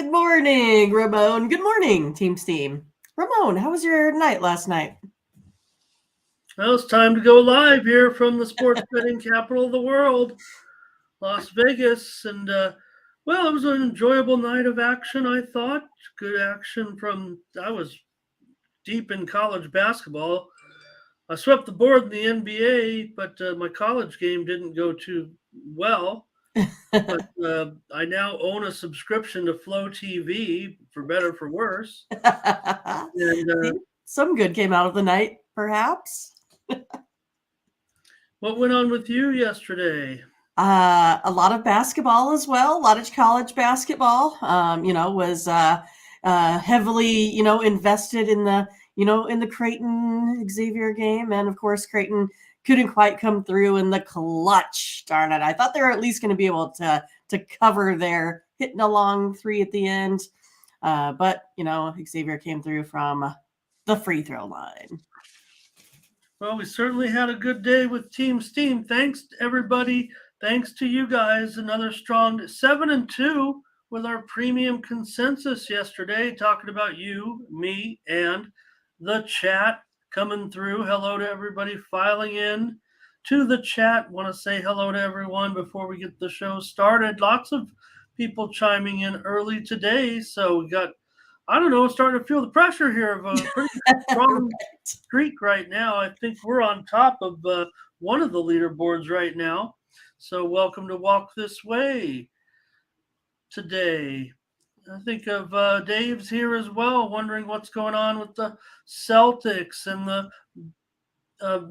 Good morning, Ramon. Good morning, Team Steam. Ramon, how was your night last night? Well, it's time to go live here from the sports betting capital of the world, Las Vegas. And, well, it was an enjoyable night of action, I thought. Good action I was deep in college basketball. I swept the board in the NBA, but my college game didn't go too well. But I now own a subscription to Flow TV, for better for worse. And Some good came out of the night, perhaps. what went on with you yesterday? A lot of basketball as well. A lot of college basketball. Was heavily, invested in the Creighton Xavier game, and of course, Creighton couldn't quite come through in the clutch. Darn it! I thought they were at least going to be able to cover their hitting a long three at the end, but Xavier came through from the free throw line. Well, we certainly had a good day with Team Steam. Thanks to everybody. Thanks to you guys. Another strong 7-2 with our premium consensus yesterday, talking about you, me, and the chat coming through. Hello to everybody filing in to the chat. Want to say hello to everyone before we get the show started. Lots of people chiming in early today. So we got, I don't know, starting to feel the pressure here of a pretty strong streak right now. I think we're on top of one of the leaderboards right now. So welcome to Walk This Way today. I think of Dave's here as well, wondering what's going on with the Celtics and the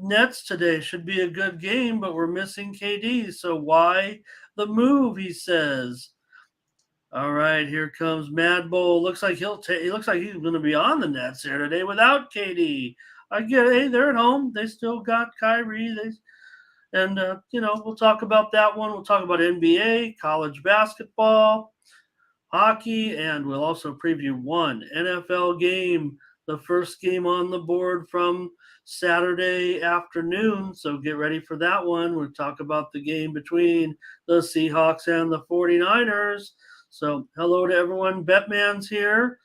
Nets today. Should be a good game, but we're missing KD. So why the move, he says. All right, here comes Mad Bull. Looks like he looks like he's going to be on the Nets here today without KD. I get it. Hey, they're at home. They still got Kyrie. We'll talk about that one. We'll talk about NBA, college basketball, hockey, and we'll also preview one NFL game, the first game on the board from Saturday afternoon. So get ready for that one. We'll talk about the game between the Seahawks and the 49ers. So hello to everyone. Betman's here.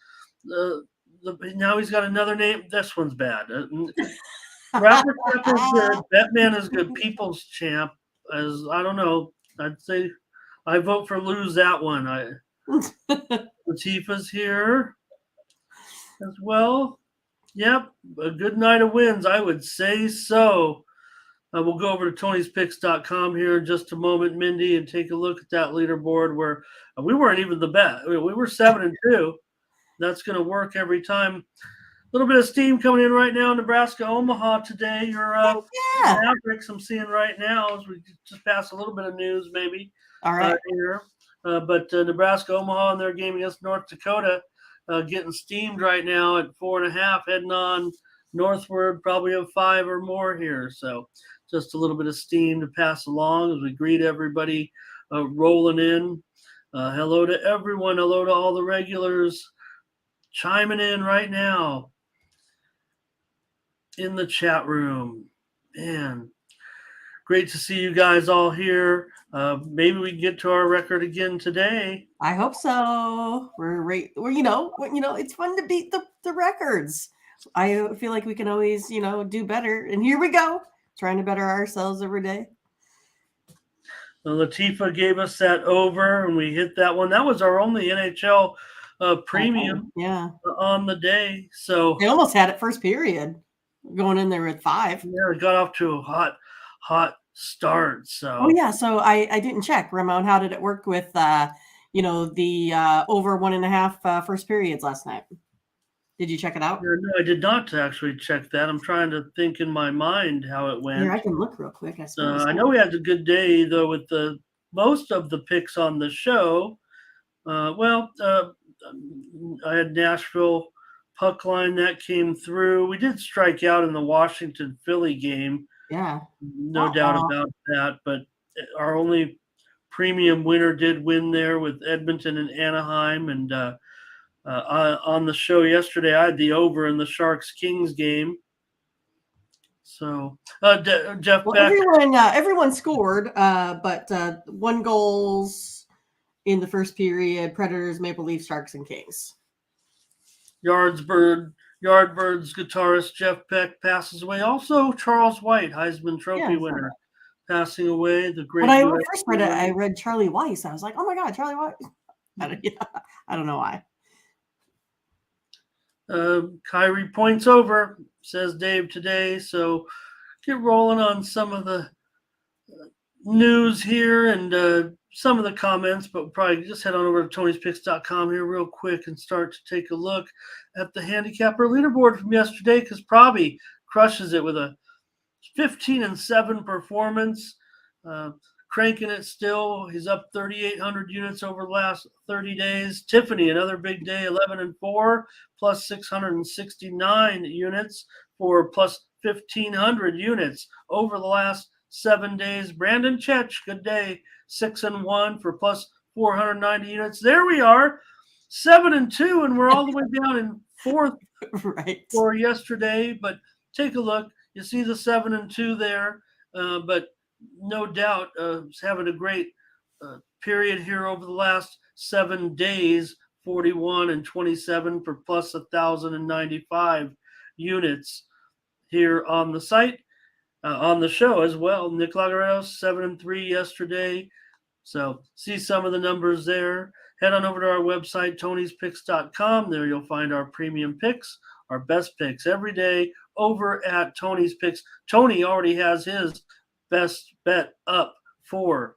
Now he's got another name. This one's bad. Rapper is good. Batman is good. People's champ. As I don't know. I'd say I vote for lose that one. Latifah's here as well. Yep, a good night of wins. I would say so. We'll go over to Tony'sPicks.com here in just a moment, Mindy, and take a look at that leaderboard where we weren't even the best. We were 7-2. That's going to work every time. A little bit of steam coming in right now in Nebraska, Omaha today. Your Mavericks I'm seeing right now as we just pass a little bit of news maybe. All right. Here. But Nebraska, Omaha in their game against North Dakota getting steamed right now at 4.5, heading on northward, probably of 5 or more here. So just a little bit of steam to pass along as we greet everybody rolling in. Hello to everyone. Hello to all the regulars chiming in right now in the chat room. Man, great to see you guys all here. Maybe we can get to our record again today. I hope so. We're it's fun to beat the records. I feel like we can always, do better. And here we go, trying to better ourselves every day. Latifah gave us that over, and we hit that one. That was our only NHL premium on the day. So they almost had it first period, going in there at 5. Yeah, it got off to a hot start. So so I didn't check. Ramon, how did it work with the over 1.5 first periods last night? Did you check it out? No, I did not actually check that. I'm trying to think in my mind how it went. Here, I can look real quick. I know we had a good day though with the most of the picks on the show. I had Nashville puck line that came through. We did strike out in the Washington Philly game. Yeah, no doubt about that. But our only premium winner did win there with Edmonton and Anaheim. And on the show yesterday, I had the over in the Sharks-Kings game. So, Jeff Beck. Everyone scored, but 1 goals in the first period. Predators, Maple Leafs, Sharks, and Kings. Yardbirds guitarist Jeff Beck passes away. Also, Charles White, Heisman Trophy winner, passing away. The great. When I first read it, I read Charlie Weiss. I was like, oh my God, Charlie Weiss. I don't know why. Kyrie points over, says Dave today. So get rolling on some of the news here and some of the comments, but we'll probably just head on over to Tony'sPicks.com here real quick and start to take a look at the handicapper leaderboard from yesterday, because Probby crushes it with a 15-7 performance, cranking it still. He's up 3,800 units over the last 30 days. Tiffany, another big day, 11-4, plus 669 units for plus 1,500 units over the last 7 days. Brandon Chech, good day, 6-1 for plus 490 units. There we are, 7-2, and we're all the way down in fourth for yesterday. But take a look. You see the 7-2 there, but no doubt having a great period here over the last 7 days, 41-27 for plus 1,095 units here on the site, on the show as well. Nick Lagaredos, 7-3 yesterday. So see some of the numbers there. Head on over to our website, Tony'sPicks.com. There you'll find our premium picks, our best picks every day over at Tony's Picks. Tony already has his best bet up for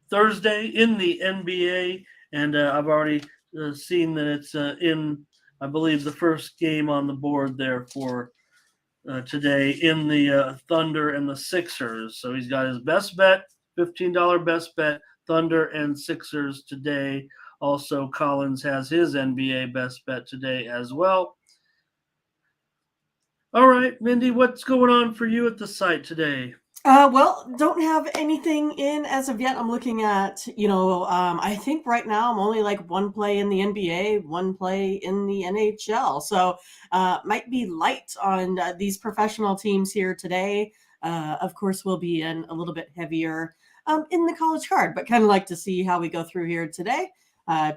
Thursday in the NBA, and I've already seen that it's in, I believe, the first game on the board there for today in the Thunder and the Sixers. So he's got his best bet, $15 best bet, Thunder and Sixers today. Also, Collins has his NBA best bet today as well. All right, Mindy, what's going on for you at the site today? Well, don't have anything in as of yet. I'm looking at, I think right now I'm only like one play in the NBA, one play in the NHL. So might be light on these professional teams here today. Of course, we'll be in a little bit heavier in the college card, but kind of like to see how we go through here today.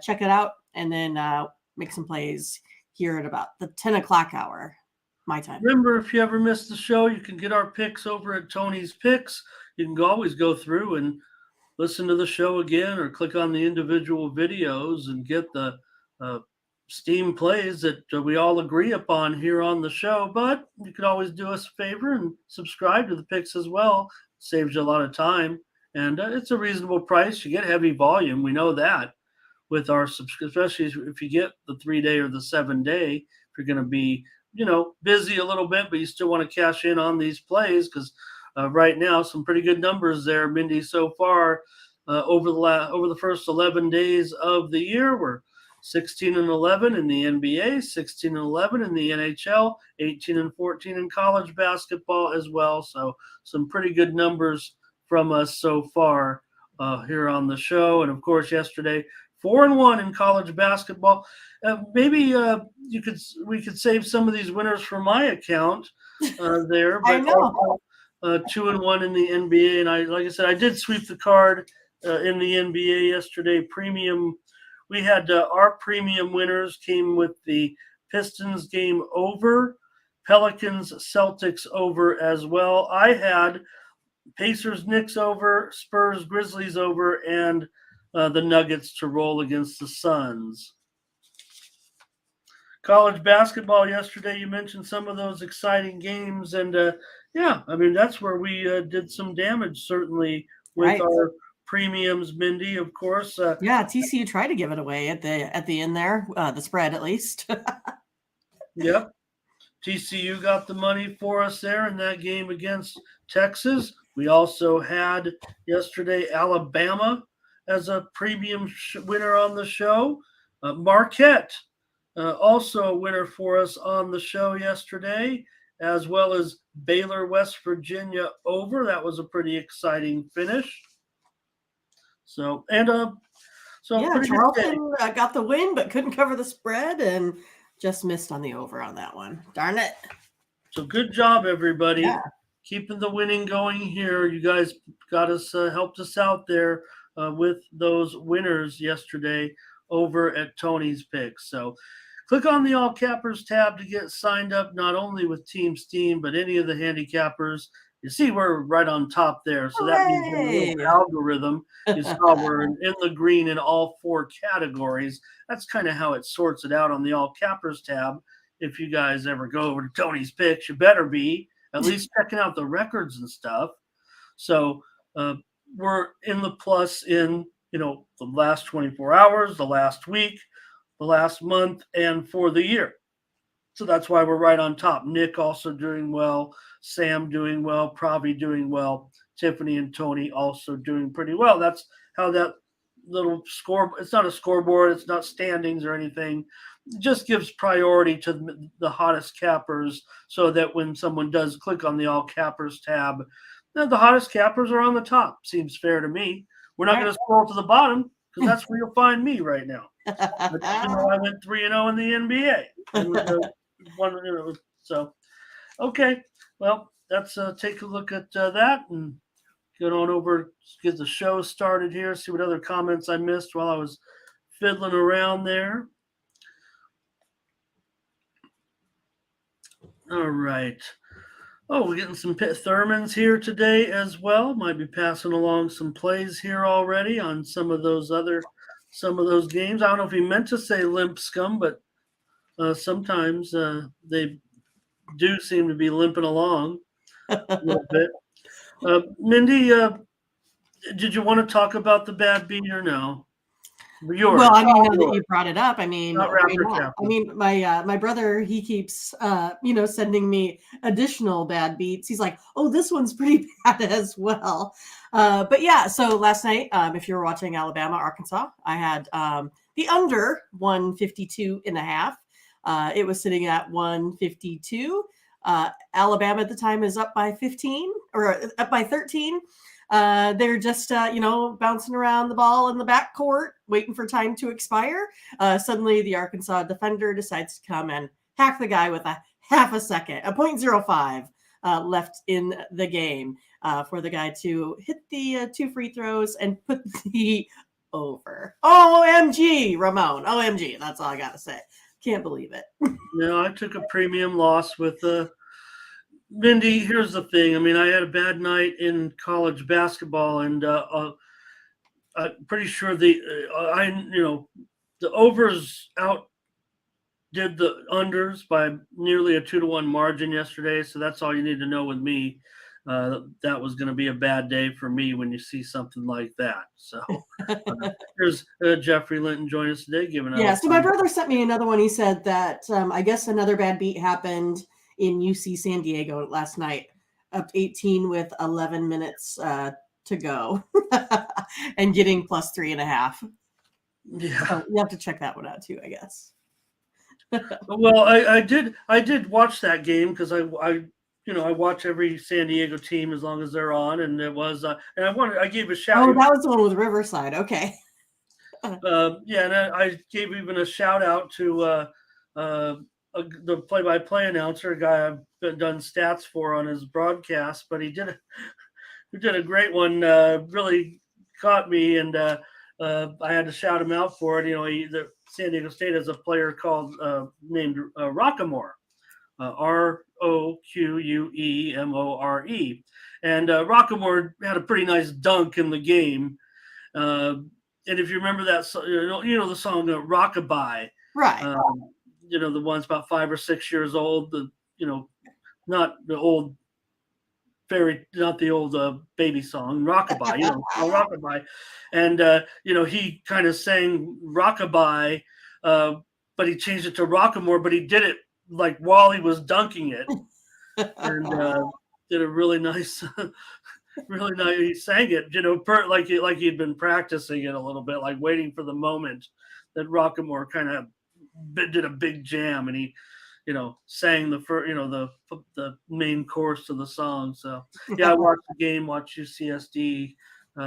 Check it out and then make some plays here at about the 10 o'clock hour. My time. Remember, if you ever miss the show, you can get our picks over at Tony's Picks. You can always go through and listen to the show again or click on the individual videos and get the Steam plays that we all agree upon here on the show. But you could always do us a favor and subscribe to the picks as well. Saves you a lot of time. And it's a reasonable price. You get heavy volume. We know that with our subscription, especially if you get the 3-day or the 7-day, if you're going to be busy a little bit, but you still want to cash in on these plays, because right now some pretty good numbers there, Mindy, so far over the first 11 days of the year. We're 16-11 in the NBA, 16-11 in the NHL, 18-14 in college basketball as well. So some pretty good numbers from us so far here on the show. And of course, yesterday, 4-1 in college basketball. Maybe we could save some of these winners for my account there. But I know. 2-1 in the NBA, and like I said, I did sweep the card in the NBA yesterday. Premium, we had our premium winners came with the Pistons game over, Pelicans Celtics over as well. I had Pacers Knicks over, Spurs Grizzlies over, and the Nuggets to roll against the Suns. College basketball yesterday, you mentioned some of those exciting games. And, that's where we did some damage, certainly, with our premiums, Mindy, of course. TCU tried to give it away at the end there, the spread at least. Yep. TCU got the money for us there in that game against Texas. We also had yesterday Alabama as a premium winner on the show. Marquette, also a winner for us on the show yesterday, as well as Baylor, West Virginia over. That was a pretty exciting finish. Charlton got the win, but couldn't cover the spread and just missed on the over on that one. Darn it. So good job, everybody. Yeah. Keeping the winning going here. You guys got us, helped us out there with those winners yesterday over at Tony's Picks. So click on the All Cappers tab to get signed up, not only with Team Steam, but any of the handicappers. You see we're right on top there. So that means in the little algorithm, you saw we're in the green in all 4 categories. That's kind of how it sorts it out on the All Cappers tab. If you guys ever go over to Tony's Picks, you better be at least checking out the records and stuff. So we're in the plus in, the last 24 hours, the last week, the last month, and for the year. So that's why we're right on top. Nick also doing well, Sam doing well, Pravi doing well, Tiffany and Tony also doing pretty well. That's how that little score, it's not a scoreboard, it's not standings or anything. It just gives priority to the hottest cappers so that when someone does click on the All Cappers tab, the hottest cappers are on the top. Seems fair to me. We're not going to scroll to the bottom because that's where you'll find me right now. But, I went 3-0 in the NBA. So, okay. Well, let's take a look at that and get on over, get the show started here, see what other comments I missed while I was fiddling around there. All right. Oh, we're getting some Pitt Thurmans here today as well. Might be passing along some plays here already on some of those games. I don't know if he meant to say limp scum, but sometimes they do seem to be limping along a little bit. Mindy, did you want to talk about the bad beat or no? Well, now that you brought it up, my brother, he keeps, sending me additional bad beats. He's like, oh, this one's pretty bad as well. But yeah, so last night, if you were watching Alabama, Arkansas, I had the under 152.5. It was sitting at 152. Alabama at the time is up by 15 or up by 13. They're just, bouncing around the ball in the backcourt, waiting for time to expire. Suddenly, the Arkansas defender decides to come and hack the guy with a half a second, a 0.05 left in the game for the guy to hit the 2 free throws and put the over. OMG, Ramon. OMG. That's all I got to say. Can't believe it. I took a premium loss with Mindy, here's the thing. I had a bad night in college basketball, and I'm pretty sure the overs outdid the unders by nearly a 2-1 margin yesterday. So that's all you need to know with me. That was going to be a bad day for me when you see something like that. So here's Jeffrey Linton joining us today. So my brother sent me another one. He said that I guess another bad beat happened in UC San Diego last night, up 18 with 11 minutes to go and getting plus 3.5. Yeah. So you have to check that one out too, I guess. Well, I did watch that game because I watch every San Diego team as long as they're on, and it was and I gave a shout. Oh, that was the one with Riverside. Okay. And I gave even a shout out to the play-by-play announcer, a guy I've done stats for on his broadcast, but he did a great one. Really caught me, and I had to shout him out for it. The San Diego State has a player called named Rockamore, Roquemore, and Rockamore had a pretty nice dunk in the game. And if you remember that, the song "Rockabye," right? The one's about 5 or 6 years old. Not the old not the old baby song, Rockabye. Rockabye, and he kind of sang Rockabye, but he changed it to Rockamore. But he did it like while he was dunking it, and did a really nice. Really nice. He sang it, like he'd been practicing it a little bit, like waiting for the moment that Rockamore kind of did a big jam, and he, sang the main chorus of the song. So yeah, I watched the game, watched UCSD,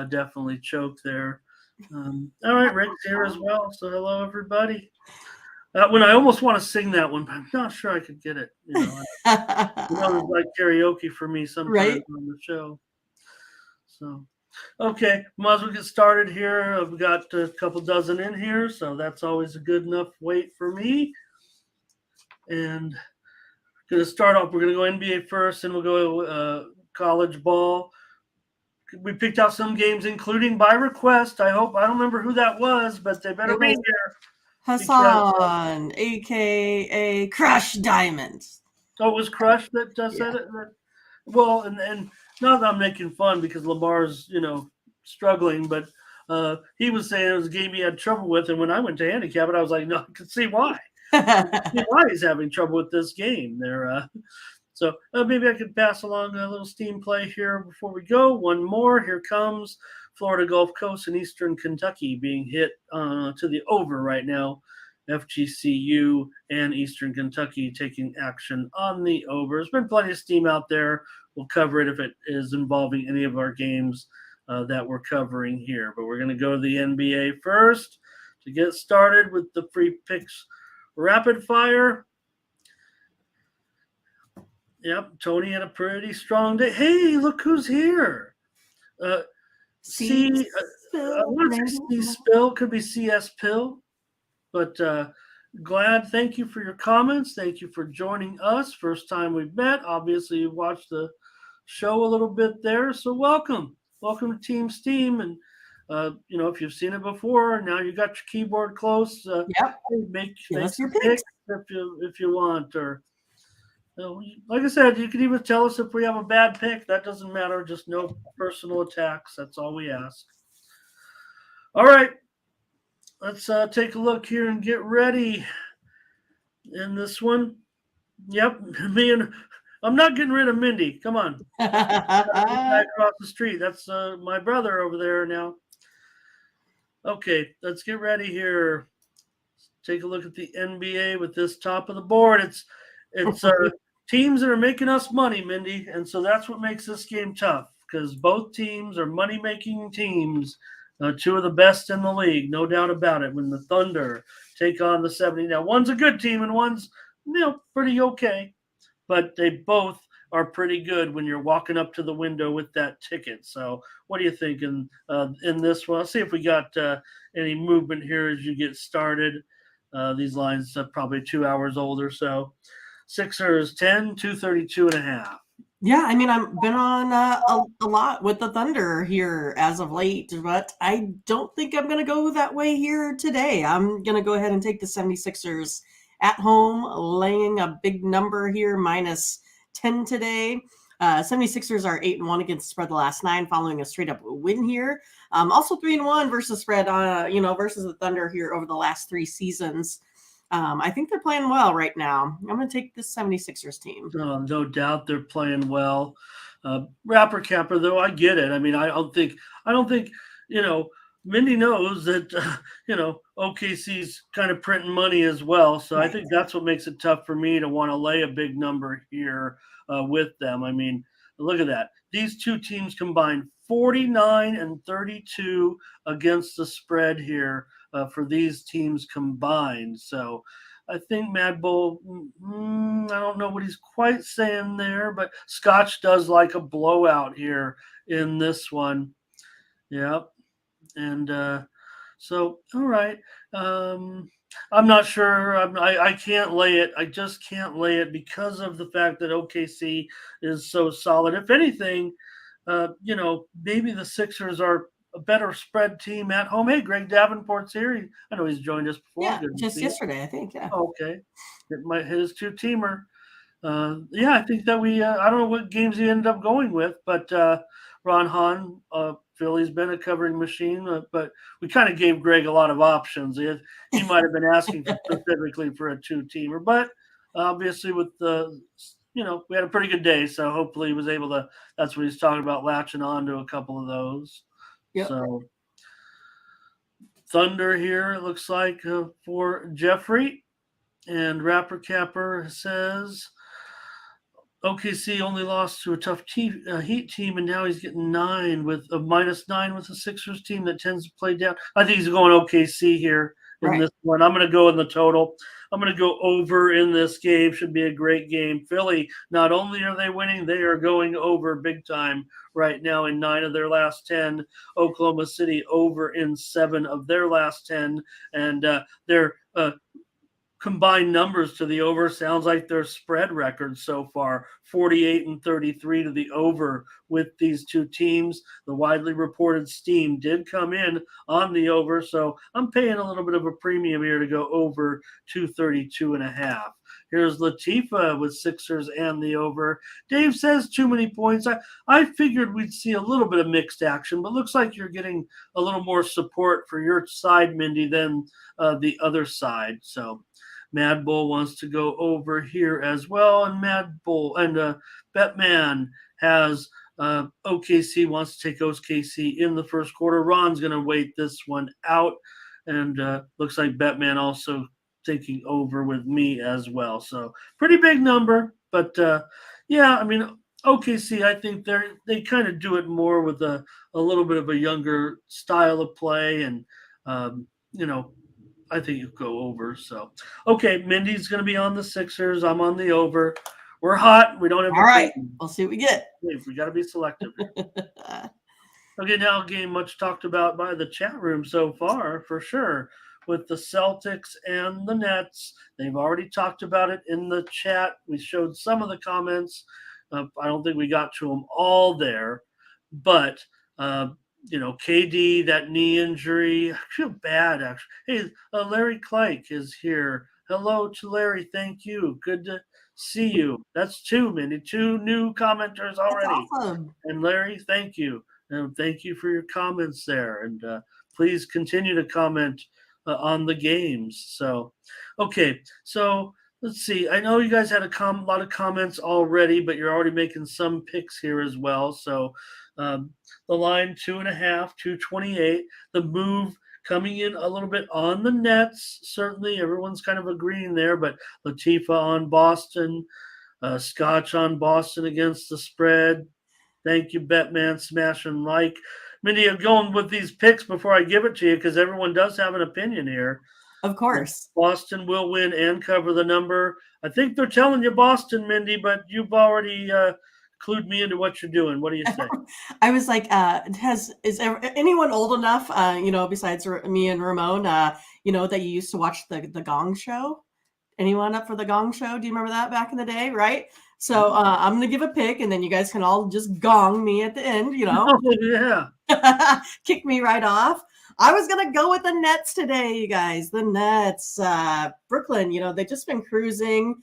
definitely choked there. All right, Rick's here as well. So hello, everybody. When I almost want to sing that one, but I'm not sure I could get it. It's like karaoke for me sometimes on the show. So, Okay, might as well get started here. I've got a couple dozen in here, so that's always a good enough weight for me. And going to start off, we're going to go NBA first, and we'll go college ball. We picked out some games, including by request. I don't remember who that was, but they better be here. Hassan, aka Crush Diamond. Oh, it was Crush that said it? Well, and not that I'm making fun because Lamar's, struggling, but he was saying it was a game he had trouble with. And when I went to handicap it, I was like, no, I can see why. Why he's having trouble with this game there. So maybe I could pass along a little steam play here before we go. One more. Here comes Florida Gulf Coast and Eastern Kentucky being hit to the over right now. FGCU and Eastern Kentucky taking action on the over. There's been plenty of steam out there. We'll cover it if it is involving any of our games that we're covering here. But we're going to go to the NBA first to get started with the free picks rapid fire. Yep, Tony had a pretty strong day. Hey, look who's here. I want to say C Spill, could be CS Pill. But glad, thank you for your comments. Thank you for joining us. First time we've met. Obviously, you watched the show a little bit there. So welcome. Welcome to Team Steam. And, if you've seen it before, now you got your keyboard close. Make your picks if you want. Or like I said, you can even tell us if we have a bad pick. That doesn't matter. Just no personal attacks. That's all we ask. All right. Let's take a look here and get ready in this one. Yep, I'm not getting rid of Mindy. Come on. Across the street. That's my brother over there now. Okay, let's get ready here. Take a look at the NBA with this top of the board. It's teams that are making us money, Mindy, and so that's what makes this game tough because both teams are money-making teams. Two of the best in the league, no doubt about it. When the Thunder take on the 70, now one's a good team and one's pretty okay, but they both are pretty good when you're walking up to the window with that ticket. So, what do you think in this one? Let's see if we got any movement here as you get started. These lines are probably 2 hours old or so. Sixers 10, 232.5. Yeah, I mean, I've been on a lot with the Thunder here as of late, but I don't think I'm going to go that way here today. I'm going to go ahead and take the 76ers at home, laying a big number here, -10 today. 76ers are 8-1 against the spread the last 9, following a straight-up win here. Also 3-1 versus spread, versus the Thunder here over the last 3 seasons. I think they're playing well right now. I'm going to take the 76ers team. No doubt they're playing well. Rapper Capper, though, I get it. I mean, I don't think, Mindy knows that, OKC's kind of printing money as well. So I think that's what makes it tough for me to want to lay a big number here with them. I mean, look at that. These two teams combined 49 and 32 against the spread here. For these teams combined. So I think Mad Bull, I don't know what he's quite saying there, but Scotch does like a blowout here in this one. Yep. And so, all right. I'm not sure. I can't lay it. I just can't lay it because of the fact that OKC is so solid. If anything, maybe the Sixers are a better spread team at home. Hey, Greg Davenport's here. I know he's joined us before. Yeah, just yesterday, I think. Yeah. Okay. It might hit his 2-teamer. I think that I don't know what games he ended up going with, but Ron Hahn, Philly's been a covering machine, but we kind of gave Greg a lot of options. He might have been asking specifically for a 2-teamer, but obviously with we had a pretty good day, so hopefully he was able to, that's what he's talking about, latching on to a couple of those. Yep. So Thunder here, it looks like, for Jeffrey. And Rapper Capper says OKC only lost to a tough Heat team, and now he's getting -9 with a -9 with the Sixers team that tends to play down. I think he's going OKC here in Right. this one. I'm going to go in the total. I'm going to go over in this game. Should be a great game. Philly, not only are they winning, they are going over big time right now in 9 of their last 10. Oklahoma City over in 7 of their last 10. And their combined numbers to the over sounds like their spread records so far 48 and 33 to the over with these two teams. The widely reported steam did come in on the over, so I'm paying a little bit of a premium here to go over 232.5. Here's Latifa with Sixers and the over. Dave says too many points. I figured we'd see a little bit of mixed action, but looks like you're getting a little more support for your side, Mindy, than the other side. So Mad Bull wants to go over here as well, and Mad Bull and Betman has OKC wants to take OKC in the first quarter. Ron's going to wait this one out, and looks like Betman also taking over with me as well. So pretty big number, but yeah, I mean OKC, I think they kind of do it more with a little bit of a younger style of play, and you know, I think you go over. So, okay, Mindy's going to be on the Sixers. I'm on the over. We're hot. We don't have All right. We'll see what we get. We got to be selective. Okay, now a game much talked about by the chat room so far, for sure, with the Celtics and the Nets. They've already talked about it in the chat. We showed some of the comments. I don't think we got to them all there, but KD, that knee injury. I feel bad, actually. Hey, Larry Klike is here. Hello to Larry. Thank you. Good to see you. That's 2, Mindy. 2 new commenters already. That's awesome. And Larry, thank you. And thank you for your comments there. And please continue to comment on the games. So, okay. So, let's see. I know you guys had a lot of comments already, but you're already making some picks here as well. So, the line 2.5, 228. The move coming in a little bit on the Nets. Certainly, everyone's kind of agreeing there. But Latifa on Boston, Scotch on Boston against the spread. Thank you, Betman. Smash and like. Mindy, I'm going with these picks before I give it to you because everyone does have an opinion here. Of course. Boston will win and cover the number. I think they're telling you Boston, Mindy, but you've already clued me into what you're doing. What do you say? I was like, is anyone old enough, besides me and Ramon, that you used to watch the Gong Show? Anyone up for the Gong Show? Do you remember that back in the day? Right. So I'm going to give a pick and then you guys can all just gong me at the end, Oh, yeah. Kick me right off. I was going to go with the Nets today, you guys. The Nets, Brooklyn, they've just been cruising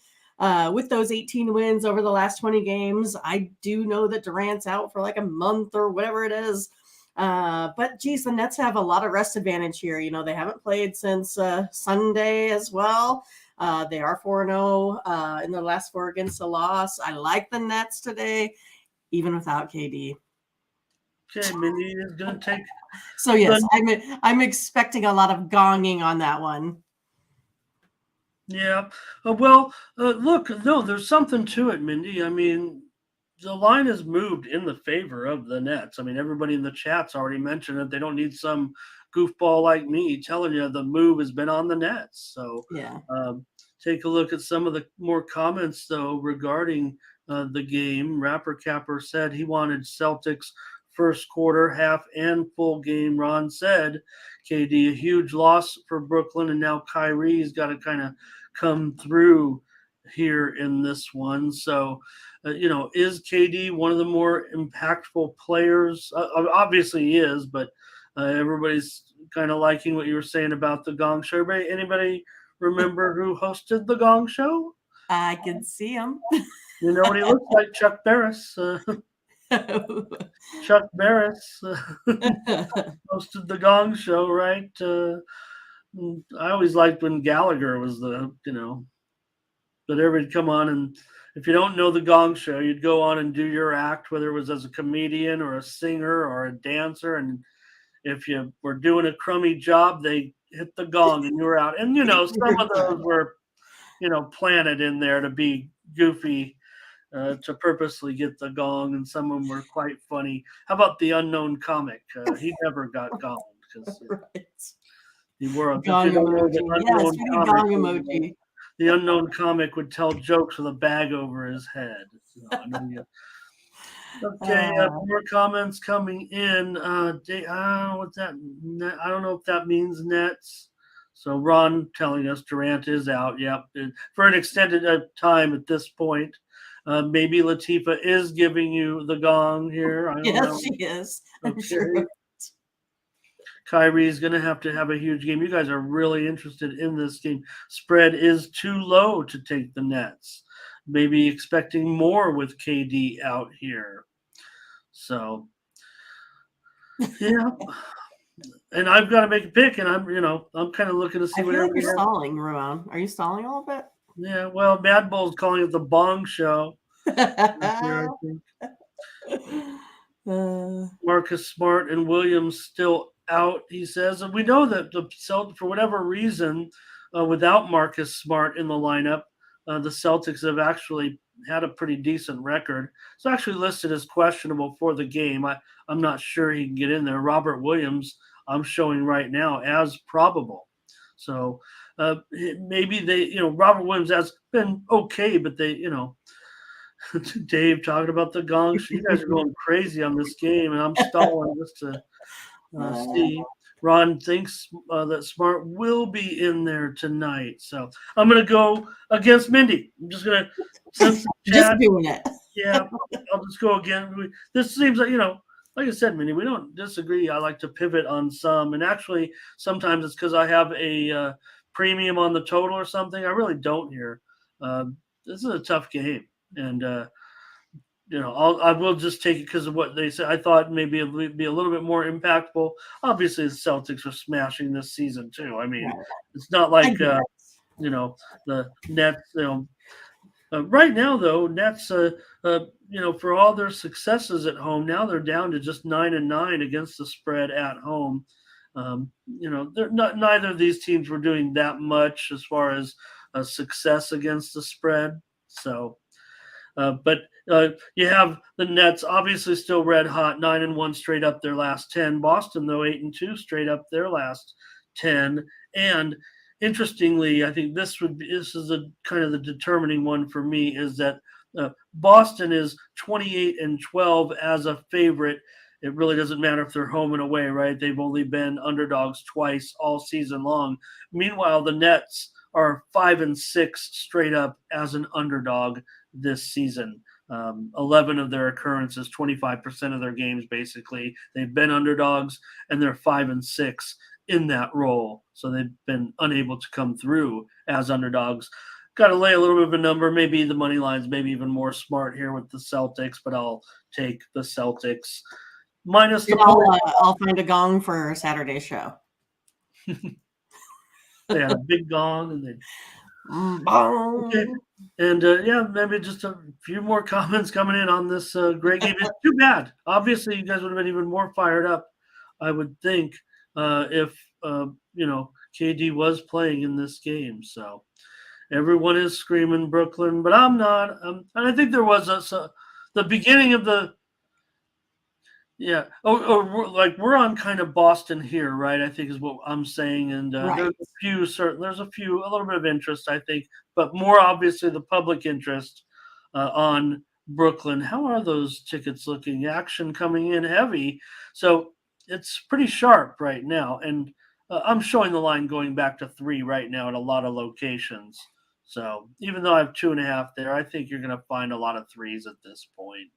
with those 18 wins over the last 20 games. I do know that Durant's out for like a month or whatever it is. But geez, the Nets have a lot of rest advantage here. They haven't played since Sunday as well. They are 4-0 in their last 4 against a loss. I like the Nets today, even without KD. Okay, Mindy is going to take. So yes, I'm expecting a lot of gonging on that one. Yeah. Look, no, there's something to it, Mindy. I mean, the line has moved in the favor of the Nets. I mean, everybody in the chat's already mentioned it. They don't need some goofball like me telling you the move has been on the Nets. So yeah. Take a look at some of the more comments, though, regarding the game. Rapper Capper said he wanted Celtics first quarter, half, and full game. Ron said KD, a huge loss for Brooklyn, and now Kyrie's got to kind of come through here in this one. So, is KD one of the more impactful players? Obviously he is, but everybody's kind of liking what you were saying about the Gong Show. Anybody remember who hosted the Gong Show? I can see him. You know what he looks like? Chuck Barris. Chuck Barris hosted the Gong Show, right? I always liked when Gallagher was but everybody'd come on, and if you don't know the Gong Show, you'd go on and do your act, whether it was as a comedian or a singer or a dancer, and if you were doing a crummy job, they hit the gong and you were out. And, some of those were, planted in there to be goofy, to purposely get the gong, and some of them were quite funny. How about the unknown comic? He never got gonged. Right. He wore a Gong emoji. Yes, we need gong comic. emoji. The unknown comic would tell jokes with a bag over his head. So I know you. Okay, more comments coming in. I don't know what that. I don't know if that means Nets. So Ron telling us Durant is out. Yep, for an extended time at this point. Maybe Latifa is giving you the gong here. I don't know. Yes, she is. I'm Okay. sure. Kyrie's going to have a huge game. You guys are really interested in this game. Spread is too low to take the Nets. Maybe expecting more with KD out here. So, yeah. And I've got to make a pick, and I'm kind of looking to see I what feel like everybody you're has. stalling, Ramon. Are you stalling a little bit? Yeah, well, Mad Bull's calling it the Bong Show. Here, I think. Marcus Smart and Williams still out, he says. And we know that the Celtics, for whatever reason, without Marcus Smart in the lineup, the Celtics have actually had a pretty decent record. It's actually listed as questionable for the game. I'm not sure he can get in there. Robert Williams, I'm showing right now as probable. So maybe Robert Williams has been okay, but Dave talking about the gong. You guys are going crazy on this game, and I'm stalling just to see. Ron thinks that Smart will be in there tonight, so I'm going to go against Mindy. I'm just going to just doing it. Yeah, I'll just go again. This seems like like I said, Mindy, we don't disagree. I like to pivot on some, and actually, sometimes it's because I have a premium on the total or something. I really don't here. This is a tough game. And I will just take it because of what they said. I thought maybe it would be a little bit more impactful. Obviously, the Celtics are smashing this season too. I mean, it's not like the Nets. Right now, though, Nets, for all their successes at home, now they're down to just 9-9 against the spread at home. They're not. Neither of these teams were doing that much as far as success against the spread. So. But you have the Nets obviously still red hot, 9-1 straight up their last 10. Boston, though, 8-2 straight up their last 10. And interestingly, I think this is a kind of the determining one for me is that Boston is 28-12 as a favorite. It really doesn't matter if they're home and away, right? They've only been underdogs twice all season long. Meanwhile, the Nets are 5-6 straight up as an underdog this season. 11 of their occurrences, 25% of their games, basically. They've been underdogs, and they're 5-6 in that role. So they've been unable to come through as underdogs. Got to lay a little bit of a number. Maybe the money line's maybe even more smart here with the Celtics, but I'll take the Celtics. Minus the I'll find a gong for Saturday's show. They had a big gong and they okay. And maybe just a few more comments coming in on this great game. It's too bad. Obviously, you guys would have been even more fired up, I would think, if KD was playing in this game. So everyone is screaming Brooklyn, but I'm not. And I think there was the beginning of the. Yeah. We're on kind of Boston here, right? I think is what I'm saying. And there's a little bit of interest, I think, but more obviously the public interest on Brooklyn. How are those tickets looking? Action coming in heavy. So it's pretty sharp right now. And I'm showing the line going back to 3 right now at a lot of locations. So even though I have 2.5 there, I think you're going to find a lot of 3s at this point.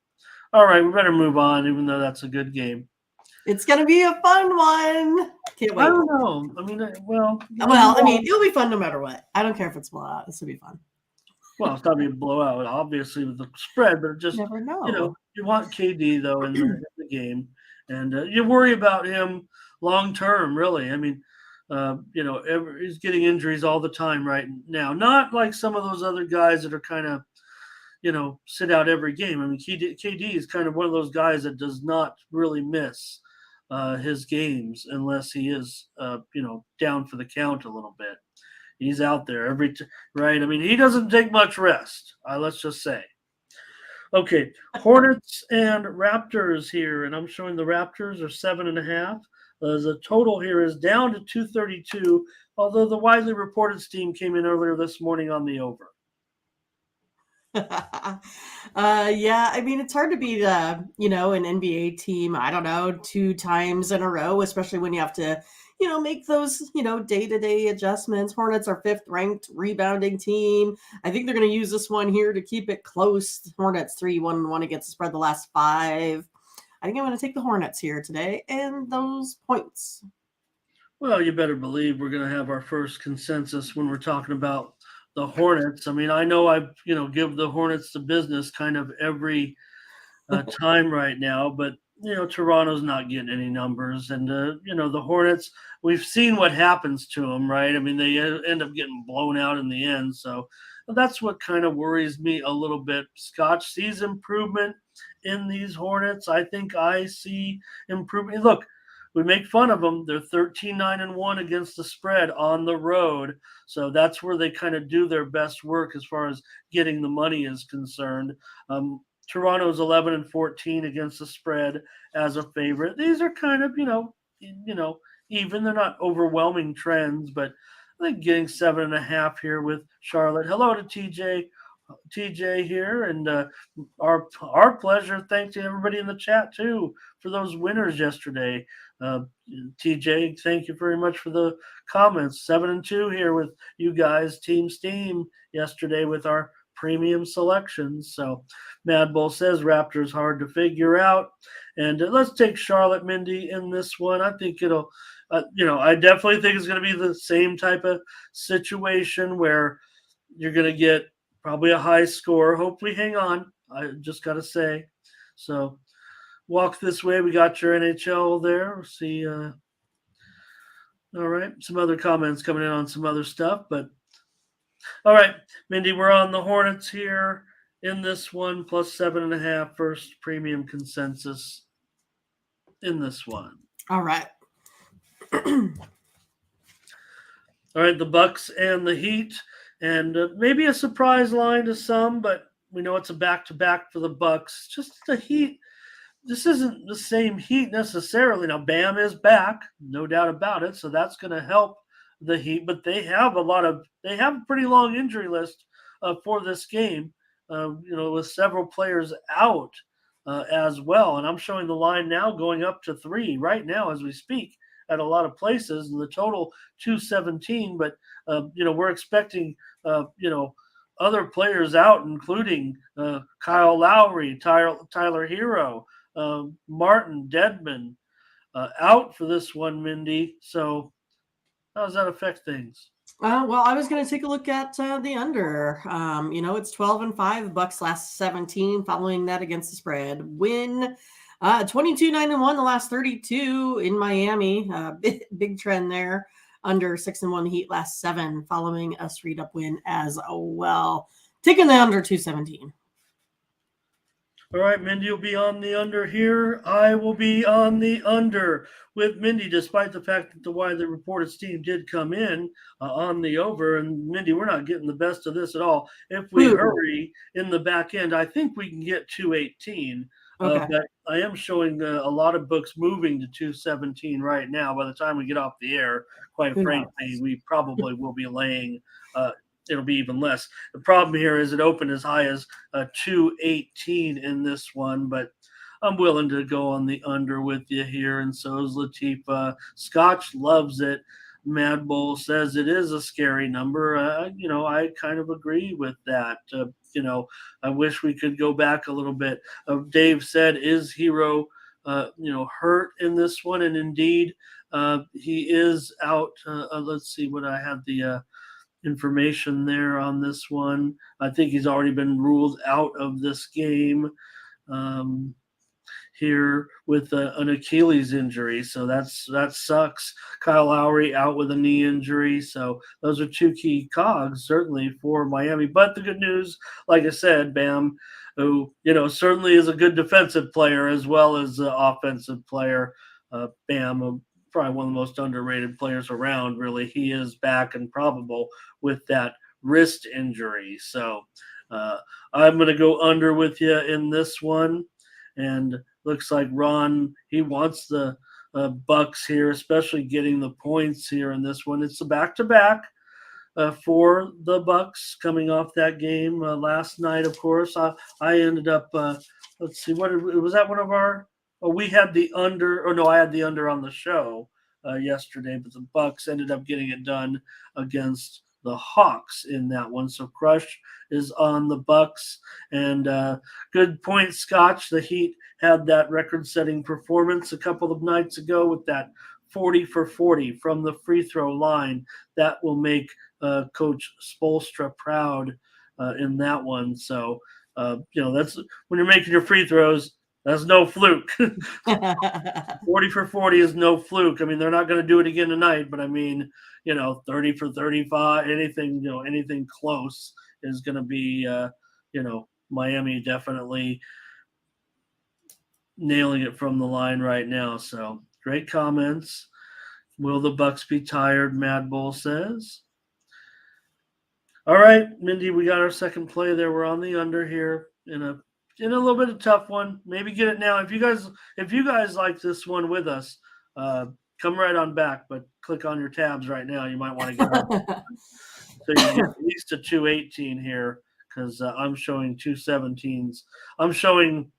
All right, we better move on, even though that's a good game. It's going to be a fun one. Can't wait. I don't know. I mean, it'll be fun no matter what. I don't care if it's blowout. This will be fun. Well, it's not going to be a blowout, obviously, with the spread, but just, never know. You want KD, though, in the game. And you worry about him long term, really. I mean, he's getting injuries all the time right now. Not like some of those other guys that are kind of, sit out every game. I mean, KD is kind of one of those guys that does not really miss his games unless he is, down for the count a little bit. He's out there right? I mean, he doesn't take much rest, let's just say. Okay, Hornets and Raptors here, and I'm showing the Raptors are 7.5. The total here is down to 232, although the widely reported steam came in earlier this morning on the over. Yeah, I mean, it's hard to beat, an NBA team, I don't know, 2 times in a row, especially when you have to, make those, day-to-day adjustments. Hornets are 5th ranked rebounding team. I think they're going to use this one here to keep it close. Hornets 3-1-1 against the spread the last 5. I think I'm going to take the Hornets here today and those points. Well, you better believe we're going to have our first consensus when we're talking about the Hornets. I mean, I know I, give the Hornets the business kind of every time right now, but Toronto's not getting any numbers, and the Hornets. We've seen what happens to them, right? I mean, they end up getting blown out in the end, so that's what kind of worries me a little bit. Scotch sees improvement in these Hornets. I think I see improvement. Look, we make fun of them. They're 13-9-1 against the spread on the road. So that's where they kind of do their best work as far as getting the money is concerned. Toronto's 11-14 against the spread as a favorite. These are kind of, even. They're not overwhelming trends, but I think getting 7.5 here with Charlotte. Hello to TJ here, and our pleasure. Thanks to everybody in the chat too for those winners yesterday. TJ, thank you very much for the comments. 7-2 here with you guys, Team Steam yesterday with our premium selections. So Mad Bull says Raptors hard to figure out, and let's take Charlotte, Mindy, in this one. I think it'll. I definitely think it's going to be the same type of situation where you're going to get probably a high score. Hopefully, hang on. I just got to say. So, walk this way. We got your NHL there. We'll see. All right. Some other comments coming in on some other stuff. But, all right, Mindy, we're on the Hornets here in this one, plus 7.5 first premium consensus in this one. All right. All right, the Bucks and the Heat. And maybe a surprise line to some, but we know it's a back-to-back for the Bucks. Just the Heat. This isn't the same Heat necessarily. Now, Bam is back, no doubt about it, so that's going to help the Heat. But they have a pretty long injury list for this game. With several players out as well. And I'm showing the line now going up to 3 right now as we speak at a lot of places, and the total 217. But we're expecting other players out, including Kyle Lowry, Tyler Hero, Martin Dedman out for this one, Mindy. So how does that affect things? Well, I was going to take a look at the under. It's 12-5. Bucks last 17 following that against the spread. Win 22-9-1 the last 32 in Miami. Big trend there. Under 6-1 the Heat last 7 following a straight-up win as well. Taking the under 217. All right, Mindy will be on the under here. I will be on the under with Mindy, despite the fact that the widely reported steam did come in on the over. And Mindy, we're not getting the best of this at all. If we hurry in the back end, I think we can get 218. Okay. But I am showing a lot of books moving to 217 right now. By the time we get off the air, quite frankly, we probably will be laying it'll be even less. The problem here is it opened as high as 218 in this one, but I'm willing to go on the under with you here, and so is Latifa. Scotch loves it. Mad Bull says it is a scary number. I kind of agree with that. I wish we could go back a little bit. Dave said, is Hero, hurt in this one? And indeed, he is out. Let's see what I have the information there on this one. I think he's already been ruled out of this game here with an Achilles injury. So that sucks. Kyle Lowry out with a knee injury. So those are 2 key cogs certainly for Miami. But the good news, like I said, Bam, who certainly is a good defensive player as well as an offensive player. Bam, probably one of the most underrated players around, really. He is back and probable with that wrist injury. So I'm going to go under with you in this one. And looks like Ron, he wants the Bucks here, especially getting the points here in this one. It's a back-to-back for the Bucks coming off that game last night. Of course, I ended up. Let's see, what was that? One of our. Oh, we had the under. Or no, I had the under on the show yesterday, but the Bucks ended up getting it done against the Hawks in that one. So Crush is on the Bucks, and good point, Scotch. The Heat had that record-setting performance a couple of nights ago with that 40 for 40 from the free throw line. That will make Coach Spoelstra proud in that one. So, that's when you're making your free throws, that's no fluke. 40 for 40 is no fluke. I mean, they're not going to do it again tonight, but I mean, 30 for 35, anything close is going to be, Miami definitely nailing it from the line right now. So great comments. Will the Bucks be tired? Mad Bull says. All right, Mindy, we got our second play there. We're on the under here in a little bit of tough one. Maybe get it now. If you guys like this one with us, come right on back. But click on your tabs right now. You might want to get on. So you get at least a 218 here because I'm showing 217s. I'm showing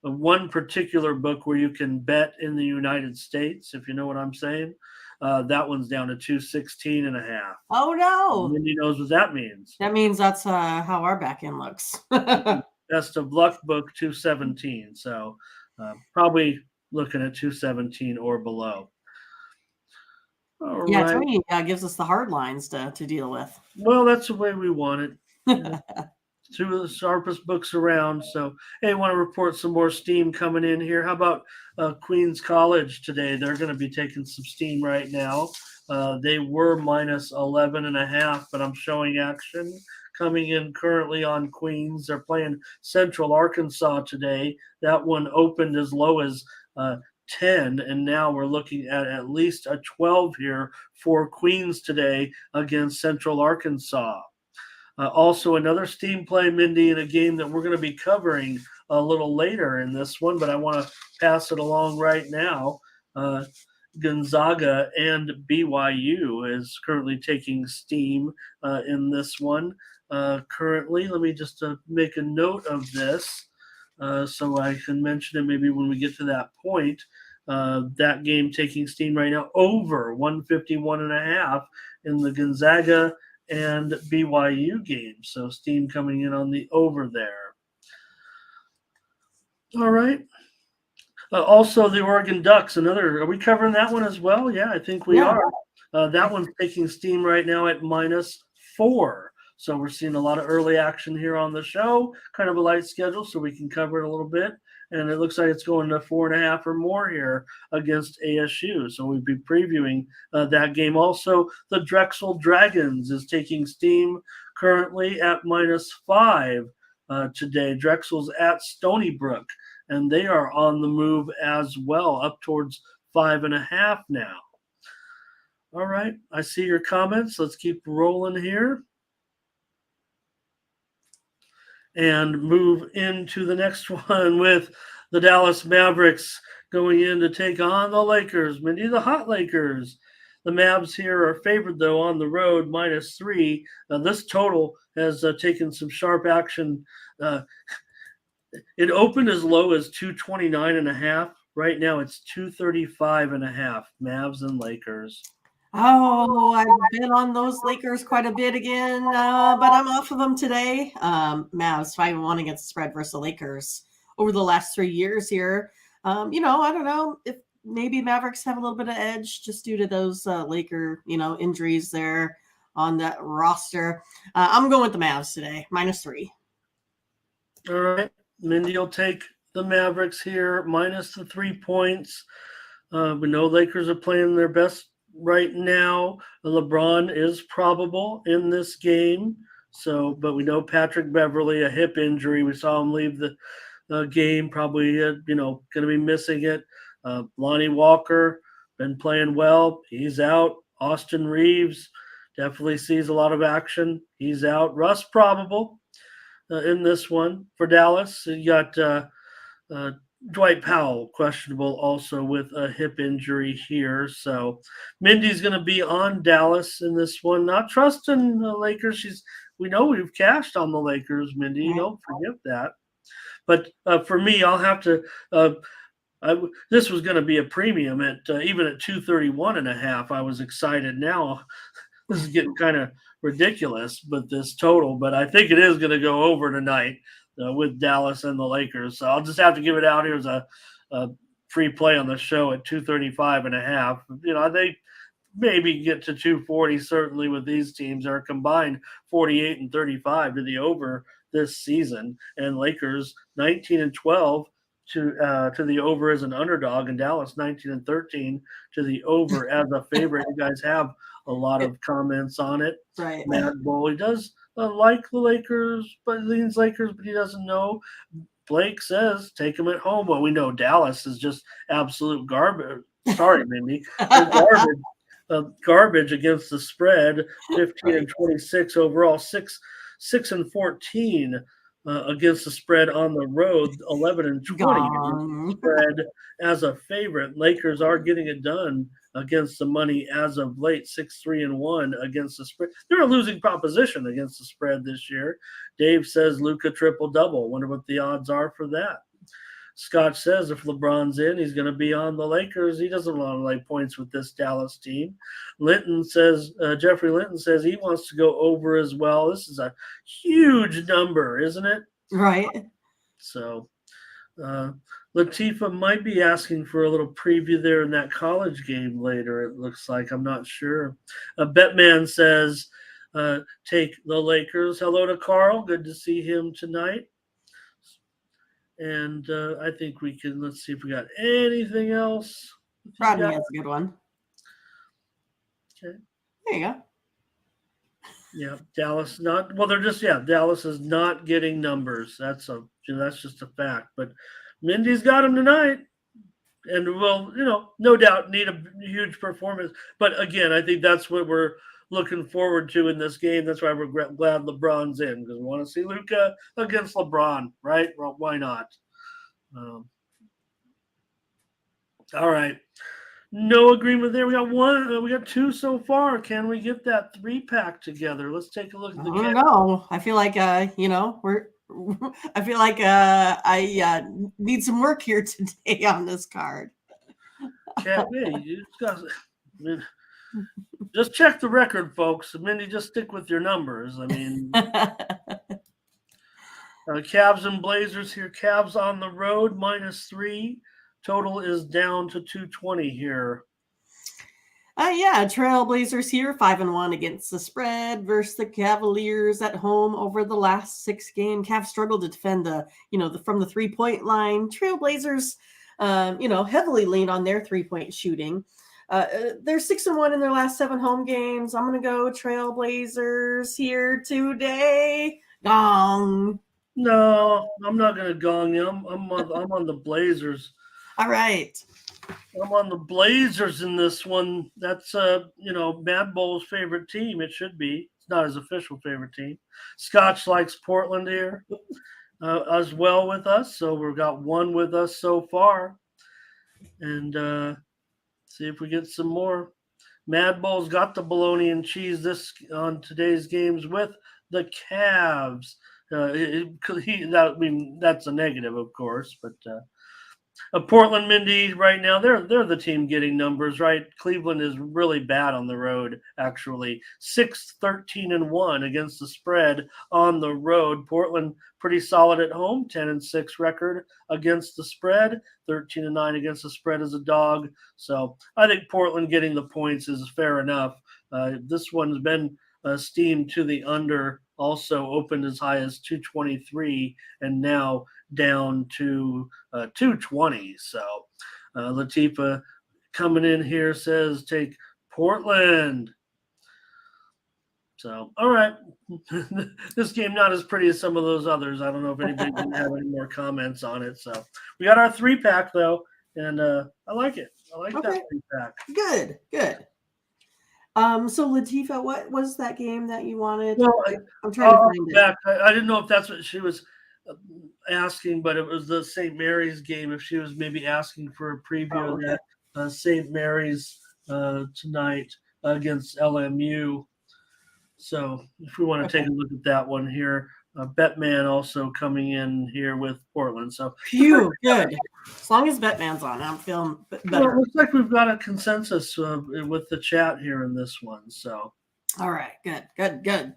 one particular book where you can bet in the United States, if you know what I'm saying. That one's down to 216 and a half. Oh, no. Mindy knows what that means. That means that's how our back end looks. Best of luck book 217. So probably looking at 217 or below. All yeah, right. Tony gives us the hard lines to deal with. Well, that's the way we want it. Two of the sharpest books around. So, hey, I want to report some more steam coming in here. How about Queens College today? They're going to be taking some steam right now. They were minus 11.5, but I'm showing action coming in currently on Queens. They're playing Central Arkansas today. That one opened as low as 10, and now we're looking at least a 12 here for Queens today against Central Arkansas. Also, another steam play, Mindy, in a game that we're going to be covering a little later in this one, but I want to pass it along right now. Gonzaga and BYU is currently taking steam in this one. Currently, let me just make a note of this so I can mention it maybe when we get to that point. That game taking steam right now over 151.5 in the Gonzaga and BYU game. So steam coming in on the over there. All right. Also, the Oregon Ducks, are we covering that one as well? Yeah, I think we are. That one's taking steam right now at -4. So we're seeing a lot of early action here on the show, kind of a light schedule, so we can cover it a little bit. And it looks like it's going to 4.5 or more here against ASU. So we'll be previewing that game. Also, the Drexel Dragons is taking steam currently at -5 today. Drexel's at Stony Brook, and they are on the move as well, up towards 5.5 now. All right, I see your comments. Let's keep rolling here and move into the next one with the Dallas Mavericks going in to take on the Lakers. Mindy, the hot Lakers. The Mavs here are favored, though, on the road, -3. This total has taken some sharp action. It opened as low as 229.5. Right now it's 235.5. Mavs and Lakers. Oh, I've been on those Lakers quite a bit again, but I'm off of them today. Mavs 5-1 against the spread versus the Lakers over the last 3 years here. I don't know if maybe Mavericks have a little bit of edge just due to those Laker, injuries there on that roster. I'm going with the Mavs today, -3. All right. Mindy will take the Mavericks here, minus the 3 points. We know Lakers are playing their best right now. LeBron is probable in this game. But we know Patrick Beverley, a hip injury. We saw him leave the game, probably, going to be missing it. Lonnie Walker, been playing well. He's out. Austin Reeves definitely sees a lot of action. He's out. Russ probable in this one for Dallas. You got Dwight Powell, questionable also with a hip injury here. So Mindy's going to be on Dallas in this one. Not trusting the Lakers. We know we've cashed on the Lakers, Mindy. Right. Don't forget that. But for me, I'll have to. This was going to be a premium at even at 231.5. I was excited. Now this is getting kind of ridiculous, but this total. But I think it is going to go over tonight with Dallas and the Lakers. So I'll just have to give it out here as a free play on the show at 235.5. They maybe get to 240 certainly with these teams. Are combined 48 and 35 to the over this season, and Lakers 19 and 12 to the over as an underdog, and Dallas 19 and 13 to the over as a favorite. You guys have a lot of comments on it. Right. Mad Bull, he does like the Lakers, but leans Lakers, but he doesn't know. Blake says take him at home. Well, we know Dallas is just absolute garbage. Sorry, Mindy. Garbage against the spread. 15 and 26 overall. 6 and 14 against the spread on the road. 11 and 20 against the spread as a favorite. Lakers are getting it done against the money as of late. 6-3-1 against the spread. They're a losing proposition against the spread this year. Dave says Luka triple-double. Wonder what the odds are for that. Scott says if LeBron's in, he's going to be on the Lakers. He doesn't want to lay points with this Dallas team. Linton says, Jeffrey Linton says he wants to go over as well. This is a huge number, isn't it? Right. So Latifah might be asking for a little preview there in that college game later, it looks like. I'm not sure. Betman says, take the Lakers. Hello to Carl. Good to see him tonight. And I think we can, let's see if we got anything else. Rodney has a good one. Okay. There you go. Yeah, Dallas not, well, they're just, Dallas is not getting numbers. That's just a fact. But Mindy's got them tonight. And will, no doubt need a huge performance. But again, I think that's what we're looking forward to in this game. That's why we're glad LeBron's in, because we want to see Luka against LeBron, right? Well, why not? All right. No agreement there. We got one. We got two so far. Can we get that 3-pack together? Let's take a look at the game. No, I feel like I feel like I need some work here today on this card. Just check the record, folks. Mindy, just stick with your numbers. I mean, Cavs and Blazers here. Cavs on the road, -3. Total is down to 220 here. Trailblazers here, 5-1 against the spread versus the Cavaliers at home over the last 6 games. Cavs struggled to defend from the 3-point line. Trailblazers, heavily lean on their 3-point shooting. They're 6-1 in their last 7 home games. I'm going to go Trailblazers here today. Gong. No, I'm not going to gong you. I'm on the Blazers. All right. I'm on the Blazers in this one. That's Mad Bull's favorite team. It should be. It's not his official favorite team. Scotch likes Portland here as well with us. So we've got one with us so far. And see if we get some more. Mad Bull's got the bologna and cheese on today's games with the Cavs. That's a negative, of course, but Portland, Mindy, right now they're the team getting numbers, right? Cleveland is really bad on the road, actually. 6-13-1 against the spread on the road. Portland pretty solid at home, 10-6 record against the spread, 13-9 against the spread as a dog. So I think Portland getting the points is fair enough. This one's been steamed to the under, also opened as high as 223 and now down to 220. So Latifah coming in here says take Portland. So, all right. This game not as pretty as some of those others. I don't know if anybody didn't have any more comments on it. So we got our 3-pack though, and I like it. I like that 3-pack. Good. So Latifah, what was that game that you wanted? Well, I'm trying to find it. I didn't know if that's what she was. asking, but it was the St. Mary's game. If she was maybe asking for a preview Oh, of okay. that St. Mary's tonight against LMU. So if we want to take Okay. a look at that one here, Betman also coming in here with Portland. So Phew, good. As long as Batman's on, I'm feeling well, it better. looks like we've got a consensus with the chat here in this one. So All right, good, good, good.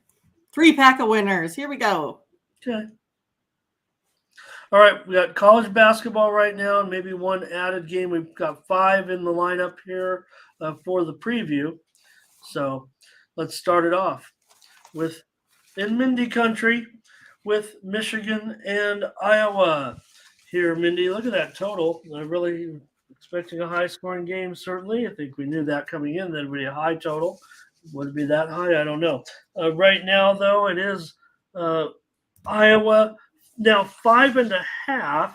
3-pack of winners. Here we go. okay. All right, we got college basketball right now, and maybe one added game. We've got 5 in the lineup here for the preview. So let's start it off with in Mindy country with Michigan and Iowa. Here, Mindy, look at that total. I'm really expecting a high-scoring game. Certainly, I think we knew that coming in. That'd be a high total. Would it be that high? I don't know. Right now, though, it is Iowa now 5.5,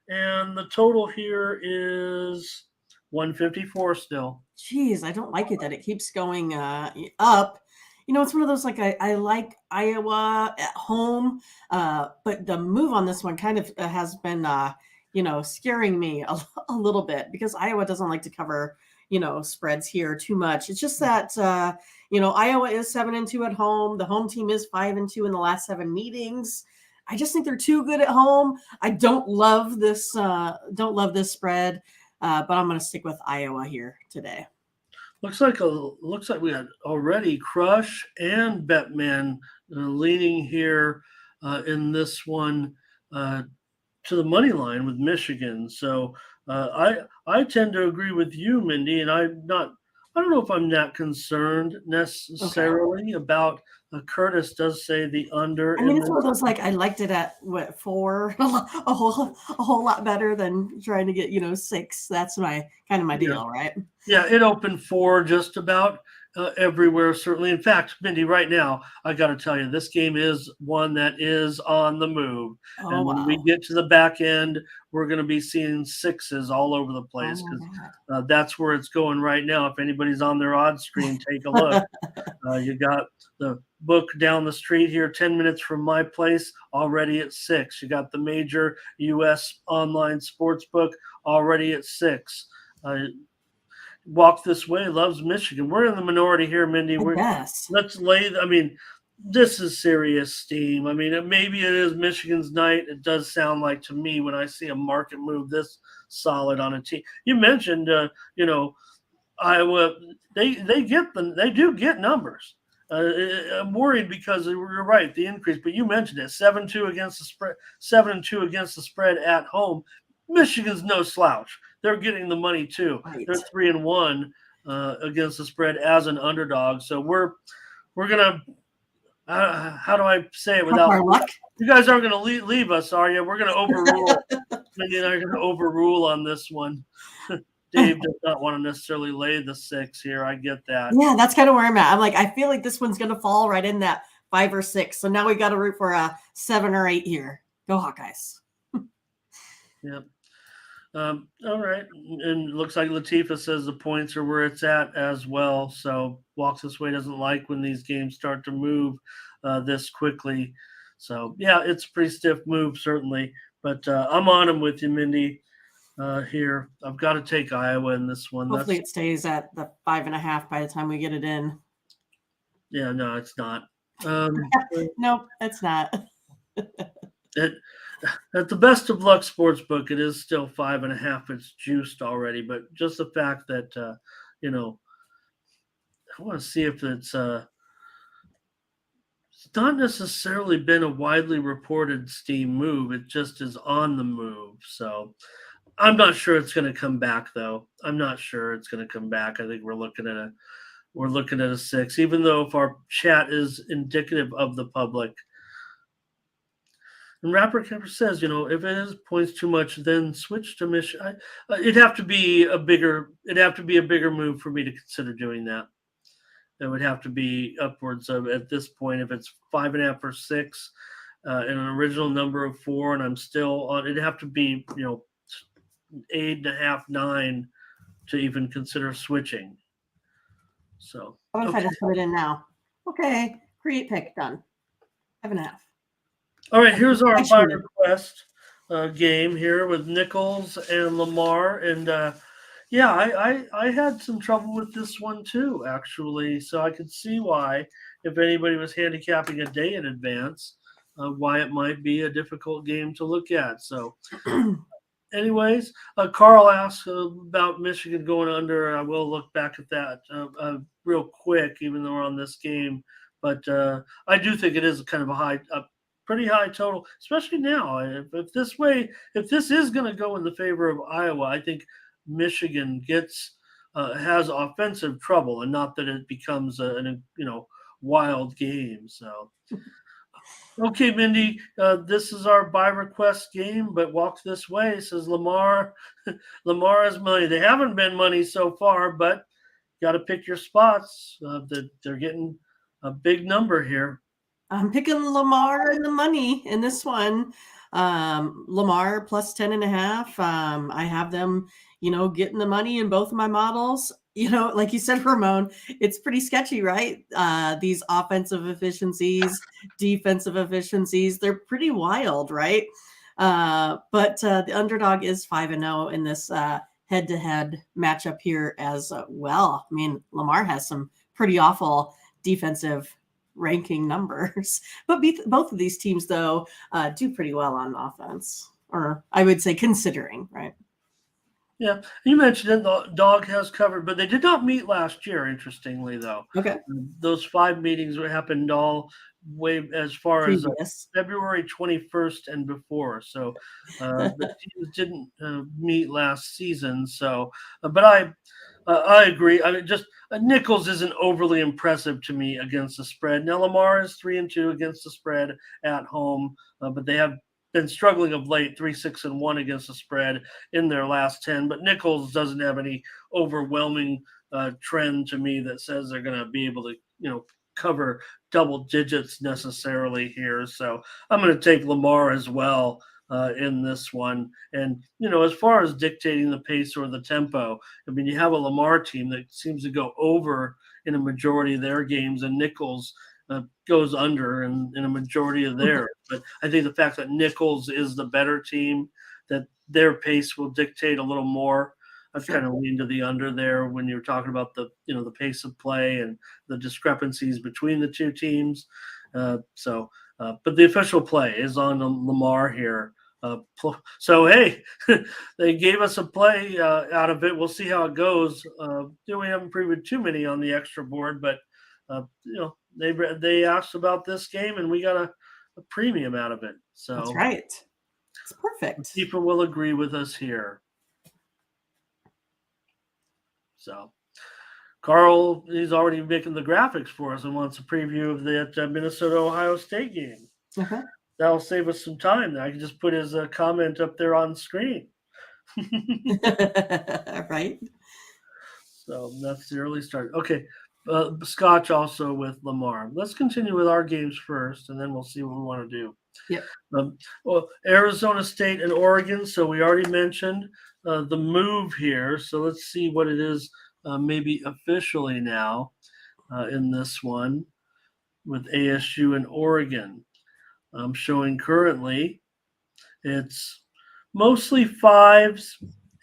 and the total here is 154 still. Jeez, I don't like it that it keeps going up. It's one of those like I like Iowa at home, but the move on this one kind of has been scaring me a little bit because Iowa doesn't like to cover spreads here too much. It's just that Iowa is 7-2 at home. The home team is 5-2 in the last 7 meetings. I just think they're too good at home. I don't love this spread, but I'm going to stick with Iowa here today. Looks like we had already Crush and Betman leaning here in this one to the money line with Michigan. So I tend to agree with you, Mindy, and I don't know if I'm that concerned necessarily about Curtis does say the under. I mean, it's one of those like I liked it at 4, a whole lot better than trying to get 6. That's my deal, right? Yeah, it opened 4 just about everywhere, certainly. In fact, Mindy, right now, I got to tell you, this game is one that is on the move. Oh, And when we wow. get to the back end, we're going to be seeing 6s all over the place Oh, because that's where it's going right now. If anybody's on their odds screen, take a look. You got the book down the street here, 10 minutes from my place, already at 6. You got the major U.S. online sports book already at 6. Walk This Way loves Michigan. We're in the minority here, Mindy. yes. This is serious steam. I mean, maybe it is Michigan's night. It does sound like to me when I see a market move this solid on a team. You mentioned, Iowa. They do get numbers. I'm worried because you're right, the increase. But you mentioned it, 7-2 against the spread, 7-2 against the spread at home. Michigan's no slouch. They're getting the money too. Right. They're 3-1 against the spread as an underdog. So we're gonna. How do I say it without luck? You guys aren't going to leave us, are you? We're going to overrule. Mindy and I are going to overrule on this one. Dave does not want to necessarily lay the 6 here. I get that. Yeah, that's kind of where I'm at. I'm like, I feel like this one's going to fall right in that 5 or 6. So now we got to root for a 7 or 8 here. Go Hawkeyes. Yep. All right. And it looks like Latifah says the points are where it's at as well. So Walks This Way doesn't like when these games start to move this quickly. So, yeah, it's a pretty stiff move, certainly. But I'm on them with you, Mindy, here. I've got to take Iowa in this one. Hopefully it stays at the 5.5 by the time we get it in. Yeah, no, it's not. Nope, it's not. At the best of luck sportsbook, it is still 5.5. It's juiced already, but just the fact that I want to see if it's not necessarily been a widely reported steam move. It just is on the move. So I'm not sure it's going to come back, though. I'm not sure it's going to come back. I think we're looking at a 6, even though if our chat is indicative of the public. And Rapper Kemper says, if it is points too much, then switch to Michigan. It'd have to be a bigger move for me to consider doing that. It would have to be upwards of, at this point, if it's 5.5 or 6, and an original number of 4, and I'm still on. It'd have to be 8.5, 9 to even consider switching. So What if I just put it in now? Okay, create pick done. 5.5. All right, here's our by Actually, request game here with Nichols and Lamar, and yeah, I had some trouble with this one too, actually. So I could see why, if anybody was handicapping a day in advance, why it might be a difficult game to look at. So, anyways, Carl asked about Michigan going under. I will look back at that real quick, even though we're on this game. But I do think it is kind of a pretty high total, especially now. If this is going to go in the favor of Iowa, I think Michigan has offensive trouble, and not that it becomes an wild game. So. Okay, Mindy, this is our by request game, but walk this way, says Lamar. Lamar has money. They haven't been money so far, but got to pick your spots. They're getting a big number here. I'm picking Lamar and the money in this one. Lamar plus 10.5. I have them, getting the money in both of my models. Like you said, Ramon, it's pretty sketchy, right? These offensive efficiencies, defensive efficiencies, they're pretty wild, right? But the underdog is 5-0 in this head-to-head matchup here as well. I mean, Lamar has some pretty awful defensive ranking numbers. But both of these teams, though, do pretty well on offense, or I would say considering, right? Yeah, you mentioned it. The dog has covered, but they did not meet last year. Interestingly, though, Okay. those 5 meetings happened all way as far as Previous. February 21st and before. So the teams didn't meet last season. So, but I agree. I mean, just Nichols isn't overly impressive to me against the spread. Now Lamar is 3-2 against the spread at home, but they have been struggling of late, 3-6-1 against the spread in their last 10. But Nichols doesn't have any overwhelming trend to me that says they're going to be able to, cover double digits necessarily here. So I'm going to take Lamar as well in this one. And, as far as dictating the pace or the tempo, I mean, you have a Lamar team that seems to go over in a majority of their games, and Nichols goes under in a majority of theirs. But I think the fact that Nichols is the better team, that their pace will dictate a little more. I've kind of leaned to the under there when you're talking about the pace of play and the discrepancies between the two teams. But the official play is on Lamar here. So hey, they gave us a play out of it. We'll see how it goes. We haven't previewed too many on the extra board, but they asked about this game, and we got a premium out of it. So that's right. It's perfect. People will agree with us here. So Carl, he's already making the graphics for us and wants a preview of that Minnesota-Ohio State game. Okay. That'll save us some time. I can just put his comment up there on screen. Right. So that's the early start. Okay. Scotch also with Lamar. Let's continue with our games first, and then we'll see what we want to do. Yep. Well, Arizona State and Oregon. So we already mentioned the move here. So let's see what it is maybe officially now in this one with ASU and Oregon. I'm showing currently it's mostly 5s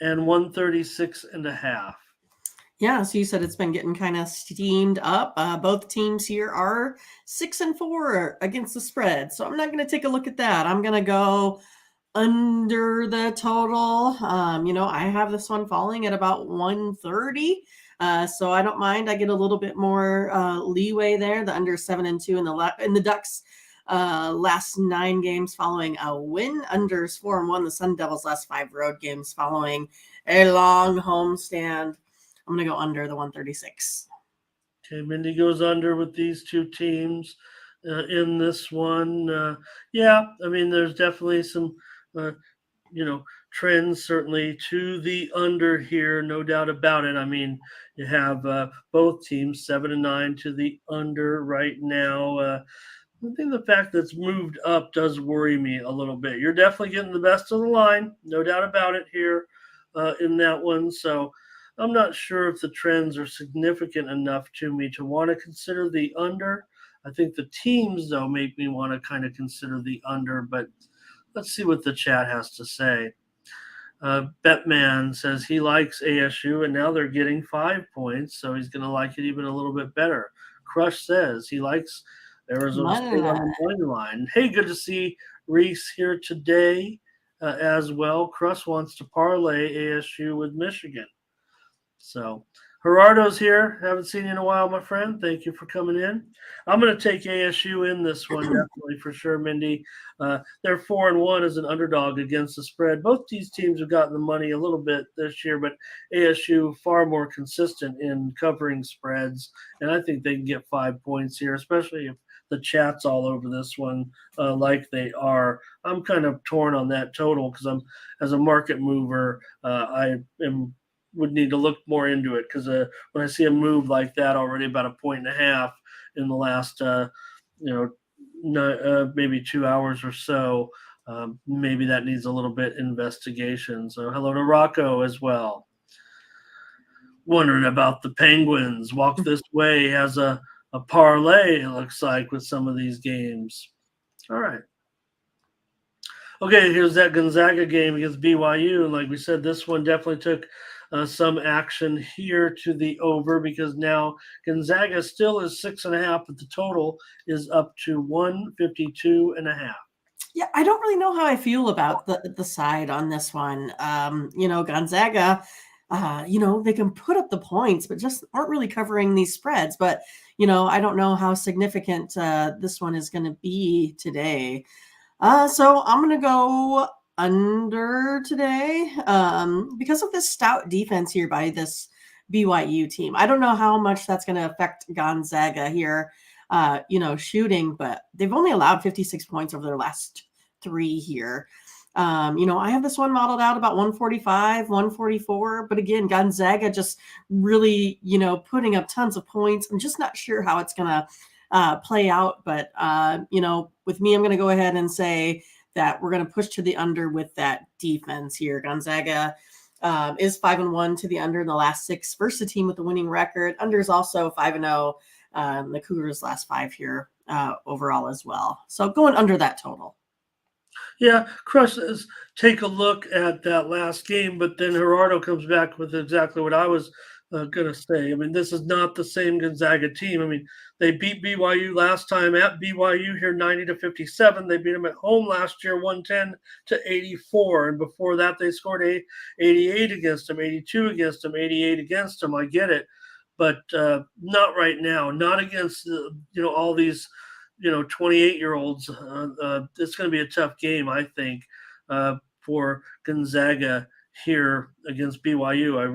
and 136.5. Yeah, so you said it's been getting kind of steamed up. Both teams here are 6-4 against the spread. So I'm not going to take a look at that. I'm going to go under the total. I have this one falling at about 130. So I don't mind. I get a little bit more leeway there. The under 7-2 in the Ducks last 9 games following a win. Unders 4-1. The Sun Devils last 5 road games following a long homestand. I'm going to go under the 136. Okay, Mindy goes under with these two teams in this one. Yeah, I mean, there's definitely some, trends certainly to the under here, no doubt about it. I mean, you have both teams 7-9 to the under right now. I think the fact that it's moved up does worry me a little bit. You're definitely getting the best of the line, no doubt about it here in that one. So I'm not sure if the trends are significant enough to me to want to consider the under. I think the teams, though, make me want to kind of consider the under, but let's see what the chat has to say. Betman says he likes ASU, and now they're getting 5 points, so he's going to like it even a little bit better. Crush says he likes Arizona State on the money line. Hey, good to see Reese here today as well. Crush wants to parlay ASU with Michigan. So Gerardo's here. Haven't seen you in a while, my friend. Thank you for coming in. I'm going to take ASU in this one, definitely for sure, Mindy. They're 4-1 as an underdog against the spread. Both these teams have gotten the money a little bit this year, but ASU far more consistent in covering spreads, and I think they can get 5 points here, especially if the chat's all over this one like they are. I'm kind of torn on that total because I'm, as a market mover, would need to look more into it because when I see a move like that already about 1.5 points in the last maybe 2 hours or so, maybe that needs a little bit investigation. So hello to Rocco as well. Wondering about the Penguins. Walk This Way has a parlay, it looks like, with some of these games. All right. Okay, here's that Gonzaga game against BYU. And like we said, this one definitely took some action here to the over because now Gonzaga still is 6.5, but the total is up to 152.5. Yeah, I don't really know how I feel about the side on this one. Gonzaga, they can put up the points, but just aren't really covering these spreads. But, I don't know how significant this one is going to be today. So I'm going to go under today because of this stout defense here by this BYU team. I don't know how much that's going to affect Gonzaga here, shooting, but they've only allowed 56 points over their last 3 here. I have this one modeled out about 145, 144, but again, Gonzaga just really, putting up tons of points. I'm just not sure how it's going to play out, but with me, I'm going to go ahead and say that we're going to push to the under with that defense here. Gonzaga is 5-1 to the under in the last 6 versus a team with a winning record. Under is also 5-0. The Cougars' last 5 here overall as well. So going under that total. Yeah, Crush says take a look at that last game, but then Gerardo comes back with exactly what I was going to say. I mean, this is not the same Gonzaga team. I mean, they beat BYU last time at BYU here 90-57. They beat them at home last year 110-84. And before that, they scored 88 against them, 82 against them, 88 against them. I get it. But not right now, not against, all these, 28-year-olds. It's going to be a tough game, I think, for Gonzaga here against BYU. I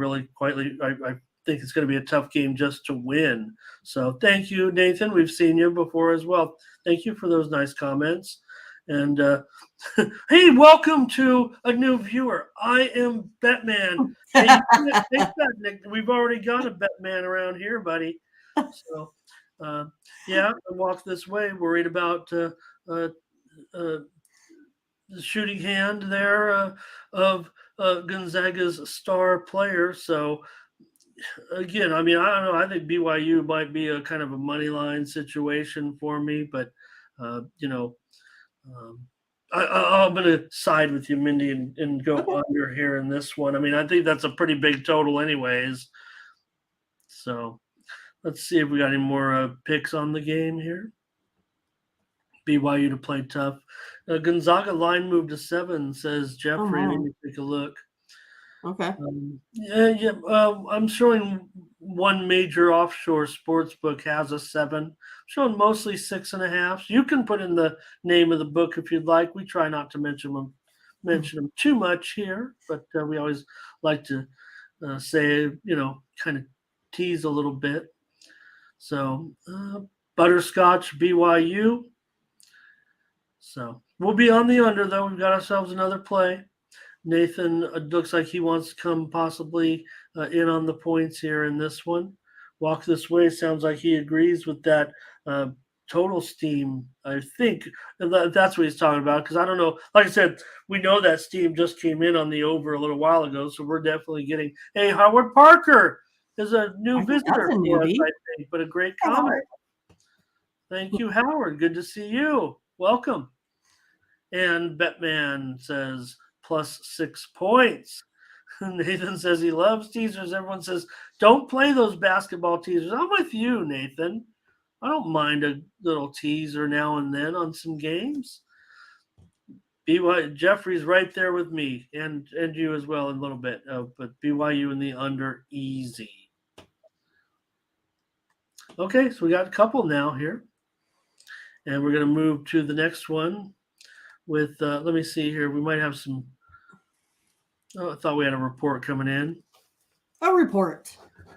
think it's going to be a tough game just to win. So thank you, Nathan. We've seen you before as well. Thank you for those nice comments. And hey, welcome to a new viewer. I am Betman. Hey, take that, Nick. We've already got a Betman around here, buddy. So yeah, Walk This Way. Worried about the shooting hand there of Gonzaga's star player. So again, I mean, I don't know. I think BYU might be a kind of a money line situation for me, but I'm going to side with you, Mindy, and go under here in this one. I mean, I think that's a pretty big total anyways. So let's see if we got any more picks on the game here. BYU to play tough. Gonzaga line moved to 7, says Jeffrey. Let me take a look. Okay. I'm showing one major offshore sports book has a 7. I'm showing mostly 6.5. You can put in the name of the book if you'd like. We try not to mention them too much here, but we always like to say, kind of tease a little bit. So Butterscotch BYU. So we'll be on the under, though. We've got ourselves another play. Nathan looks like he wants to come possibly in on the points here in this one. Walk This Way sounds like he agrees with that total steam. I think that's what he's talking about, because I don't know. Like I said, we know that steam just came in on the over a little while ago, so we're definitely getting – hey, Howard Parker is a new visitor for us, I think, but a great comment. Thank you, Howard. Good to see you. Welcome. And Betman says plus 6 points. Nathan says he loves teasers. Everyone says, don't play those basketball teasers. I'm with you, Nathan. I don't mind a little teaser now and then on some games. Jeffrey's right there with me and you as well in a little bit. But BYU in the under easy. Okay, so we got a couple now here. And we're going to move to the next one with, let me see here. We might have some. Oh, I thought we had a report coming in. A report.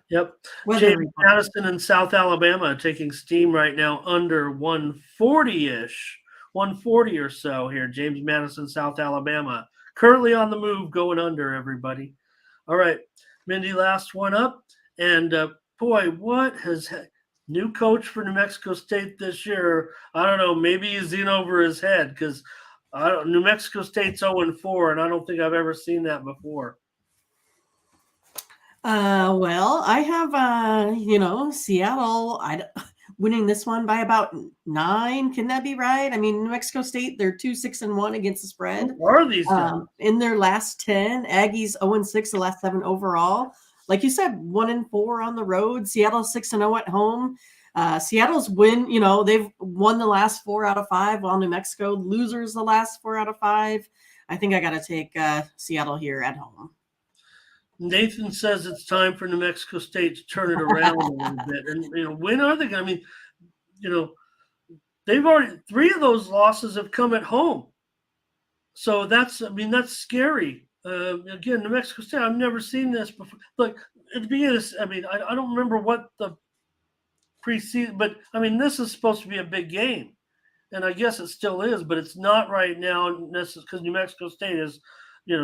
Yep. Weather James report. Madison in South Alabama taking steam right now under 140-ish, 140 or so here. James Madison, South Alabama, currently on the move, going under, everybody. All right, Mindy, last one up. And boy, what has new coach for New Mexico State this year? I don't know, maybe he's in over his head because New Mexico State's 0-4, and I don't think I've ever seen that before. Well, I have, Seattle winning this one by about 9. Can that be right? I mean, New Mexico State, they're 2-6-1 against the spread. What are these guys? In their last 10, Aggies 0-6, the last 7 overall. Like you said, 1-4 on the road. Seattle 6-0 at home. Seattle's win, they've won the last 4 out of 5, while New Mexico losers the last 4 out of 5. I think I got to take Seattle here at home. Nathan says it's time for New Mexico State to turn it around a little bit. And, when are they going to, they've already, 3 of those losses have come at home. So that's scary. Again, New Mexico State, I've never seen this before. Look, at the beginning, I don't remember what the preseason, but this is supposed to be a big game. And I guess it still is, but it's not right now because New Mexico State is,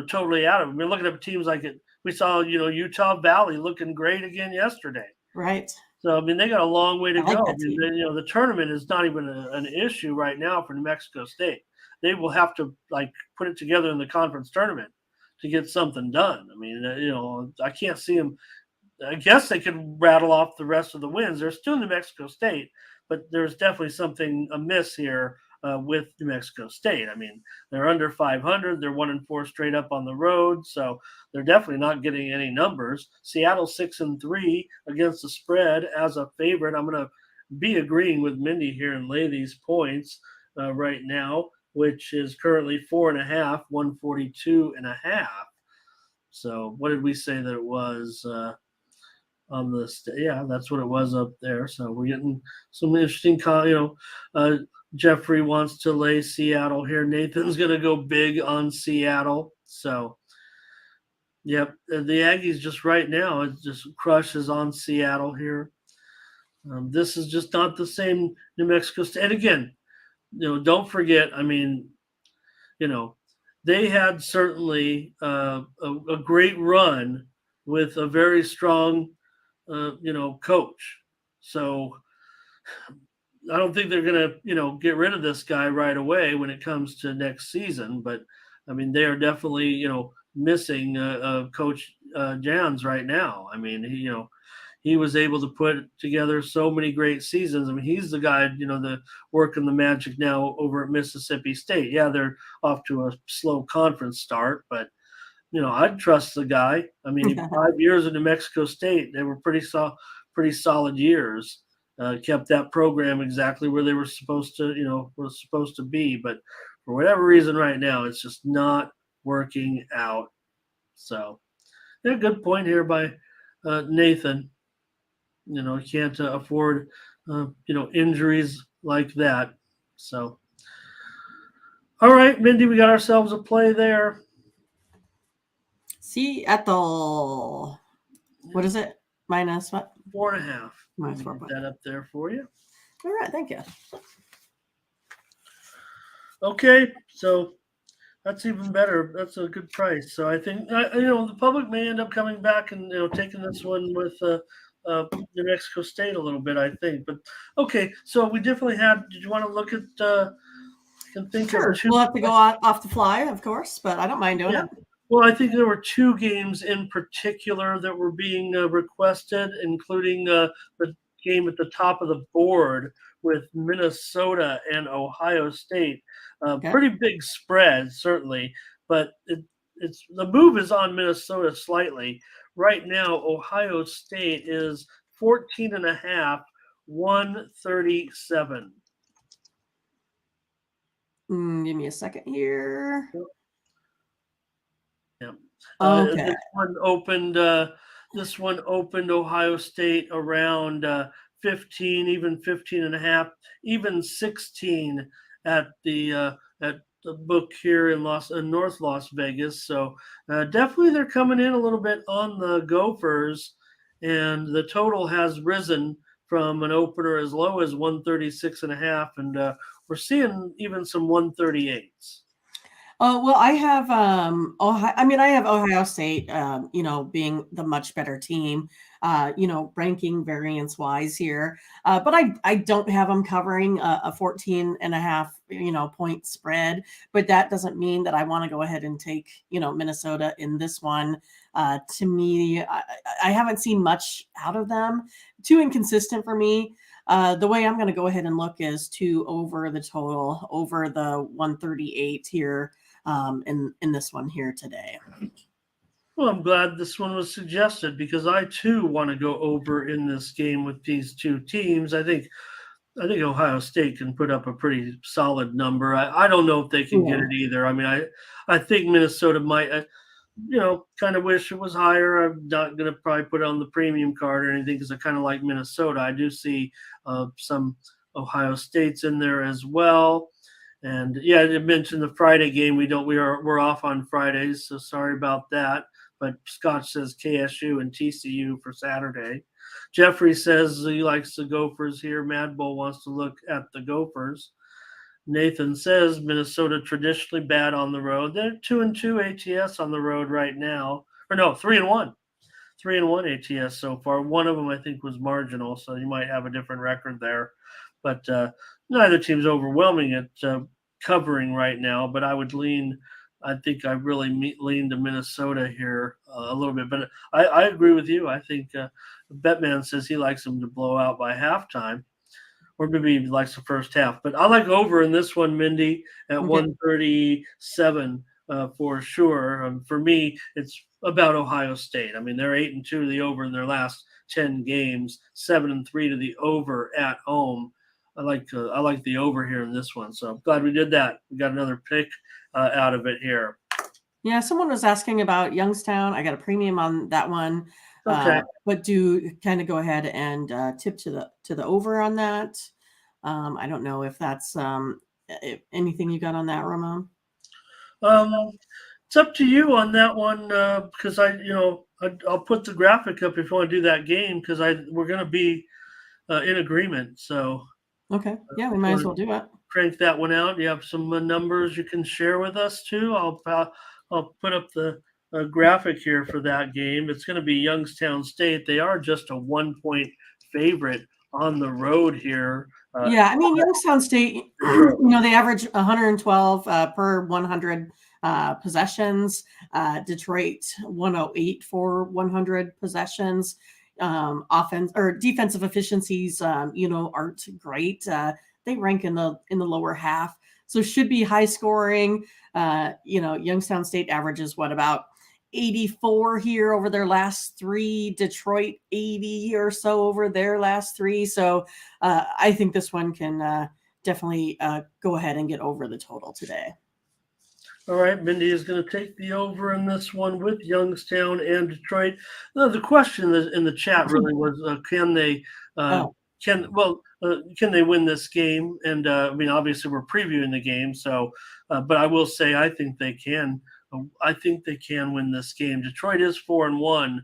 totally out of it. We're looking at teams like it. We saw, Utah Valley looking great again yesterday. Right. So, they got a long way to go. The tournament is not even an issue right now for New Mexico State. They will have to, put it together in the conference tournament to get something done. I can't see them. I guess they could rattle off the rest of the wins. They're still New Mexico State, but there's definitely something amiss here with New Mexico State. They're under 500. They're 1-4 straight up on the road, so they're definitely not getting any numbers. Seattle 6-3 against the spread as a favorite. I'm going to be agreeing with Mindy here and lay these points right now, which is currently 4.5, 142.5. So what did we say that it was on the yeah, that's what it was up there. So we're getting some interesting Jeffrey wants to lay Seattle here. Nathan's going to go big on Seattle. So, yep, the Aggies just right now, it just crushes on Seattle here. This is just not the same New Mexico State. And again, don't forget, they had certainly a great run with a very strong, coach. So I don't think they're going to, get rid of this guy right away when it comes to next season. But, they are definitely, missing Coach Jans right now. He was able to put together so many great seasons. He's the guy, the working the magic now over at Mississippi State. Yeah, they're off to a slow conference start, but, I'd trust the guy. 5 years in New Mexico State, they were pretty solid years. Kept that program exactly where they were supposed to be. But for whatever reason right now, it's just not working out. So, yeah, good point here by Nathan. Can't afford, injuries like that. So, all right, Mindy, we got ourselves a play there. Seattle. What is it? Minus what? 4.5. Minus 4. Put that up there for you. All right, thank you. Okay, so that's even better. That's a good price. So I think the public may end up coming back and taking this one with New Mexico State a little bit, I think. But okay, so we definitely had. Did you want to look at? Can think sure. of two. We'll have to go off the fly, of course, but I don't mind doing it. Well, I think there were 2 games in particular that were being requested, including the game at the top of the board with Minnesota and Ohio State. Okay. Pretty big spread, certainly, but it's the move is on Minnesota slightly. Right now, Ohio State is 14 and a half, 137. Give me a second here. Yeah. Okay. This one opened Ohio State around 15, even 15 and a half, even 16 at the book here in North Las Vegas. So definitely they're coming in a little bit on the Gophers, and the total has risen from an opener as low as 136 and a half, and we're seeing even some 138s. Oh, well, I have I have Ohio State, being the much better team, ranking variance wise here. But I don't have them covering a 14 and a half, point spread. But that doesn't mean that I want to go ahead and take, Minnesota in this one. To me, I haven't seen much out of them. Too inconsistent for me. The way I'm going to go ahead and look is to over the total, over the 138 here. In this one here today. Well, I'm glad this one was suggested because I too want to go over in this game with these two teams. I think Ohio State can put up a pretty solid number. I don't know if they can get it either. I mean, I think Minnesota might, kind of wish it was higher. I'm not going to probably put it on the premium card or anything because I kind of like Minnesota. I do see some Ohio States in there as well. And yeah, I mentioned the Friday game. We're off on Fridays, so sorry about that. But Scott says KSU and TCU for Saturday. Jeffrey says he likes the Gophers here. Mad Bull wants to look at the Gophers. Nathan says Minnesota traditionally bad on the road. They're 2-2 ATS on the road right now. Or no, 3-1. 3-1 ATS so far. One of them I think was marginal, so you might have a different record there. But neither team's overwhelming at covering right now. But I think I really lean to Minnesota here a little bit. But I agree with you. I think Betman says he likes them to blow out by halftime. Or maybe he likes the first half. But I like over in this one, Mindy, at 137 for sure. For me, it's about Ohio State. I mean, they're 8-2 to the over in their last 10 games, 7-3 to the over at home. I like the over here in this one. So I'm glad we did that. We got another pick out of it here. Yeah, someone was asking about Youngstown. I got a premium on that one. Okay. But do kind of go ahead and tip to the over on that. I don't know if that's anything you got on that, Ramon. It's up to you on that one because I'll put the graphic up if you want to do that game because we're going to be in agreement. So okay, yeah, we might as well do it. Crank that one out. You have some numbers you can share with us too. I'll put up the graphic here for that game. It's going to be Youngstown State. They are just a 1-point favorite on the road here. Yeah, I mean Youngstown State. They average 112 per 100 possessions. Detroit 108 for 100 possessions. Offense or defensive efficiencies, aren't great. They rank in the lower half, so should be high scoring. Youngstown State averages about 84 here over their last three. Detroit 80 or so over their last three. So I think this one can definitely go ahead and get over the total today. All right, Mindy is going to take the over in this one with Youngstown and Detroit. The question in the chat really was, can they win this game? And I mean, obviously, we're previewing the game, so but I will say I think they can. I think they can win this game. Detroit is 4-1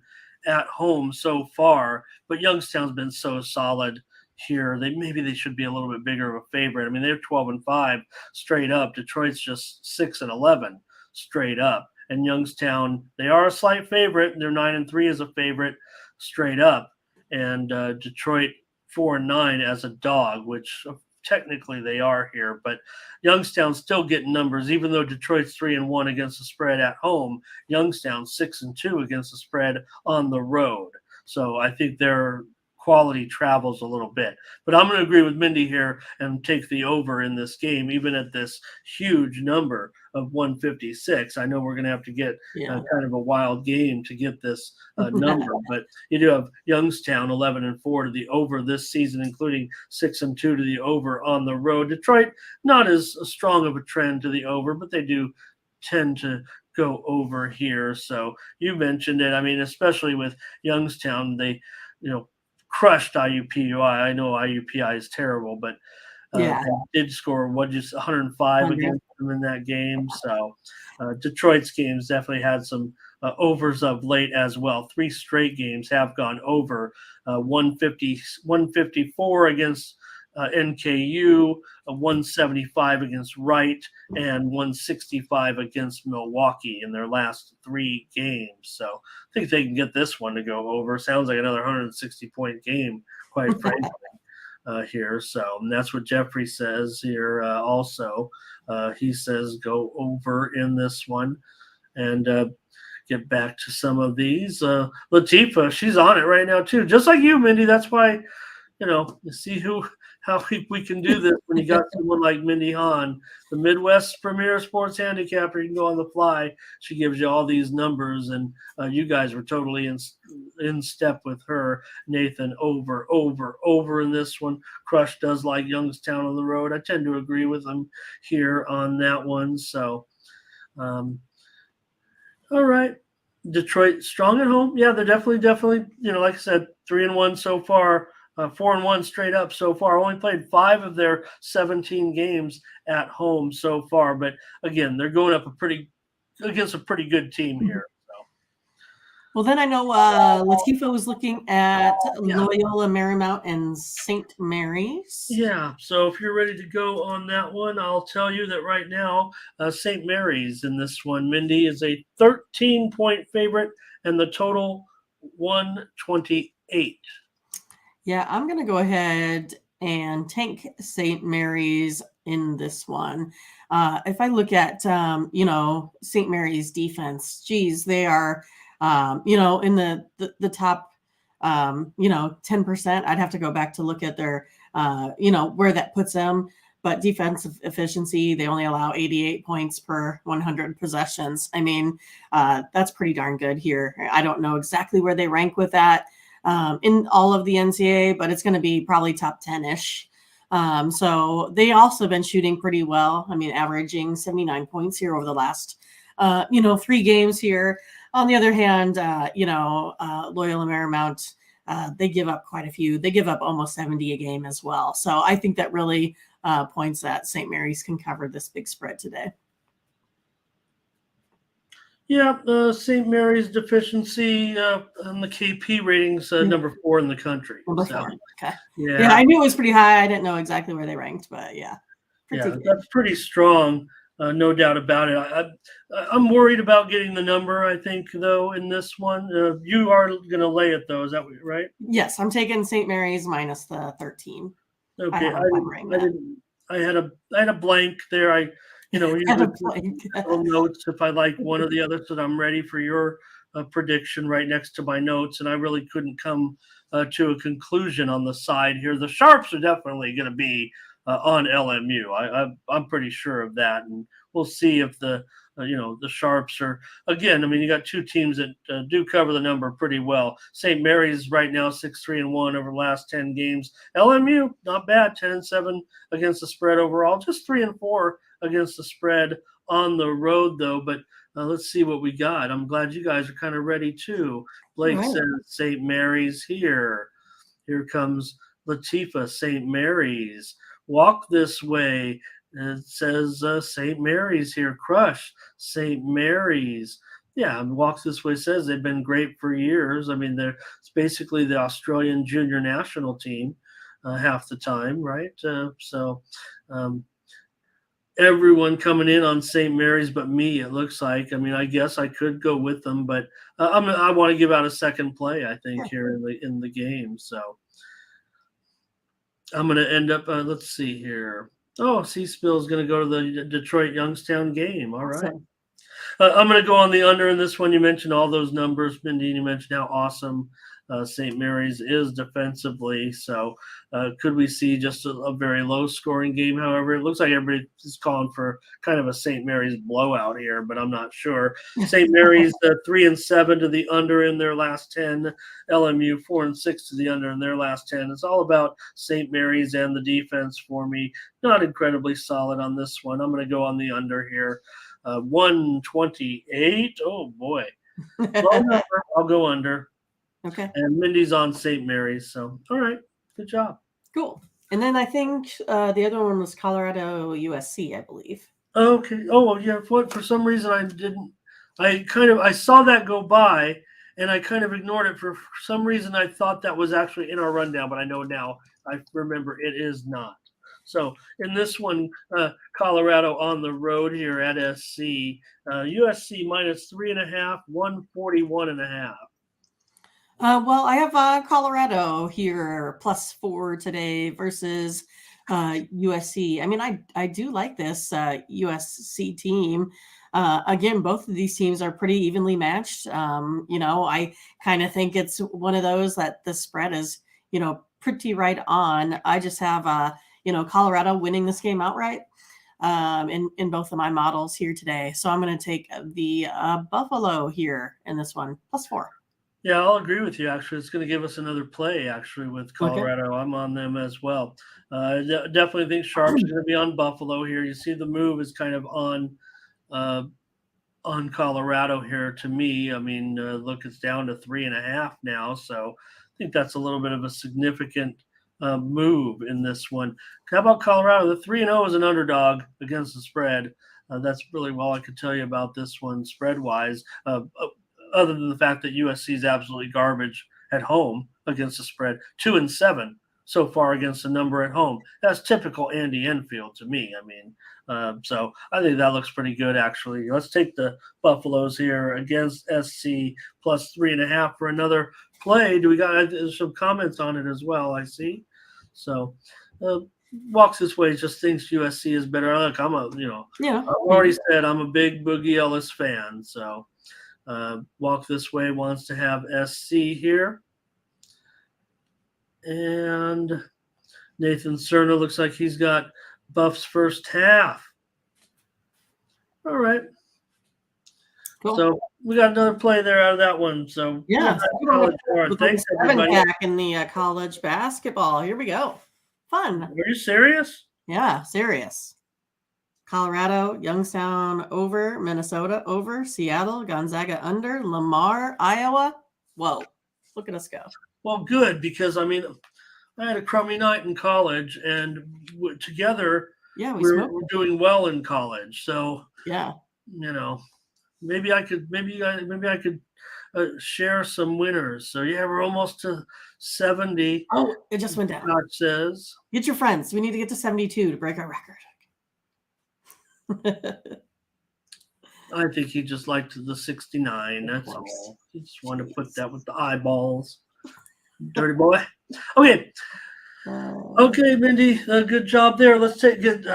at home so far, but Youngstown's been so solid here. Maybe they should be a little bit bigger of a favorite. I mean, they're 12-5 straight up. Detroit's just 6-11 straight up. And Youngstown, they are a slight favorite. They're 9-3 as a favorite straight up. And Detroit 4-9 as a dog, which technically they are here. But Youngstown's still getting numbers, even though Detroit's 3-1 against the spread at home. Youngstown's 6-2 against the spread on the road. So I think they're quality travels a little bit. But I'm going to agree with Mindy here and take the over in this game, even at this huge number of 156. I know we're going to have to get kind of a wild game to get this number, but you do have Youngstown 11-4 to the over this season, including 6-2 to the over on the road. Detroit, not as strong of a trend to the over, but they do tend to go over here. So you mentioned it. I mean, especially with Youngstown, they, crushed IUPUI. I know IUPI is terrible, but they did score 105 against them in that game. So Detroit's games definitely had some overs of late as well. 3 straight games have gone over. 154 against NKU, 175 against Wright, and 165 against Milwaukee in their last 3 games. So I think they can get this one to go over. Sounds like another 160-point game, quite frankly, here. So that's what Jeffrey says here also. He says go over in this one. And get back to some of these. Latifa, she's on it right now too, just like you, Mindy. That's why, you see how we can do this when you got someone like Mindy Hahn, the Midwest premier sports handicapper. You can go on the fly. She gives you all these numbers, and you guys were totally in step with her. Nathan, over in this one. Crush does like Youngstown on the road. I tend to agree with him here on that one. So, all right. Detroit strong at home. Yeah, they're definitely, like I said, 3-1 so far. 4-1 straight up so far. Only played 5 of their 17 games at home so far. But again, they're going up against a pretty good team here. Well, then I know Latifa was looking at Loyola Marymount and St. Mary's. Yeah, so if you're ready to go on that one, I'll tell you that right now, St. Mary's in this one, Mindy, is a 13-point favorite, and the total 128. Yeah, I'm going to go ahead and take St. Mary's in this one. If I look at, St. Mary's defense, geez, they are, in the top, 10%. I'd have to go back to look at their, where that puts them. But defensive efficiency, they only allow 88 points per 100 possessions. I mean, that's pretty darn good here. I don't know exactly where they rank with that in all of the NCAA, but it's going to be probably top 10-ish. So they also been shooting pretty well. I mean, averaging 79 points here over the last, 3 games here. On the other hand, Loyola Marymount, they give up quite a few. They give up almost 70 a game as well. So I think that really points that St. Mary's can cover this big spread today. Yeah, St. Mary's deficiency on the KP ratings, number 4 in the country. Number 4. Okay. Yeah, I knew it was pretty high. I didn't know exactly where they ranked, but yeah. That's pretty strong, no doubt about it. I'm worried about getting the number, I think, though, in this one. You are going to lay it, though. Is that right? Yes, I'm taking St. Mary's minus the 13. Okay, I had a blank there. I notes if I like one or the other, so that I'm ready for your prediction right next to my notes, and I really couldn't come to a conclusion on the side here. The Sharps are definitely going to be on LMU. I'm pretty sure of that, and we'll see if the Sharps are, again, I mean, you got 2 teams that do cover the number pretty well. St. Mary's right now 6-3-1 over the last 10 games. LMU, not bad, 10-7 against the spread overall, just 3-4 against the spread on the road, though. But let's see what we got. I'm glad you guys are kind of ready, too. Blake says St. Mary's here. Here comes Latifa, St. Mary's. Walk this way. It says St. Mary's here. Crush, St. Mary's. Yeah, Walks This Way says they've been great for years. I mean, it's basically the Australian junior national team half the time, right? Everyone coming in on St. Mary's but me, it looks like. I mean, I guess I could go with them, but I want to give out a second play, I think, here in the game. So I'm going to end up, let's see here. Oh, C-Spill is going to go to the Detroit Youngstown game. All right. I'm going to go on the under in this one. You mentioned all those numbers, Mindy, and you mentioned how awesome St. Mary's is defensively. So could we see just a very low-scoring game? However, it looks like everybody is calling for kind of a St. Mary's blowout here, but I'm not sure. St. Mary's 3-7 to the under in their last 10. LMU 4-6 to the under in their last 10. It's all about St. Mary's and the defense for me. Not incredibly solid on this one. I'm going to go on the under here. 128. Oh boy. Well, I'll go under. Okay. And Mindy's on St. Mary's. So, all right. Good job. Cool. And then I think the other one was Colorado USC, I believe. Okay. Oh, yeah. For some reason I didn't. I saw that go by, and I kind of ignored it. For some reason, I thought that was actually in our rundown, but I know now. I remember it is not. So in this one, Colorado on the road here at SC, USC -3.5, 141.5. Well, I have Colorado here +4 today versus USC. I mean, I do like this USC team. Again, both of these teams are pretty evenly matched. I kind of think it's one of those that the spread is, pretty right on. I just have, Colorado winning this game outright in both of my models here today. So I'm going to take the Buffalo here in this one, +4. Yeah, I'll agree with you. Actually, it's going to give us another play. Actually, with Colorado, okay. I'm on them as well. Definitely think Sharp's going to be on Buffalo here. You see, the move is kind of on Colorado here. To me, I mean, look, it's down to 3.5 now. So I think that's a little bit of a significant move in this one. How about Colorado? The 3-0 is an underdog against the spread. That's really all I could tell you about this one spread-wise. Other than the fact that USC is absolutely garbage at home against the spread, 2-7 so far against the number at home. That's typical Andy Enfield to me. I mean, so I think that looks pretty good, actually. Let's take the Buffaloes here against SC +3.5 for another play. Do we got some comments on it as well? I see. So, walks this way, just thinks USC is better. Look, I've already said I'm a big Boogie Ellis fan, so. Walk this way wants to have SC here. And Nathan Cerna looks like he's got Buffs first half. All right. Cool. So we got another play there out of that one. So yeah. Thanks, everybody. Back in the college basketball. Here we go. Fun. Are you serious? Yeah, serious. Colorado, Youngstown over, Minnesota over, Seattle, Gonzaga under, Lamar, Iowa. Whoa, look at us go. Well, good, because, I mean, I had a crummy night in college, and together we're doing well in college. So, yeah, maybe I could share some winners. So, yeah, we're almost to 70. Oh, it just went down. God says. Get your friends. We need to get to 72 to break our record. I think he just liked the 69. That's all. He just wanted to put that with the eyeballs. Dirty boy. Okay. Okay, Mindy. Good job there. Let's take it.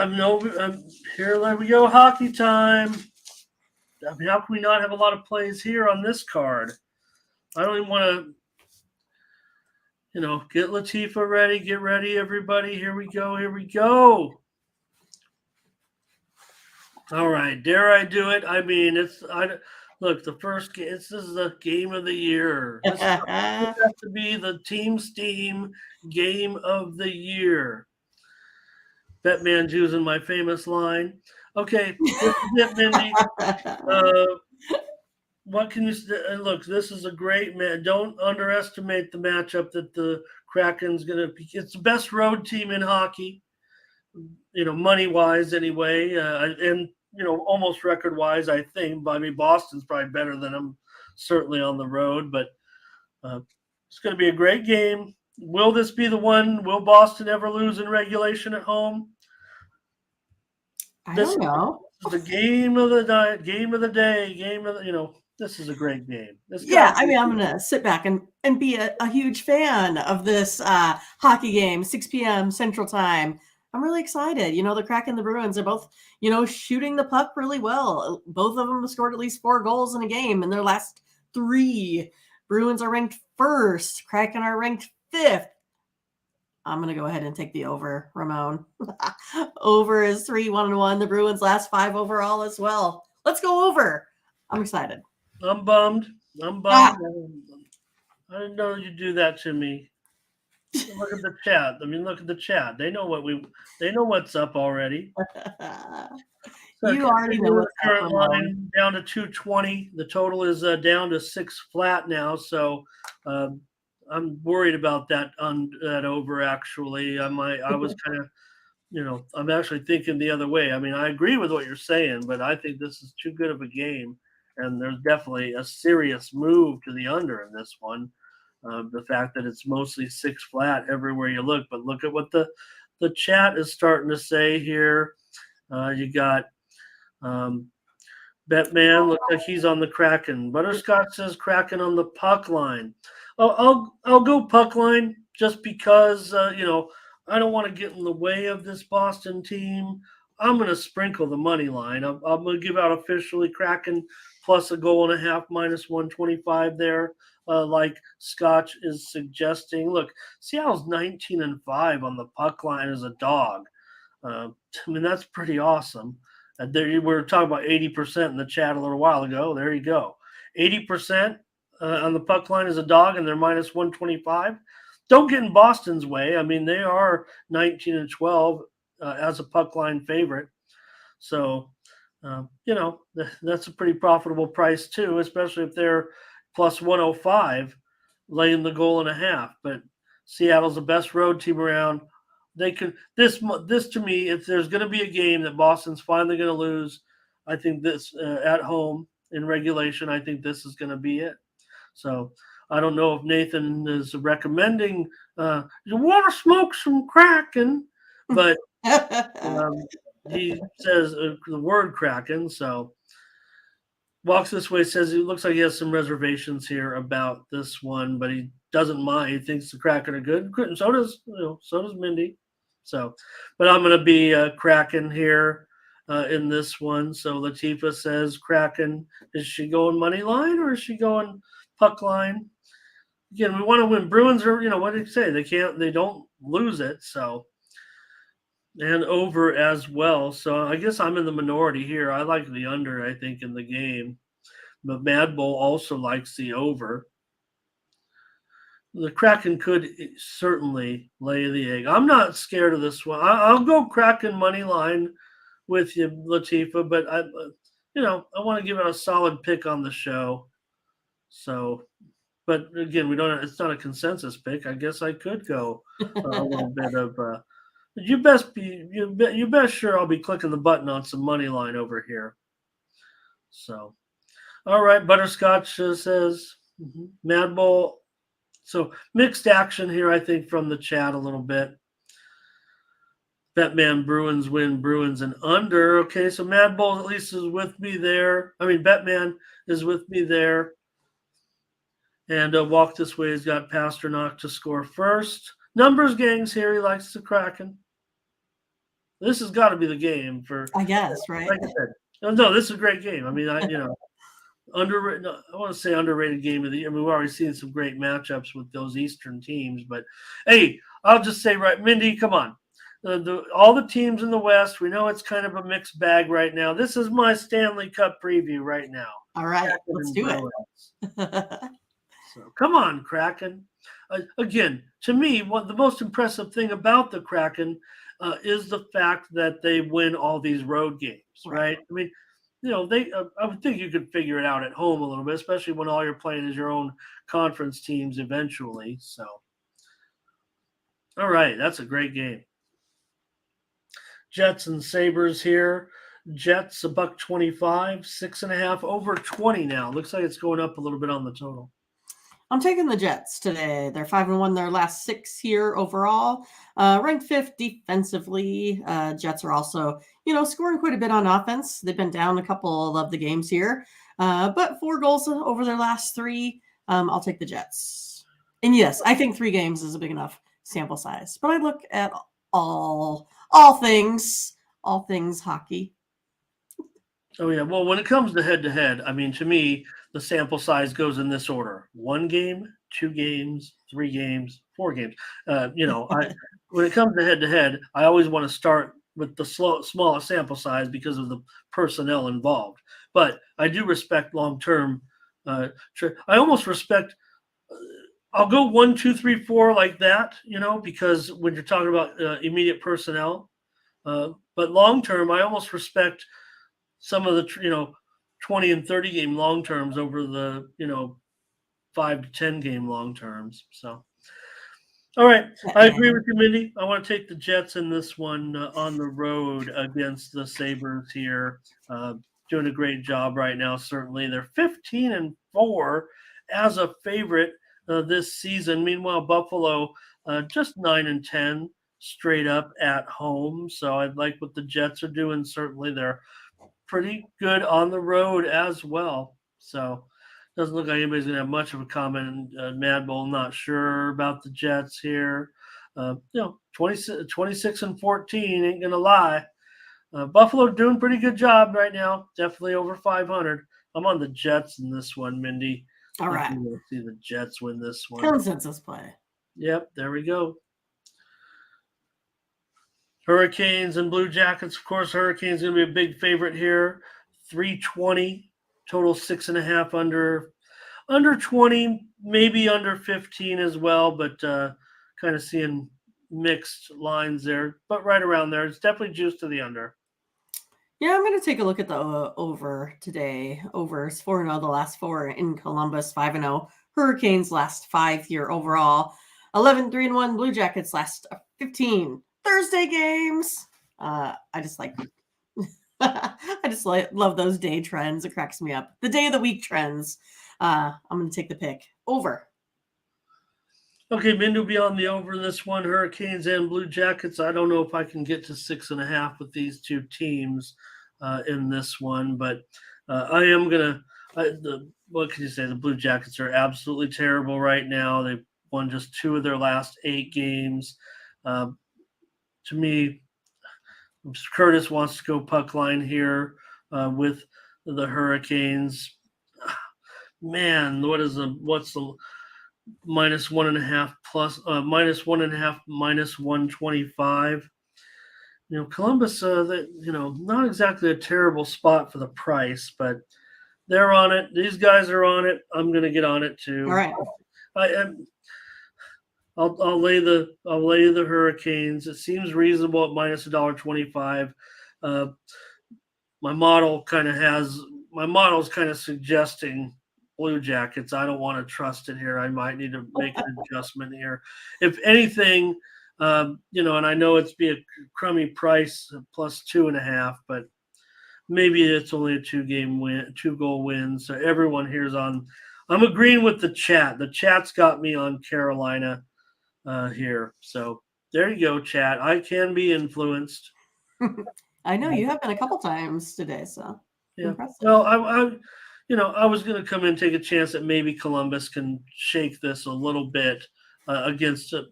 Here, let we go. Hockey time. I mean, how can we not have a lot of plays here on this card? I don't even want to, get Latifah ready. Get ready, everybody. Here we go. Here we go. All right, dare I do it? I mean, look, the first game. This is the game of the year. This has to be the Team Steam game of the year. Batman's using my famous line. Okay, this is it, Mindy. What can you say? Look, this is a great man. Don't underestimate the matchup that the Kraken's going to be. It's the best road team in hockey, money-wise anyway, and almost record-wise, I think. I mean, Boston's probably better than them, certainly on the road. But it's going to be a great game. Will this be the one? Will Boston ever lose in regulation at home? I don't know. This is the game of the night, game of the day, this is a great game. I mean, I'm going to sit back and be a huge fan of this hockey game, 6 p.m. Central Time. I'm really excited. The Kraken and the Bruins are both, shooting the puck really well. Both of them have scored at least 4 goals in a game in their last 3. Bruins are ranked 1st. Kraken are ranked 5th. I'm going to go ahead and take the over, Ramon. Over is 3-1-1. The Bruins last 5 overall as well. Let's go over. I'm excited. I'm bummed. I didn't know you'd do that to me. Look at the chat. Look at the chat. They know what's up already. You already know what's up. Current line down to 220. The total is down to 6 flat now. So I'm worried about that over. Actually, I was kind of, I'm actually thinking the other way. I agree with what you're saying, but I think this is too good of a game, and there's definitely a serious move to the under in this one. The fact that it's mostly 6 flat everywhere you look, but look at what the chat is starting to say here. You got Batman looks like he's on the Kraken. Butterscotch says Kraken on the puck line. I'll go puck line just because I don't want to get in the way of this Boston team. I'm going to sprinkle the money line. I'm going to give out officially Kraken plus a goal and a half minus 125 there. Like Scotch is suggesting. Look, Seattle's 19-5 on the puck line as a dog. That's pretty awesome. We were talking about 80% in the chat a little while ago. There you go. 80% on the puck line as a dog, and they're minus 125. Don't get in Boston's way. They are 19-12 as a puck line favorite. So, that's a pretty profitable price too, especially if they're plus 105 laying the goal and a half. But Seattle's the best road team around. They could this to me, if there's going to be a game that Boston's finally going to lose, I think this at home in regulation, I think this is going to be it. So I don't know if Nathan is recommending you want to smoke some Kraken, but he says the word Kraken. So Walks This Way says he looks like he has some reservations here about this one, but he doesn't mind. He thinks the Kraken are good. So does Mindy. So, but I'm going to be Kraken here in this one. So Latifa says Kraken. Is she going money line or is she going puck line? Again, we want to win. Bruins are, what did he say? They don't lose it. So, and over as well. So I guess I'm in the minority here. I like the under, I think, in the game. But Mad Bull also likes the over. The Kraken could certainly lay the egg. I'm not scared of this one. I'll go Kraken money line with you, Latifa, but I want to give it a solid pick on the show. So, but again, it's not a consensus pick. I guess I could go a little bit of. You best sure I'll be clicking the button on some money line over here. So, all right, Butterscotch says Mad Bull. So mixed action here, I think, from the chat a little bit. Batman Bruins win, Bruins and under. Okay, so Mad Bull at least is with me there. Batman is with me there. And Walk This Way has got Pasternak to score first. Numbers gangs here. He likes the Kraken. This has got to be the game for. I guess, right? Like I said, no, this is a great game. Underrated. I want to say underrated game of the year. We've already seen some great matchups with those Eastern teams, but hey, I'll just say Mindy, come on. All the teams in the West, we know it's kind of a mixed bag right now. This is my Stanley Cup preview right now. All right, let's do it. So come on, Kraken. Again, to me, the most impressive thing about the Kraken is the fact that they win all these road games, right? I would think you could figure it out at home a little bit, especially when all you're playing is your own conference teams eventually. So, all right, that's a great game. Jets and Sabres here. Jets $1.25, 6.5, over 20 now. Looks like it's going up a little bit on the total. I'm taking the Jets today. They're 5-1 their last 6 here overall. Ranked 5th defensively. Jets are also, scoring quite a bit on offense. They've been down a couple of the games here, but 4 goals over their last 3. I'll take the Jets. And yes, I think 3 games is a big enough sample size. But I look at all things hockey. Oh yeah. Well, when it comes to head to head, I mean, to me, the sample size goes in this order: 1 game, 2 games, 3 games, 4 games. I when it comes to head, I always want to start with the smallest sample size because of the personnel involved. But I do respect long term. I almost respect. I'll go 1, 2, 3, 4 like that, because when you're talking about immediate personnel, but long term, I almost respect some of the 20 and 30 game long terms over the 5 to 10 game long terms. So, all right, I agree Batman. with you, Mindy. I want to take the Jets in this one on the road against the Sabres here. Uh, Doing a great job right now. Certainly, they're 15-4 as a favorite this season. Meanwhile, Buffalo just 9-10 straight up at home. So I like what the Jets are doing. Certainly, they're pretty good on the road as well. So doesn't look like anybody's going to have much of a comment. Mad Bull, not sure about the Jets here. 26-14 ain't going to lie. Buffalo doing pretty good job right now. Definitely over 500. I'm on the Jets in this one, Mindy. All I think right. we're going to see the Jets win this one. Consensus play. Yep, there we go. Hurricanes and Blue Jackets. Of course, Hurricanes going to be a big favorite here. 320 total, 6.5 under 20, maybe under 15 as well, but kind of seeing mixed lines there, but right around there. It's definitely juice to the under. Yeah, I'm going to take a look at the over today. Overs 4-0 the last 4 in Columbus, 5-0. Hurricanes last 5 here overall. 11-3-1 Blue Jackets last 15. Thursday games. I just like love those day trends. It cracks me up. The day of the week trends. I'm going to take the pick. Over. Okay, Mind will be on the over in this one. Hurricanes and Blue Jackets. I don't know if I can get to 6.5 with these two teams in this one, but I am gonna. What can you say? The Blue Jackets are absolutely terrible right now. They've won just 2 of their last 8 games. To me, Curtis wants to go puck line here with the Hurricanes. Man, what's the -1.5 plus -1.5 -125? Columbus. Not exactly a terrible spot for the price, but they're on it. These guys are on it. I'm gonna get on it too. All right. I am. I'll lay the Hurricanes. It seems reasonable at -$1.25. Uh, my model's kind of suggesting Blue Jackets. I don't want to trust it here. I might need to make an adjustment here. If anything, and I know it's be a crummy price +2.5, but maybe it's only a 2-goal win. So everyone here's on. I'm agreeing with the chat. The chat's got me on Carolina here. So there you go, chat. I can be influenced. I know you have been a couple times today, so Yeah. impressive. Well, I was going to come in and take a chance that maybe Columbus can shake this a little bit against a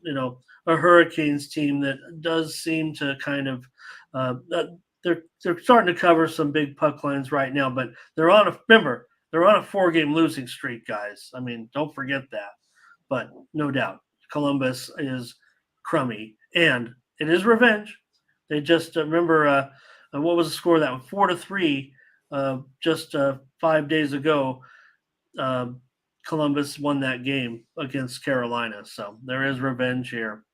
Hurricanes team that does seem to kind of they're starting to cover some big puck lines right now, but they're on a 4-game losing streak, guys. I mean, don't forget that. But no doubt, Columbus is crummy, and it is revenge. They just remember what was the score of that one? 4-3. Just 5 days ago, Columbus won that game against Carolina. So there is revenge here.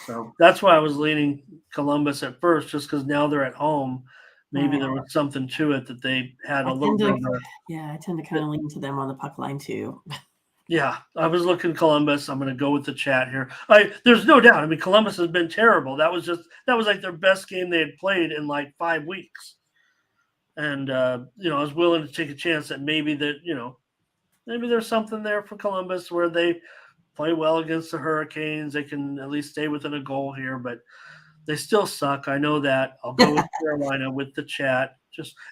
So that's why I was leaning Columbus at first, just because now they're at home. Maybe there was something to it that they had a little bit of I tend to kind of lean to them on the puck line too. Yeah, I was looking Columbus. I'm going to go with the chat here. There's no doubt. I mean, Columbus has been terrible. That was like their best game they had played in like 5 weeks. And I was willing to take a chance that maybe there's something there for Columbus where they play well against the Hurricanes. They can at least stay within a goal here, but they still suck. I know that. I'll go with Carolina with the chat.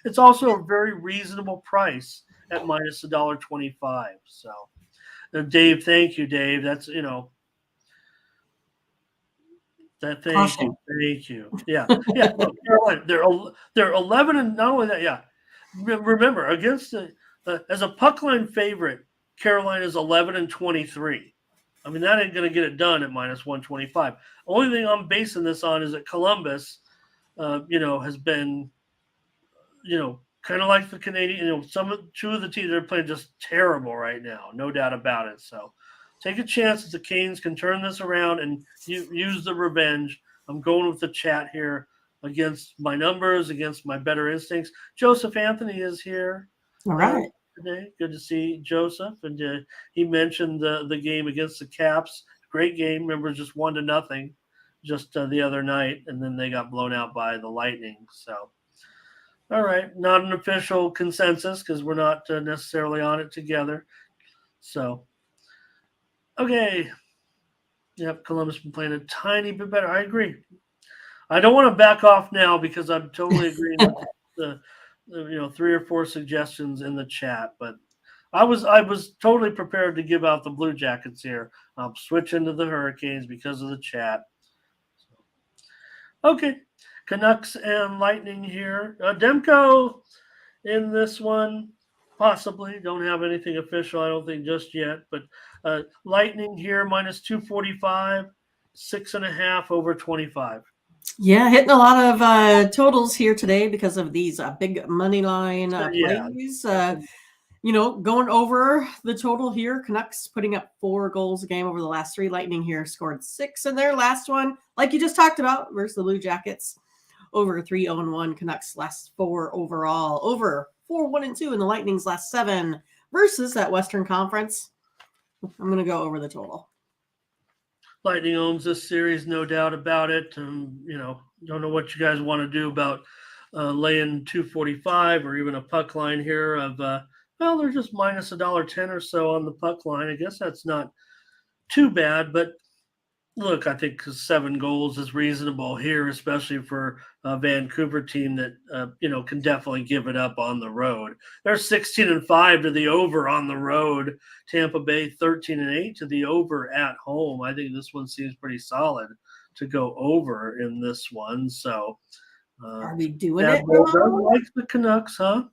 It's also a very reasonable price at -$1.25. So. Dave, thank you, Dave. That's thank you. Yeah. No, Carolina, they're 11 and not only that, yeah, remember, against as a puck line favorite, Carolina is 11-23. I mean, that ain't going to get it done at minus 125. Only thing I'm basing this on is that Columbus, has been, kind of like the Canadian, two of the teams are playing just terrible right now, no doubt about it. So take a chance that the Canes can turn this around and use the revenge. I'm going with the chat here against my numbers, against my better instincts. Joseph Anthony is here. All right. Today. Good to see Joseph. And he mentioned the game against the Caps. Great game. Remember, just 1-0 just the other night. And then they got blown out by the Lightning. So, all right. Not an official consensus because we're not necessarily on it together. So, okay. Yep, Columbus been playing a tiny bit better. I agree. I don't want to back off now because I'm totally agreeing with the 3 or 4 suggestions in the chat, but I was totally prepared to give out the Blue Jackets here. I'm switching to the Hurricanes because of the chat. Okay, Canucks and Lightning here. Demko in this one, possibly. Don't have anything official, I don't think, just yet, but Lightning here minus 245, 6.5 over 25. Yeah, hitting a lot of totals here today because of these big money line plays. Going over the total here. Canucks putting up 4 goals a game over the last 3. Lightning here scored 6 in their last one, like you just talked about, versus the Blue Jackets. Over 3-0-1. Canucks last 4 overall. Over 4-1-2 in the Lightning's last 7 versus that Western Conference. I'm going to go over the total. Lightning owns this series, no doubt about it. Don't know what you guys want to do about laying 245 or even a puck line here of, they're just minus $1.10 or so on the puck line. I guess that's not too bad, but look, I think 7 goals is reasonable here, especially for a Vancouver team that, can definitely give it up on the road. They're 16-5 to the over on the road. Tampa Bay 13-8 to the over at home. I think this one seems pretty solid to go over in this one. So, are we doing it? Like the Canucks, huh?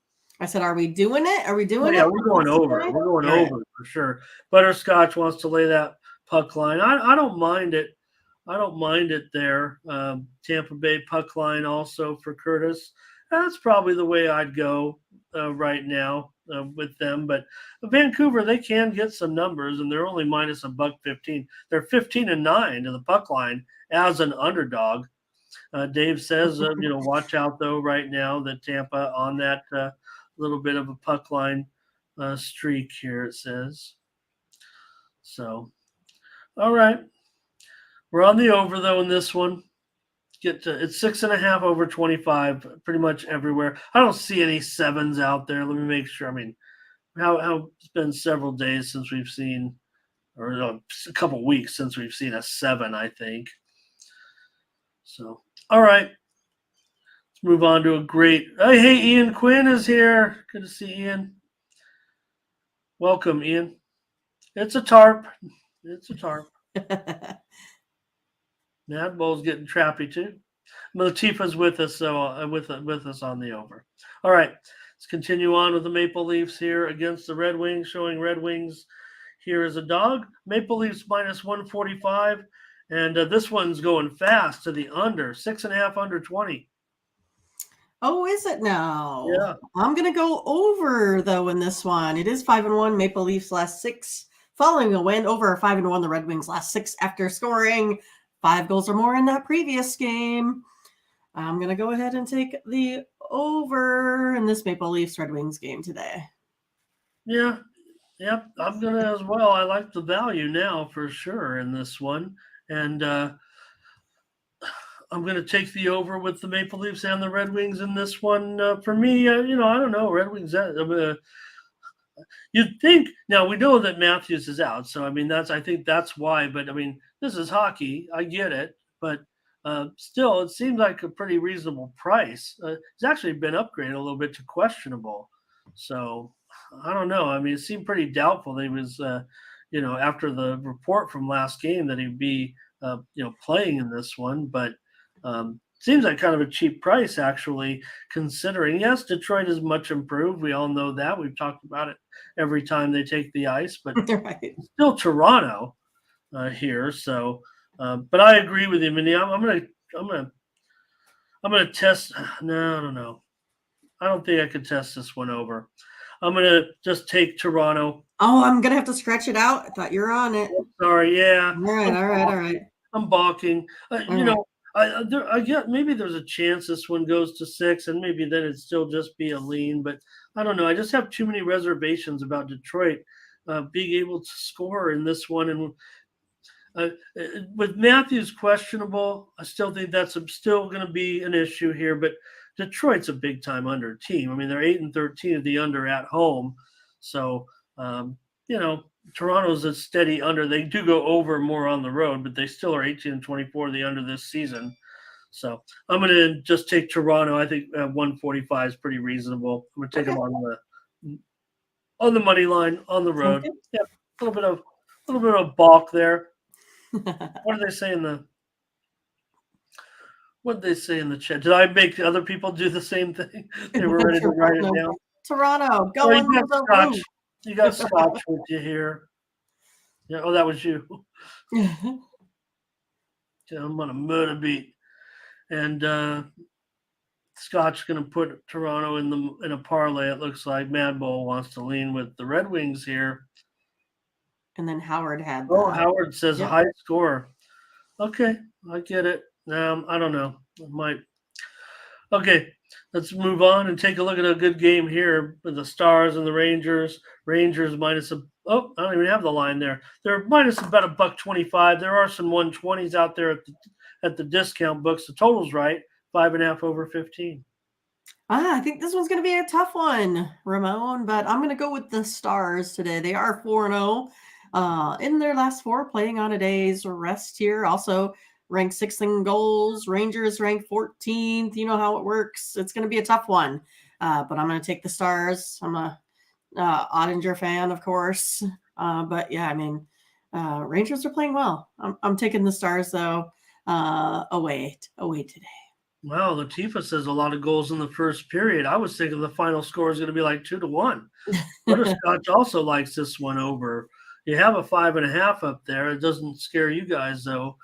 I said, are we doing it? Are we doing it? Yeah, we're going over. We're going over for sure. Butterscotch wants to lay that puck line. I don't mind it. I don't mind it there. Tampa Bay puck line also for Curtis. That's probably the way I'd go right now with them. But Vancouver, they can get some numbers, and they're only minus $1.15. They're 15-9 to the puck line as an underdog. Dave says, watch out though right now that Tampa on that little bit of a puck line streak here. It says so. All right. We're on the over, though, in this one. It's 6.5 over 25, pretty much everywhere. I don't see any 7s out there. Let me make sure. I mean, how it's been several days since we've seen, or a couple weeks since we've seen a 7, I think. So, all right. Let's move on to a great. Hey, Ian Quinn is here. Good to see Ian. Welcome, Ian. It's a tarp. It's a tarp. Mad Bull's getting trappy too. Latifah's with us, so with us on the over. All right, let's continue on with the Maple Leafs here against the Red Wings, showing Red Wings here as a dog. Maple Leafs minus 145, and this one's going fast to the under 6.5 under 20. Oh, is it now? Yeah, I'm gonna go over though in this one. It is 5-1. Maple Leafs last 6, following a win over 5-1. The Red Wings last 6 after scoring 5 goals or more in that previous game. I'm going to go ahead and take the over in this Maple Leafs Red Wings game today. Yeah. Yep. I'm going to as well. I like the value now for sure in this one. And I'm going to take the over with the Maple Leafs and the Red Wings in this one. For me, I don't know. Red Wings, you'd think now we know that Matthews is out, so I think that's why. But this is hockey. I get it, but still, it seems like a pretty reasonable price. It's actually been upgraded a little bit to questionable. So I don't know. It seemed pretty doubtful that he was, after the report from last game that he'd be, playing in this one. But seems like kind of a cheap price, actually, considering. Yes, Detroit is much improved. We all know that. We've talked about it every time they take the ice, but Right. still Toronto here. So, but I agree with you, Mindy. I'm gonna test. No, I don't know. I don't think I could test this one over. I'm gonna just take Toronto. Oh, I'm gonna have to stretch it out. I thought you were on it. Sorry, yeah. All right, all right, all right. I'm balking. All right. I get maybe there's a chance this one goes to 6, and maybe then it'd still just be a lean. But I don't know. I just have too many reservations about Detroit being able to score in this one. And with Matthews questionable, I still think that's still going to be an issue here. But Detroit's a big time under team. I mean, they're 8-13 of the under at home, so Toronto's a steady under. They do go over more on the road, but they still are 18-24 the under this season. So I'm going to just take Toronto. I think 145 is pretty reasonable. I'm going to take them on the money line on the road. Okay. Yeah, a little bit of balk there. What did they say in the chat? Did I make other people do the same thing? They were ready to write it down. Toronto, Oh, going to the roof. You got Scotch with you here. Yeah. Oh, that was you. Yeah, I'm on a murder beat, and Scott's going to put Toronto in a parlay. It looks like Mad Bull wants to lean with the Red Wings here. And then Howard had. Howard says high score. Okay, I get it. I don't know. I might. Okay, let's move on and take a look at a good game here with the Stars and the Rangers. Rangers minus I don't even have the line there. They're minus about $1.25. There are some 120s out there at the discount books. The total's right, 5.5 over 15. I think this one's going to be a tough one, Ramon, but I'm going to go with the Stars today. They are 4-0 in their last 4, playing on a day's rest here. Also ranked 6th in goals. Rangers ranked 14th. You know how it works. It's going to be a tough one, but I'm going to take the Stars. I'm a Ottinger fan, of course, but yeah, I mean, Rangers are playing well. I'm taking the Stars though. Away today. Wow, Latifa says a lot of goals in the first period. I was thinking the final score is going to be like 2-1. Butterscotch also likes this one over. You have a 5.5 up there. It doesn't scare you guys though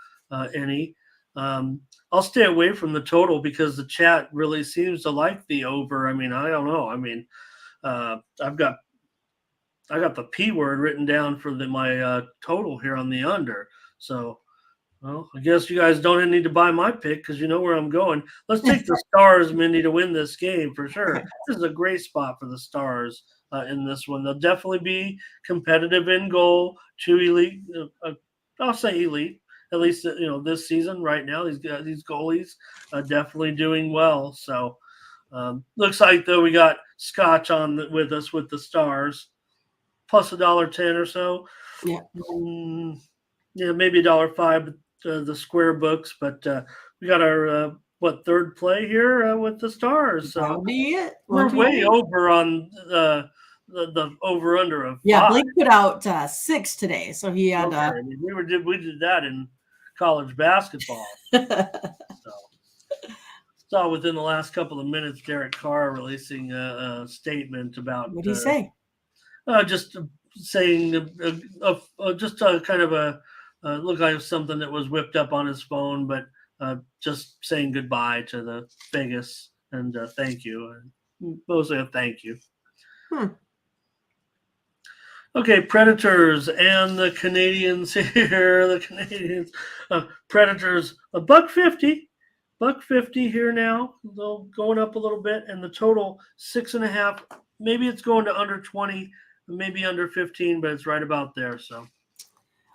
any. I'll stay away from the total because the chat really seems to like the over. I mean, I don't know. I mean, I got the P word written down for my total here on the under. So, well, I guess you guys don't need to buy my pick because you know where I'm going. Let's take the Stars, Mindy, to win this game for sure. This is a great spot for the Stars in this one. They'll definitely be competitive in goal. 2 elite, I'll say elite, at least this season right now. These goalies are definitely doing well. So looks like though we got Scotch on with us with the Stars, plus $1.10 or so. Yeah. Yeah, maybe $1.05. The square books, but we got our third play here with the Stars. So that'll be it. We're way over on the over under of 5. Blake put out 6 today, so he had. We did that in college basketball. So within the last couple of minutes, Derek Carr releasing a statement about. What did he say? Just saying, just kind of a. Looked like something that was whipped up on his phone, but just saying goodbye to the Vegas and thank you. Mostly a thank you. Okay, Predators and the Canadians here. The Canadians, Predators, $1.50 here now. They're going up a little bit, and the total 6.5. Maybe it's going to under 20, maybe under 15, but it's right about there. So.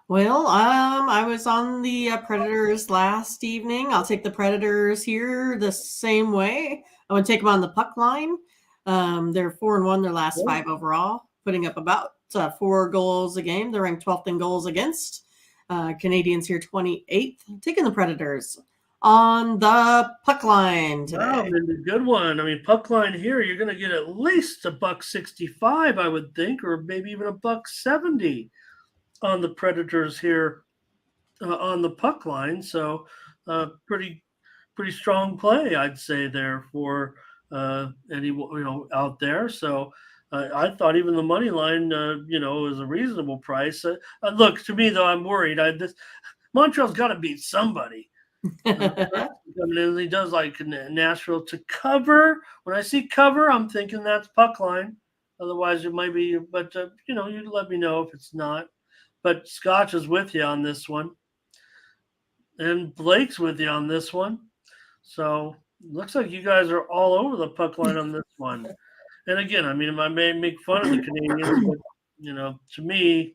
Well, I was on the Predators last evening. I'll take the Predators here the same way. I would take them on the puck line. They're 4-1 their last 5 overall, putting up about 4 goals a game. They're ranked 12th in goals against. Canadians here 28th. Taking the Predators on the puck line today. Wow, a good one. I mean, puck line here, you're going to get at least $1.65, I would think, or maybe even $1.70. On the Predators here on the puck line. So pretty pretty strong play, I'd say, there for any out there. So I thought even the money line, is a reasonable price. Look, to me though, I'm worried. Montreal's got to beat somebody. Coming in, he does like Nashville to cover. When I see cover, I'm thinking that's puck line. Otherwise, it might be. But you let me know if it's not. But Scotch is with you on this one, and Blake's with you on this one. So looks like you guys are all over the puck line on this one. And again, I mean, I may make fun of the Canadians, but to me,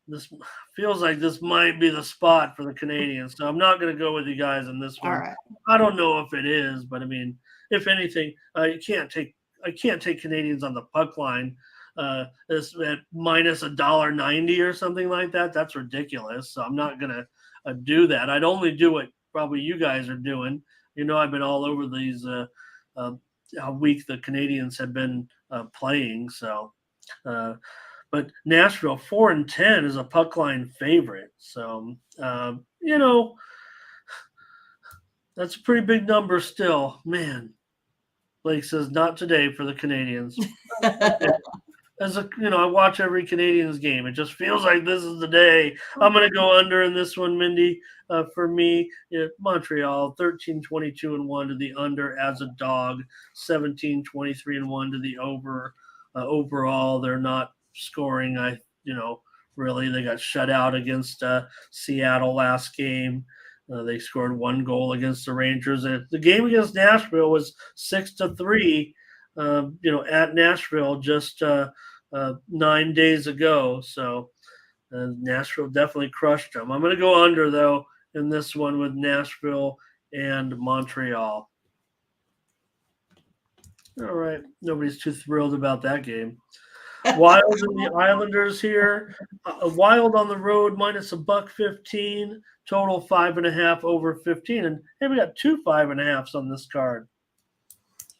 this feels like this might be the spot for the Canadians. So I'm not going to go with you guys on this one. All right. I don't know if it is, but I mean, if anything, I can't take Canadians on the puck line. It's at minus $1.90 or something like that. That's ridiculous. So I'm not going to do that. I'd only do what probably you guys are doing. I've been all over these how weak the Canadians have been playing. So, but Nashville 4-10 is a puck line favorite. So, that's a pretty big number still. Man, Blake says not today for the Canadians. I watch every Canadians game. It just feels like this is the day. I'm going to go under in this one, Mindy. For me, Montreal 13-22-1 to the under as a dog, 17-23-1 to the over. Overall, they're not scoring. Really, they got shut out against Seattle last game. They scored one goal against the Rangers. The game against Nashville was 6-3. At Nashville just 9 days ago. So Nashville definitely crushed them. I'm going to go under, though, in this one with Nashville and Montreal. All right. Nobody's too thrilled about that game. Wild and the Islanders here. Wild on the road minus $1.15. Total 5.5 over 15. And hey, we got 2 5.5s on this card.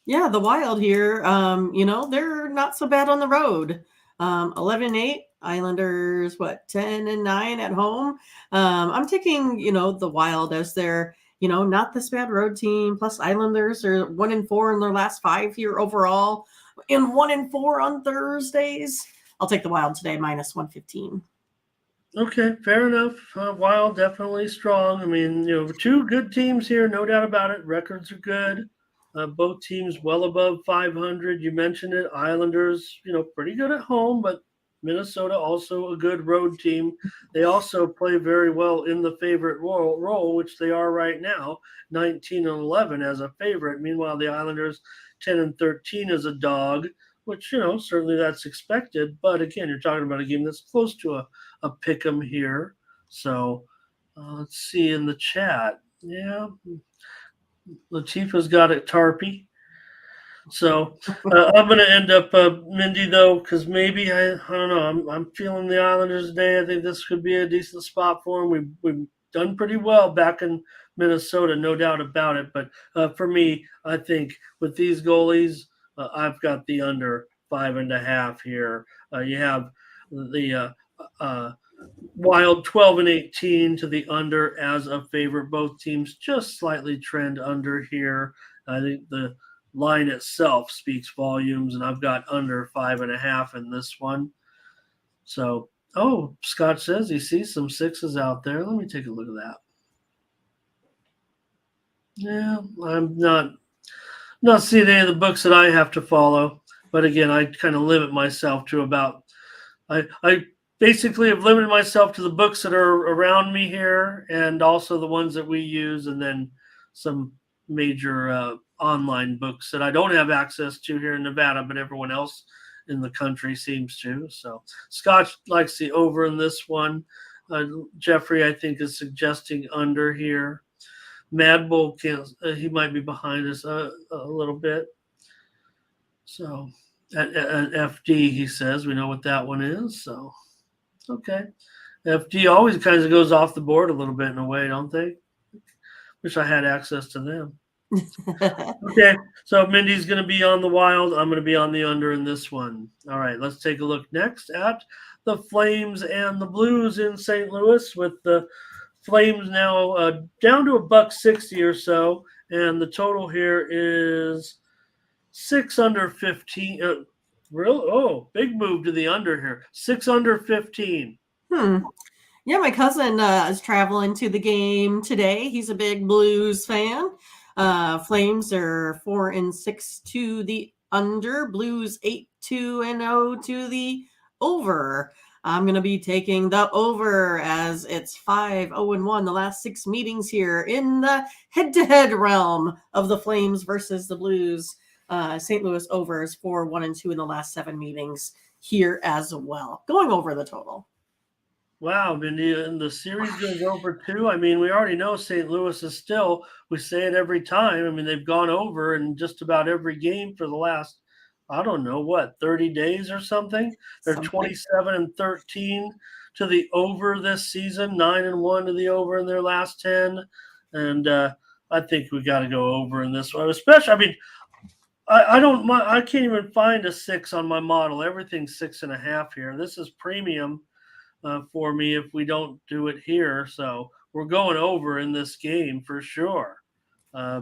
Yeah, the Wild here, they're not so bad on the road. 11-8, Islanders, 10-9 at home. I'm taking, the Wild as their, not this bad road team. Plus Islanders are 1-4 in their last 5 here overall, and 1-4 on Thursdays. I'll take the Wild today, minus 115. Okay, fair enough. Wild definitely strong. I mean, 2 good teams here, no doubt about it. Records are good. Both teams well above 500. You mentioned it. Islanders, pretty good at home, but Minnesota also a good road team. They also play very well in the favorite role, which they are right now, 19-11 as a favorite. Meanwhile, the Islanders 10-13 as a dog, which, certainly that's expected. But again, you're talking about a game that's close to a pick 'em here. So let's see in the chat. Yeah. Latifah's got it, Tarpy. So I'm going to end up Mindy, though, because maybe I don't know. I'm feeling the Islanders today. I think this could be a decent spot for them. We've done pretty well back in Minnesota, no doubt about it. But for me, I think with these goalies, I've got the under 5.5 here. You have the Wild 12-18 to the under as a favorite. Both teams just slightly trend under here. I think the line itself speaks volumes, and I've got under 5.5 in this one. So, Scott says he sees some 6s out there. Let me take a look at that. Yeah, I'm not seeing any of the books that I have to follow. But again, I kind of limit myself to about I basically have limited myself to the books that are around me here, and also the ones that we use, and then some major online books that I don't have access to here in Nevada, but everyone else in the country seems to. So Scott likes the over in this one. Jeffrey, I think, is suggesting under here. Mad Bull he might be behind us a little bit. So at FD, he says, we know what that one is. So okay, FD always kind of goes off the board a little bit in a way, don't they? Wish I had access to them. Okay, so Mindy's going to be on the Wild. I'm going to be on the under in this one. All right, let's take a look next at the Flames and the Blues in St. Louis with the Flames now down to $1.60 or so, and the total here is 6 under 15. Big move to the under here. 6 under 15. Yeah, my cousin is traveling to the game today. He's a big Blues fan. Flames are 4-6 to the under. Blues 8-2-0 to the over. I'm going to be taking the over as it's 5-0-1 the last 6 meetings here in the head-to-head realm of the Flames versus the Blues. St. Louis over is 4-1-2 in the last 7 meetings here as well. Going over the total. Wow, Mindy, and the series goes over too. I mean, we already know St. Louis is still, we say it every time. I mean, they've gone over in just about every game for the last, I don't know, 30 days or something? They're 27-13 to the over this season, 9-1 to the over in their last 10. And I think we got to go over in this one, especially, I mean, I can't even find a 6 on my model. Everything's 6.5 here. This is premium for me if we don't do it here. So we're going over in this game for sure.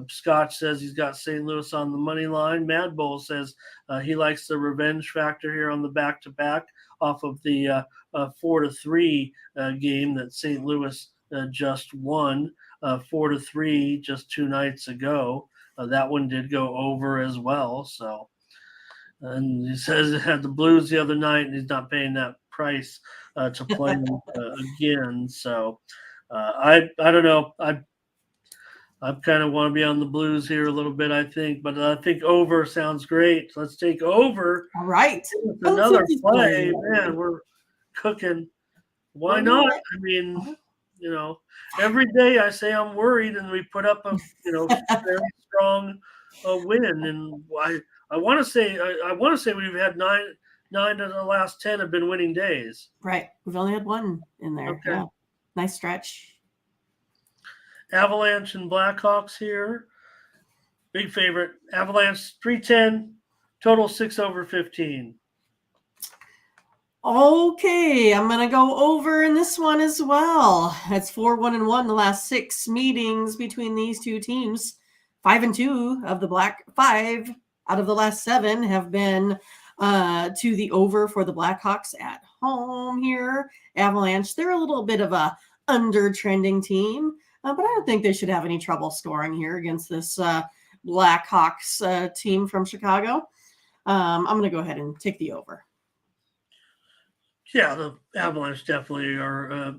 Scotch says he's got St. Louis on the money line. Mad Bull says he likes the revenge factor here on the back-to-back off of the 4-3 game that St. Louis just won, 4-3 just 2 nights ago. That one did go over as well. So, and he says it had the Blues the other night, and he's not paying that price to play again. So I don't know. I kind of want to be on the Blues here a little bit, I think, but I think over sounds great. Let's take over. All right. Another play. Man, we're cooking. Why not? I mean, you know, every day I say I'm worried, and we put up a very strong win. And I want to say we've had 9 of the last 10 have been winning days. Right. We've only had 1 in there. Okay. Yeah. Nice stretch. Avalanche and Blackhawks here. Big favorite. Avalanche 310. Total 6 over 15. Okay, I'm going to go over in this one as well. It's 4-1-1 the last 6 meetings between these two teams. 5-2 of the 5 out of the last 7 have been to the over for the Blackhawks at home here. Avalanche, they're a little bit of a under-trending team, but I don't think they should have any trouble scoring here against this Blackhawks team from Chicago. I'm going to go ahead and take the over. Yeah, the Avalanche definitely are,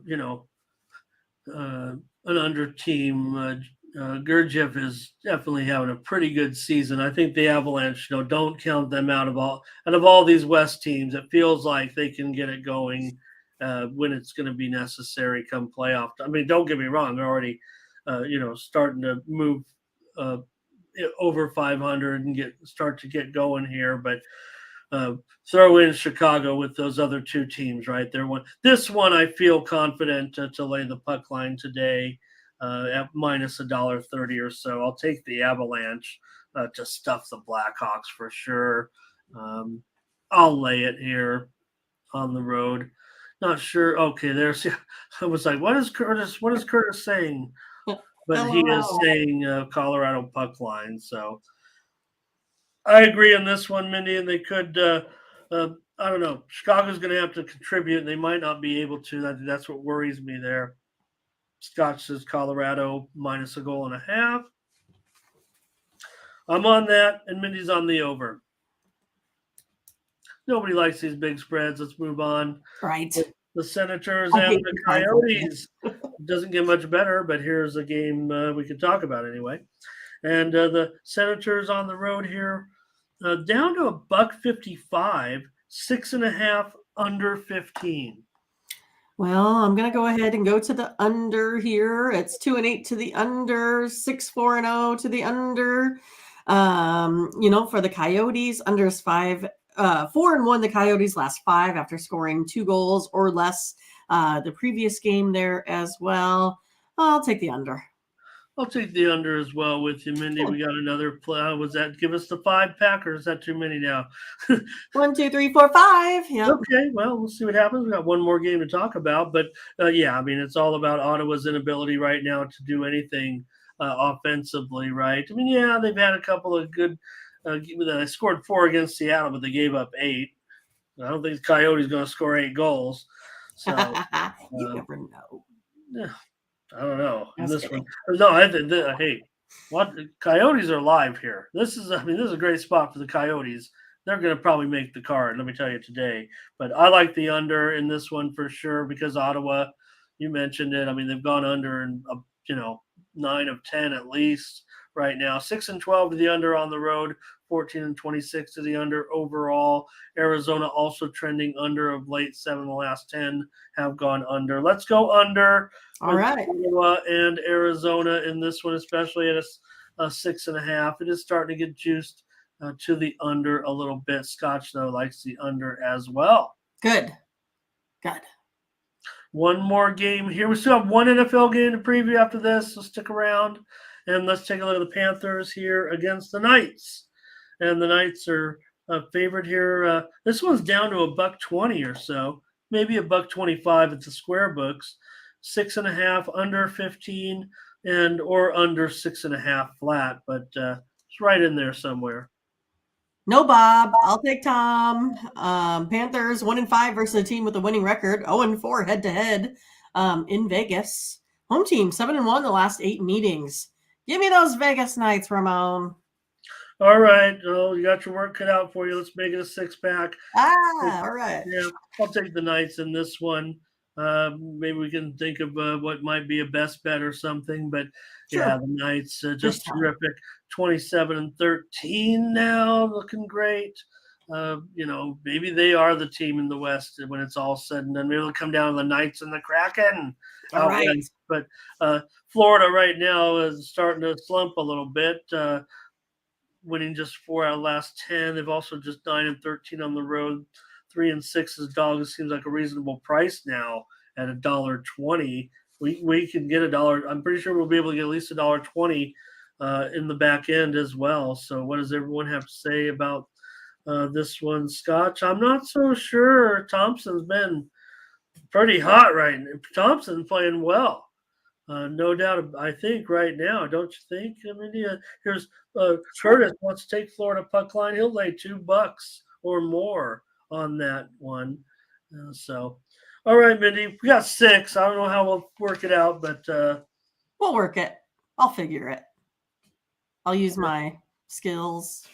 an under team. Gurdjieff is definitely having a pretty good season. I think the Avalanche, don't count them out of all these West teams. It feels like they can get it going when it's going to be necessary come playoff. I mean, don't get me wrong; they're already, starting to move over 500 and start to get going here. But throw in Chicago with those other 2 teams, right? This one, I feel confident to lay the puck line today. At minus $1.30 or so. I'll take the Avalanche to stuff the Blackhawks for sure. I'll lay it here on the road. Not sure. Okay, I was like, what is Curtis saying? But he is saying Colorado puck line. So I agree on this one, Mindy, and they could I don't know. Chicago's going to have to contribute, and they might not be able to. That's what worries me there. Scotch says Colorado minus -1.5. I'm on that, and Mindy's on the over. Nobody likes these big spreads. Let's move on. Right. The Senators and the Coyotes. Doesn't get much better, but here's a game we could talk about anyway. And the Senators on the road here, down to $1.55, 6.5 under 15. Well, I'm going to go ahead and go to the under here. It's 2-8 to the under, 6-4-0 to the under. For the Coyotes, under is 5. 4-1 the Coyotes last 5 after scoring 2 goals or less the previous game there as well. I'll take the under. I'll take the under as well with you, Mindy. We got another play. Was that give us the 5 Packers? Is that too many now? 1, 2, 3, 4, 5. Yeah. Okay, well, we'll see what happens. We got one more game to talk about, but yeah, I mean, it's all about Ottawa's inability right now to do anything offensively, right? I mean, yeah, they've had a couple of good. They scored 4 against Seattle, but they gave up 8. I don't think the Coyotes going to score 8 goals. So you never know. Yeah, I don't know. Just This kidding. one, no, hey, what Coyotes are live here. This is a great spot for the Coyotes. They're going to probably make the card. Let me tell you today. But I like the under in this one for sure because Ottawa, you mentioned it. I mean, they've gone under in 9 of 10 at least right now. 6-12 to the under on the road. 14-26 to the under overall. Arizona also trending under of late. 7 of the last 10 have gone under. Let's go under. All right. Ottawa and Arizona in this one, especially at a 6.5. It is starting to get juiced to the under a little bit. Scotch, though, likes the under as well. Good. One more game here. We still have one NFL game to preview after this, so stick around. And let's take a look at the Panthers here against the Knights. And the Knights are favored here. This one's down to $1.20 or so, maybe $1.25 at the square books. 6.5 under 15 and or under 6.5 flat, but it's right in there somewhere. No, Bob. I'll take Tom. Panthers 1-5 versus a team with a winning record. 0-4 head-to-head in Vegas. Home team 7-1 the last 8 meetings. Give me those Vegas Knights, Ramon. All right. Well, you got your work cut out for you. Let's make it a 6-pack. All right. Yeah, I'll take the Knights in this one. Maybe we can think of what might be a best bet or something, but sure. Yeah, the Knights just terrific. 27-13 now, looking great. Maybe they are the team in the West when it's all said and done. Maybe it'll come down to the Knights and the Kraken. All right. But Florida right now is starting to slump a little bit, winning just 4 out of the last 10. They've also just 9-13 on the road. 3-6 as dogs seems like a reasonable price now at $1.20. We can get $1. I'm pretty sure we'll be able to get at least $1.20 in the back end as well. So what does everyone have to say about this one, Scotch? I'm not so sure. Thompson's been pretty hot right now. Thompson's playing well. No doubt, I think, right now. Don't you think? I mean, here's Curtis wants to take Florida puck line. He'll lay $2 or more on that one. All right, Mindy, we got 6. I don't know how we'll work it out, but we'll work it. I'll figure it. I'll use my skills.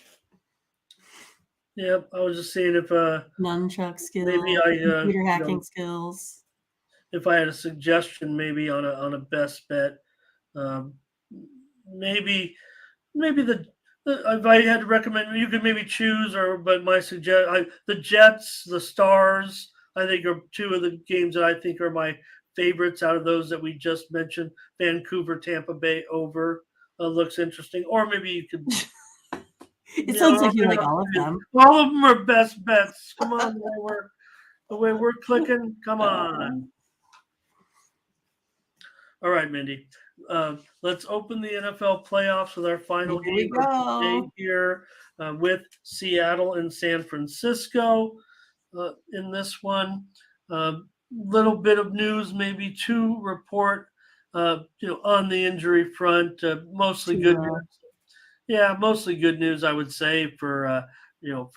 Yep, I was just seeing if nunchuck skills, maybe computer hacking skills. If I had a suggestion, maybe on a best bet, maybe if I had to recommend, you could maybe choose, but my the Jets, the Stars, I think are 2 of the games that I think are my favorites out of those that we just mentioned. Vancouver, Tampa Bay over looks interesting, or maybe you could. It sounds like you like all of them. All of them are best bets. Come on, the way we're clicking. Come on. All right, Mindy. Let's open the NFL playoffs with our final game of the day here with Seattle and San Francisco. In this one, little bit of news, maybe to report. On the injury front, mostly good news. Yeah, mostly good news, I would say for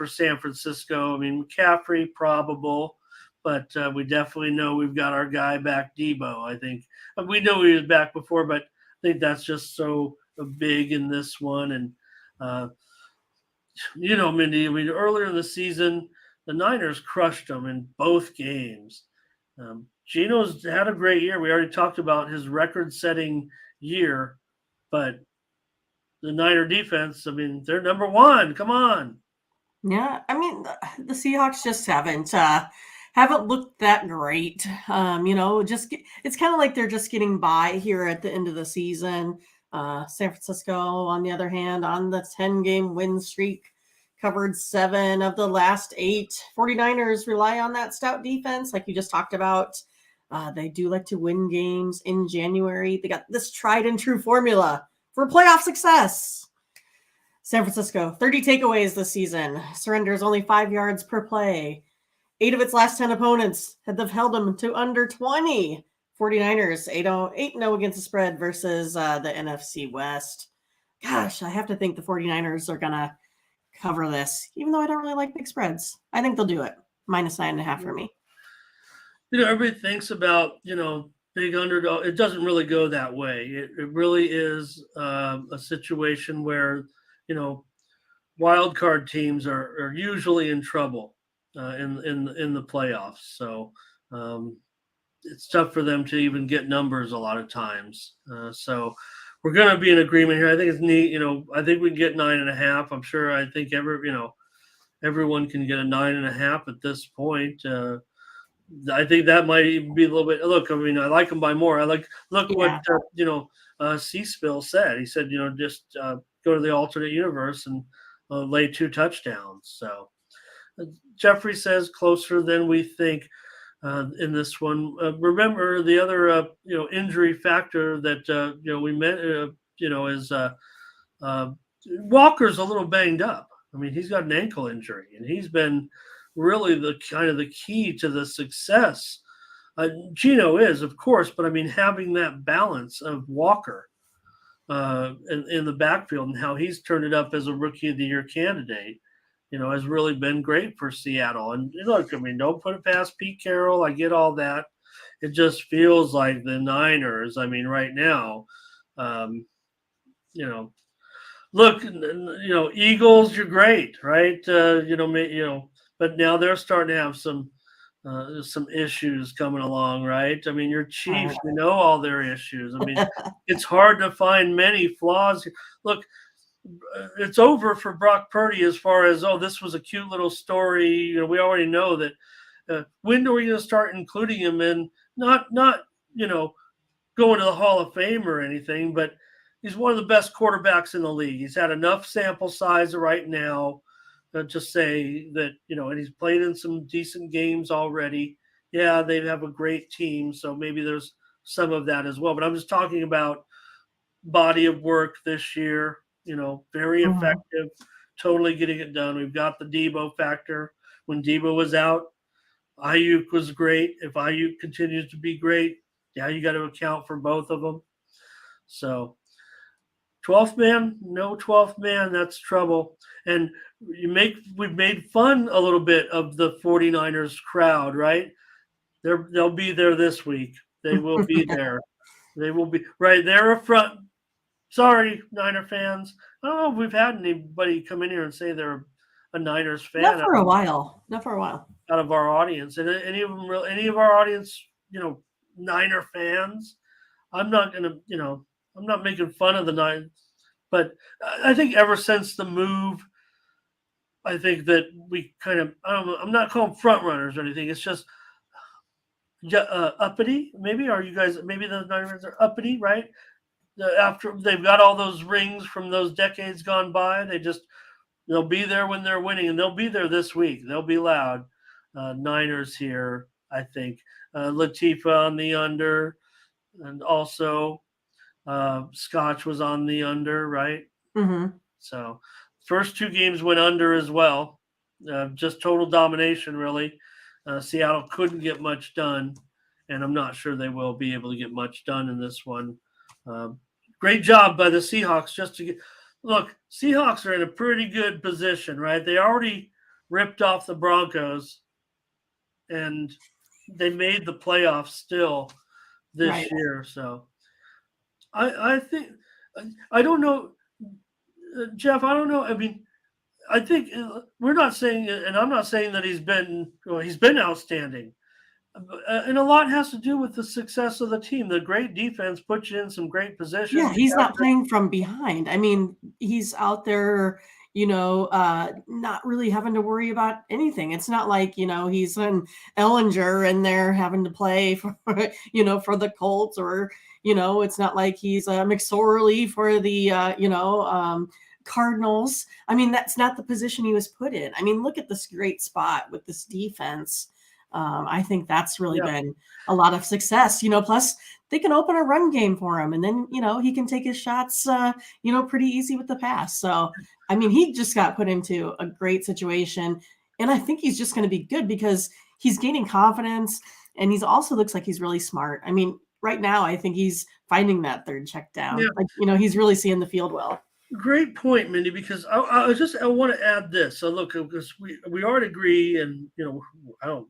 San Francisco. I mean, McCaffrey probable. But we definitely know we've got our guy back, Debo. I think we know he was back before, but I think that's just so big in this one. And, Mindy, I mean, earlier in the season, the Niners crushed them in both games. Geno's had a great year. We already talked about his record-setting year, but the Niner defense, I mean, they're number 1. Come on. Yeah, I mean, the Seahawks just haven't looked that great. It's kind of like they're just getting by here at the end of the season. San Francisco, on the other hand, on the 10-game win streak, covered 7 of the last 8. 49ers rely on that stout defense, like you just talked about. They do like to win games in January. They got this tried and true formula for playoff success. San Francisco, 30 takeaways this season. Surrenders only 5 yards per play. 8 of its last 10 opponents have held them to under 20. 49ers, 8-0 against the spread versus the NFC West. Gosh, I have to think the 49ers are going to cover this, even though I don't really like big spreads. I think they'll do it. -9.5 for me. Everybody thinks about, big underdog. It doesn't really go that way. It really is a situation where, wild card teams are usually in trouble in the playoffs. So it's tough for them to even get numbers a lot of times. So we're going to be in agreement here. I think it's neat. I think we can get 9.5. I'm sure. I think everyone can get a 9.5 at this point. I think that might even be a little bit. Look, I mean, I like them by more. Look what C-Spill said. He said, just go to the alternate universe and lay 2 touchdowns. So Jeffrey says closer than we think in this one. Remember the other injury factor that we meant is Walker's a little banged up. I mean, he's got an ankle injury, and he's been really the key to the success. Gino is, of course, but I mean, having that balance of Walker in the backfield and how he's turned it up as a Rookie of the Year candidate, has really been great for Seattle. And look, I mean, don't put it past Pete Carroll. I get all that. It just feels like the Niners, I mean, right now, look, Eagles, you're great, right? But now they're starting to have some issues coming along, right? I mean, your Chiefs, we know all their issues. I mean, it's hard to find many flaws. Look, it's over for Brock Purdy as far as, this was a cute little story. We already know that. When are we going to start including him in? Not going to the Hall of Fame or anything, but he's one of the best quarterbacks in the league. He's had enough sample size right now to say that, and he's played in some decent games already. Yeah, they have a great team, so maybe there's some of that as well. But I'm just talking about body of work this year, very effective, totally getting it done. We've got the Debo factor. When Debo was out, Ayuk was great. If Ayuk continues to be great, yeah, you got to account for both of them. So 12th man, no 12th man, that's trouble. And we've made fun a little bit of the 49ers crowd, right? They'll be there this week. They will be there. They will be right there up front. Sorry, Niner fans. I don't know if we've had anybody come in here and say they're a Niners fan. Not for a while. Out of our audience. And any of our audience, Niner fans, I'm not going to, I'm not making fun of the Niners, but I think ever since the move, I think that we kind of, I'm not calling front runners or anything. It's just uppity. Maybe the Niners are uppity, right? After they've got all those rings from those decades gone by, they'll be there when they're winning, and they'll be there this week. They'll be loud. Niners here, I think. Latifa on the under, and also Scotch was on the under, right? Mm-hmm. So first 2 games went under as well. Just total domination, really. Seattle couldn't get much done, and I'm not sure they will be able to get much done in this one. Great job by the Seahawks Seahawks are in a pretty good position, right? They already ripped off the Broncos, and they made the playoffs still this year. So I think, I don't know, Jeff, I don't know. I mean, I think we're not saying, and I'm not saying that he's been outstanding. And a lot has to do with the success of the team. The great defense puts you in some great positions. Yeah, he's not playing from behind. I mean, he's out there, not really having to worry about anything. It's not like, he's an Ellinger and they're having to play for, for the Colts, or, it's not like he's McSorley for the, Cardinals. I mean, that's not the position he was put in. I mean, look at this great spot with this defense. I think that's really Yeah. been a lot of success, plus they can open a run game for him, and then, he can take his shots, pretty easy with the pass. So, I mean, he just got put into a great situation, and I think he's just going to be good because he's gaining confidence, and he's also looks like he's really smart. I mean, right now, I think he's finding that third check down. Yeah. Like, he's really seeing the field well. Great point, Mindy, because I want to add this. So look, because we already agree, and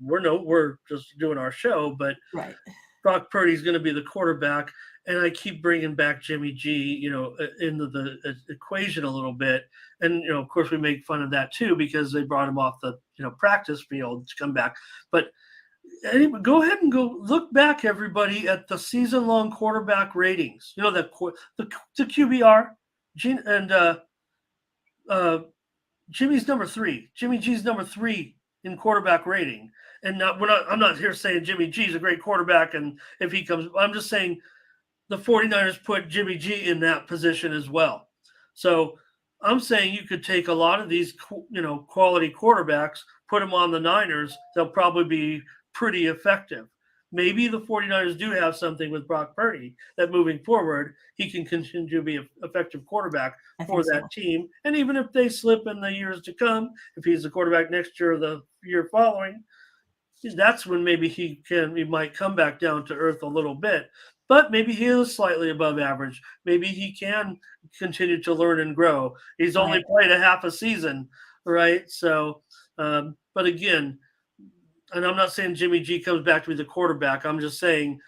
we're just doing our show, but Right. Brock Purdy's going to be the quarterback, and I keep bringing back Jimmy G, into the equation a little bit, and of course we make fun of that too because they brought him off the practice field to come back. But anyway, go ahead and go look back, everybody, at the season-long quarterback ratings. The QBR, and Jimmy's number 3. Jimmy G's number 3 in quarterback rating. And I'm not here saying Jimmy G's a great quarterback, and if he comes, I'm just saying the 49ers put Jimmy G in that position as well. So I'm saying you could take a lot of these, quality quarterbacks, put them on the Niners. They'll probably be pretty effective. Maybe the 49ers do have something with Brock Purdy that moving forward, he can continue to be an effective quarterback for that team. And even if they slip in the years to come, if he's the quarterback next year or the year following, that's when maybe he might come back down to earth a little bit. But maybe he is slightly above average. Maybe he can continue to learn and grow. He's only played a half a season, right? So, but again, and I'm not saying Jimmy G comes back to be the quarterback. I'm just saying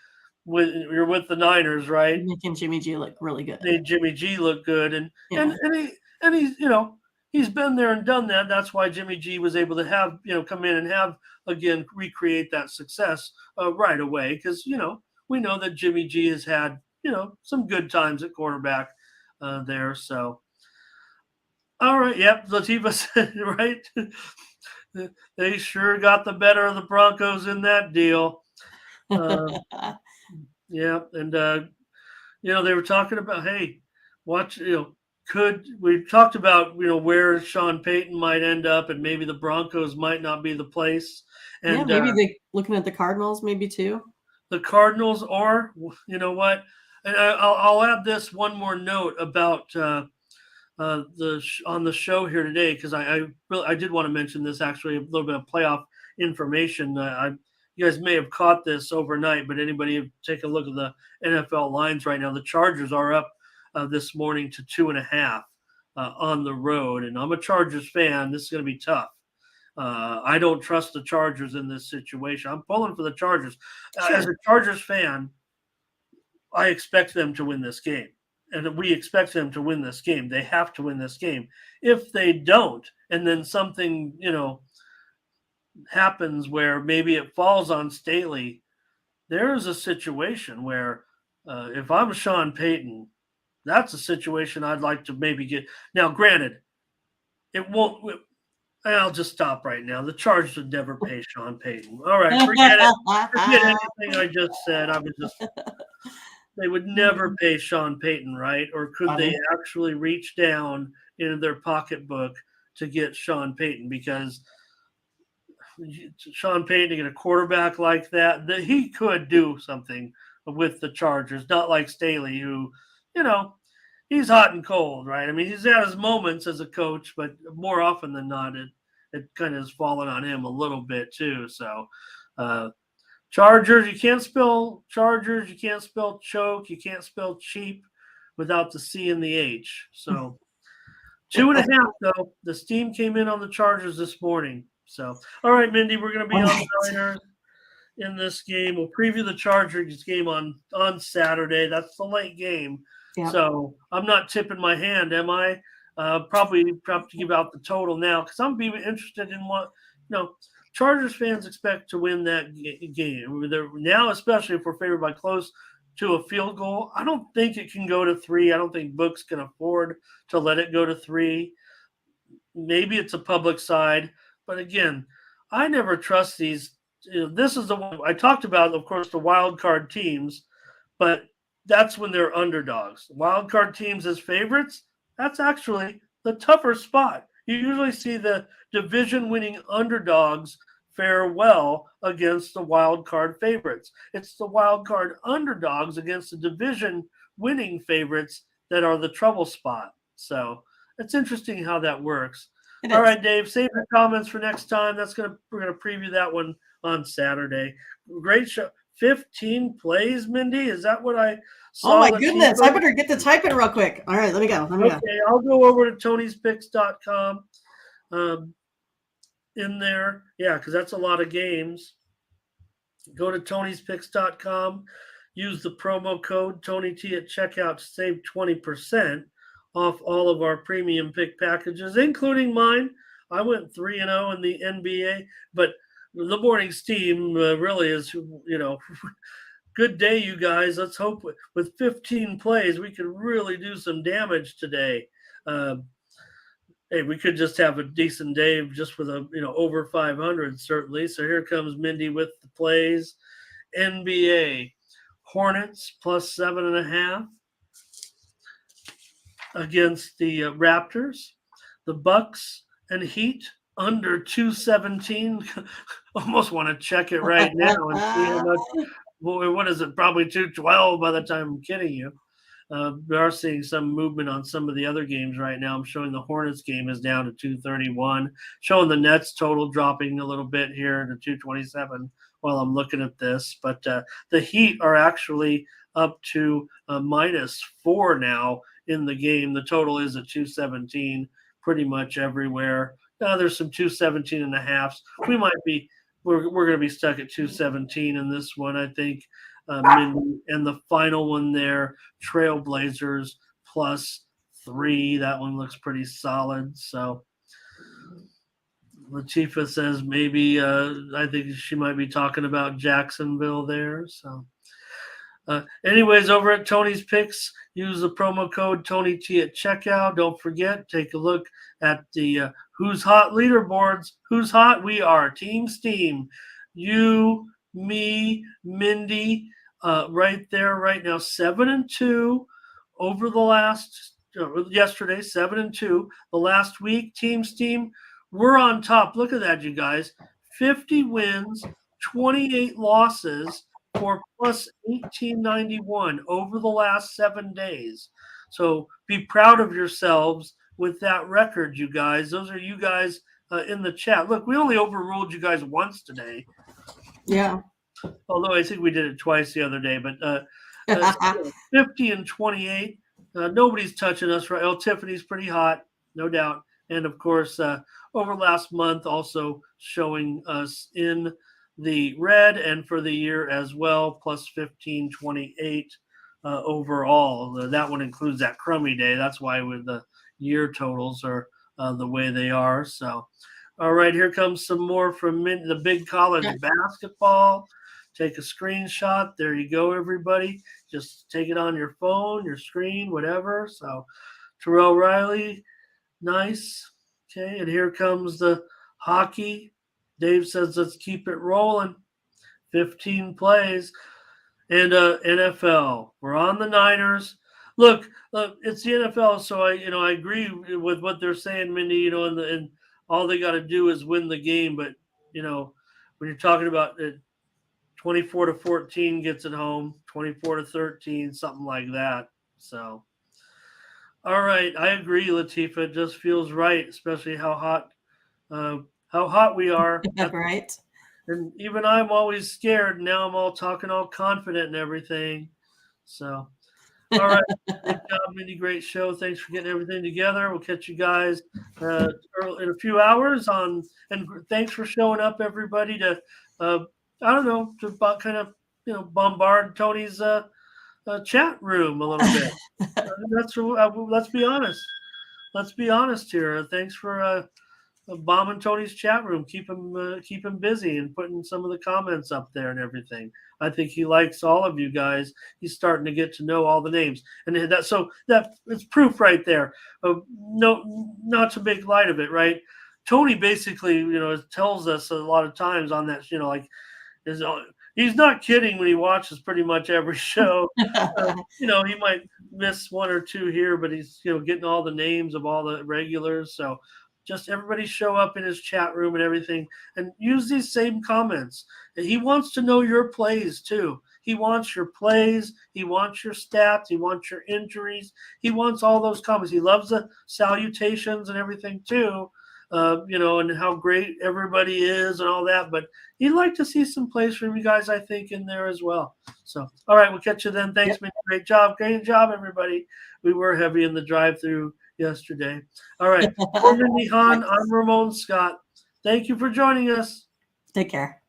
you're with the Niners, right? Making Jimmy G look really good. Made Jimmy G look good, and he's he's been there and done that. That's why Jimmy G was able to have come in and have again recreate that success right away because we know that Jimmy G has had some good times at quarterback there. So all right, yep, Latifah said right. They sure got the better of the Broncos in that deal. Yeah, and they were talking about, hey, watch, we talked about where Sean Payton might end up, and maybe the Broncos might not be the place. And maybe they looking at the Cardinals, maybe too. The Cardinals, or what? And I'll add this one more note about. On the show here today because I did want to mention this actually a little bit of playoff information. You guys may have caught this overnight, but anybody take a look at the NFL lines right now. The Chargers are up this morning to 2.5 on the road, and I'm a Chargers fan. This is going to be tough. I don't trust the Chargers in this situation. I'm pulling for the Chargers. Sure. As a Chargers fan, I expect them to win this game. And we expect them to win this game. They have to win this game. If they don't, and then something, happens where maybe it falls on Staley, there is a situation where if I'm Sean Payton, that's a situation I'd like to maybe get. Now, granted, it won't. I'll just stop right now. The Chargers would never pay Sean Payton. All right, forget it. Forget anything I just said. They would never pay Sean Payton, right? Or could they actually reach down into their pocketbook to get Sean Payton? Because Sean Payton to get a quarterback like that he could do something with the Chargers, not like Staley, who, he's hot and cold, right? I mean, he's had his moments as a coach, but more often than not, it kind of has fallen on him a little bit too. So, Chargers, you can't spell Chargers, you can't spell choke, you can't spell cheap without the C and the H. So 2.5 though. The steam came in on the Chargers this morning. So all right, Mindy, we're gonna be on the Niners in this game. We'll preview the Chargers game on Saturday. That's the late game. Yep. So I'm not tipping my hand, am I? Probably have to give out the total now because I'm being interested in what Chargers fans expect to win that game. Now, especially if we're favored by close to a field goal, I don't think it can go to 3. I don't think Books can afford to let it go to 3. Maybe it's a public side. But again, I never trust these. This is the one I talked about, of course, the wild card teams, but that's when they're underdogs. Wild card teams as favorites, that's actually the tougher spot. You usually see the division-winning underdogs fare well against the wild card favorites. It's the wild card underdogs against the division winning favorites that are the trouble spot. So it's interesting how that works. All right, Dave, save your comments for next time. We're gonna preview that one on Saturday. Great show. 15 plays, Mindy. Is that what I saw? Oh my goodness. I better get to type it real quick. All right, let me go. Okay, I'll go over to tonyspicks.com in there. Yeah, because that's a lot of games. Go to tonyspicks.com. Use the promo code TonyT at checkout to save 20% off all of our premium pick packages, including mine. I went 3-0 in the NBA, but the morning's team really is, good day, you guys. Let's hope with 15 plays, we can really do some damage today. Hey, we could just have a decent day just with over 500, certainly. So here comes Mindy with the plays. NBA Hornets plus 7.5 against the Raptors. The Bucks and Heat under 217. Almost want to check it right now and see how much. Boy, what is it? Probably 212 by the time I'm kidding you. We are seeing some movement on some of the other games right now. I'm showing the Hornets game is down to 231. Showing the Nets total dropping a little bit here to 227 while I'm looking at this. But the Heat are actually up to -4 now in the game. The total is at 217 pretty much everywhere. There's some 217 and a halves. We're going to be stuck at 217 in this one, I think. And the final one there, Trailblazers +3. That one looks pretty solid. So Latifah says maybe I think she might be talking about Jacksonville there. So anyways, over at Tony's Picks, use the promo code TonyT at checkout. Don't forget, take a look at the Who's Hot leaderboards. Who's hot? We are Team Steam. You, me, Mindy, right there, right now, 7-2 over the last yesterday, 7-2. The last week, Team Steam, we're on top. Look at that, you guys. 50 wins, 28 losses for plus 1891 over the last 7 days. So be proud of yourselves with that record, you guys. Those are you guys in the chat. Look, we only overruled you guys once today. Yeah. Although I think we did it twice the other day, but 50 and 28. Nobody's touching us, right? Oh, Tiffany's pretty hot, no doubt. And of course, over last month, also showing us in the red and for the year as well, plus 15, 28 overall. That one includes that crummy day. That's why with the year totals are the way they are. So, all right, here comes some more from the big college basketball. Take a screenshot. There you go, everybody. Just take it on your phone, your screen, whatever. So, Terrell Riley, nice. Okay, and here comes the hockey. Dave says, let's keep it rolling. 15 plays. And NFL, we're on the Niners. Look, it's the NFL, so I agree with what they're saying, Mindy. And all they got to do is win the game. But when you're talking about 24-14 gets it home, 24-13, something like that. So, all right, I agree, Latifah. It just feels right, especially how hot we are. Right. And even I'm always scared. Now I'm all talking all confident and everything. So, all right. Good job, Mindy. Great show. Thanks for getting everything together. We'll catch you guys in a few hours and thanks for showing up, everybody, to, to kind of, bombard Tony's chat room a little bit. Let's be honest. Let's be honest here. Thanks for bombing Tony's chat room. Keep him busy and putting some of the comments up there and everything. I think he likes all of you guys. He's starting to get to know all the names, and that it's proof right there. No, not to make light of it, right? Tony basically, tells us a lot of times on that, he's not kidding when he watches pretty much every show. He might miss one or two here, but he's getting all the names of all the regulars. So just everybody show up in his chat room and everything and use these same comments. And he wants to know your plays too. He wants your plays. He wants your stats. He wants your injuries. He wants all those comments. He loves the salutations and everything too, and how great everybody is and all that. But he'd like to see some plays from you guys, I think, in there as well. So, all right, we'll catch you then. Thanks, man. Great job, everybody. We were heavy in the drive-through yesterday. All right, for Mindy Hahn, I'm Ramon Scott. Thank you for joining us. Take care.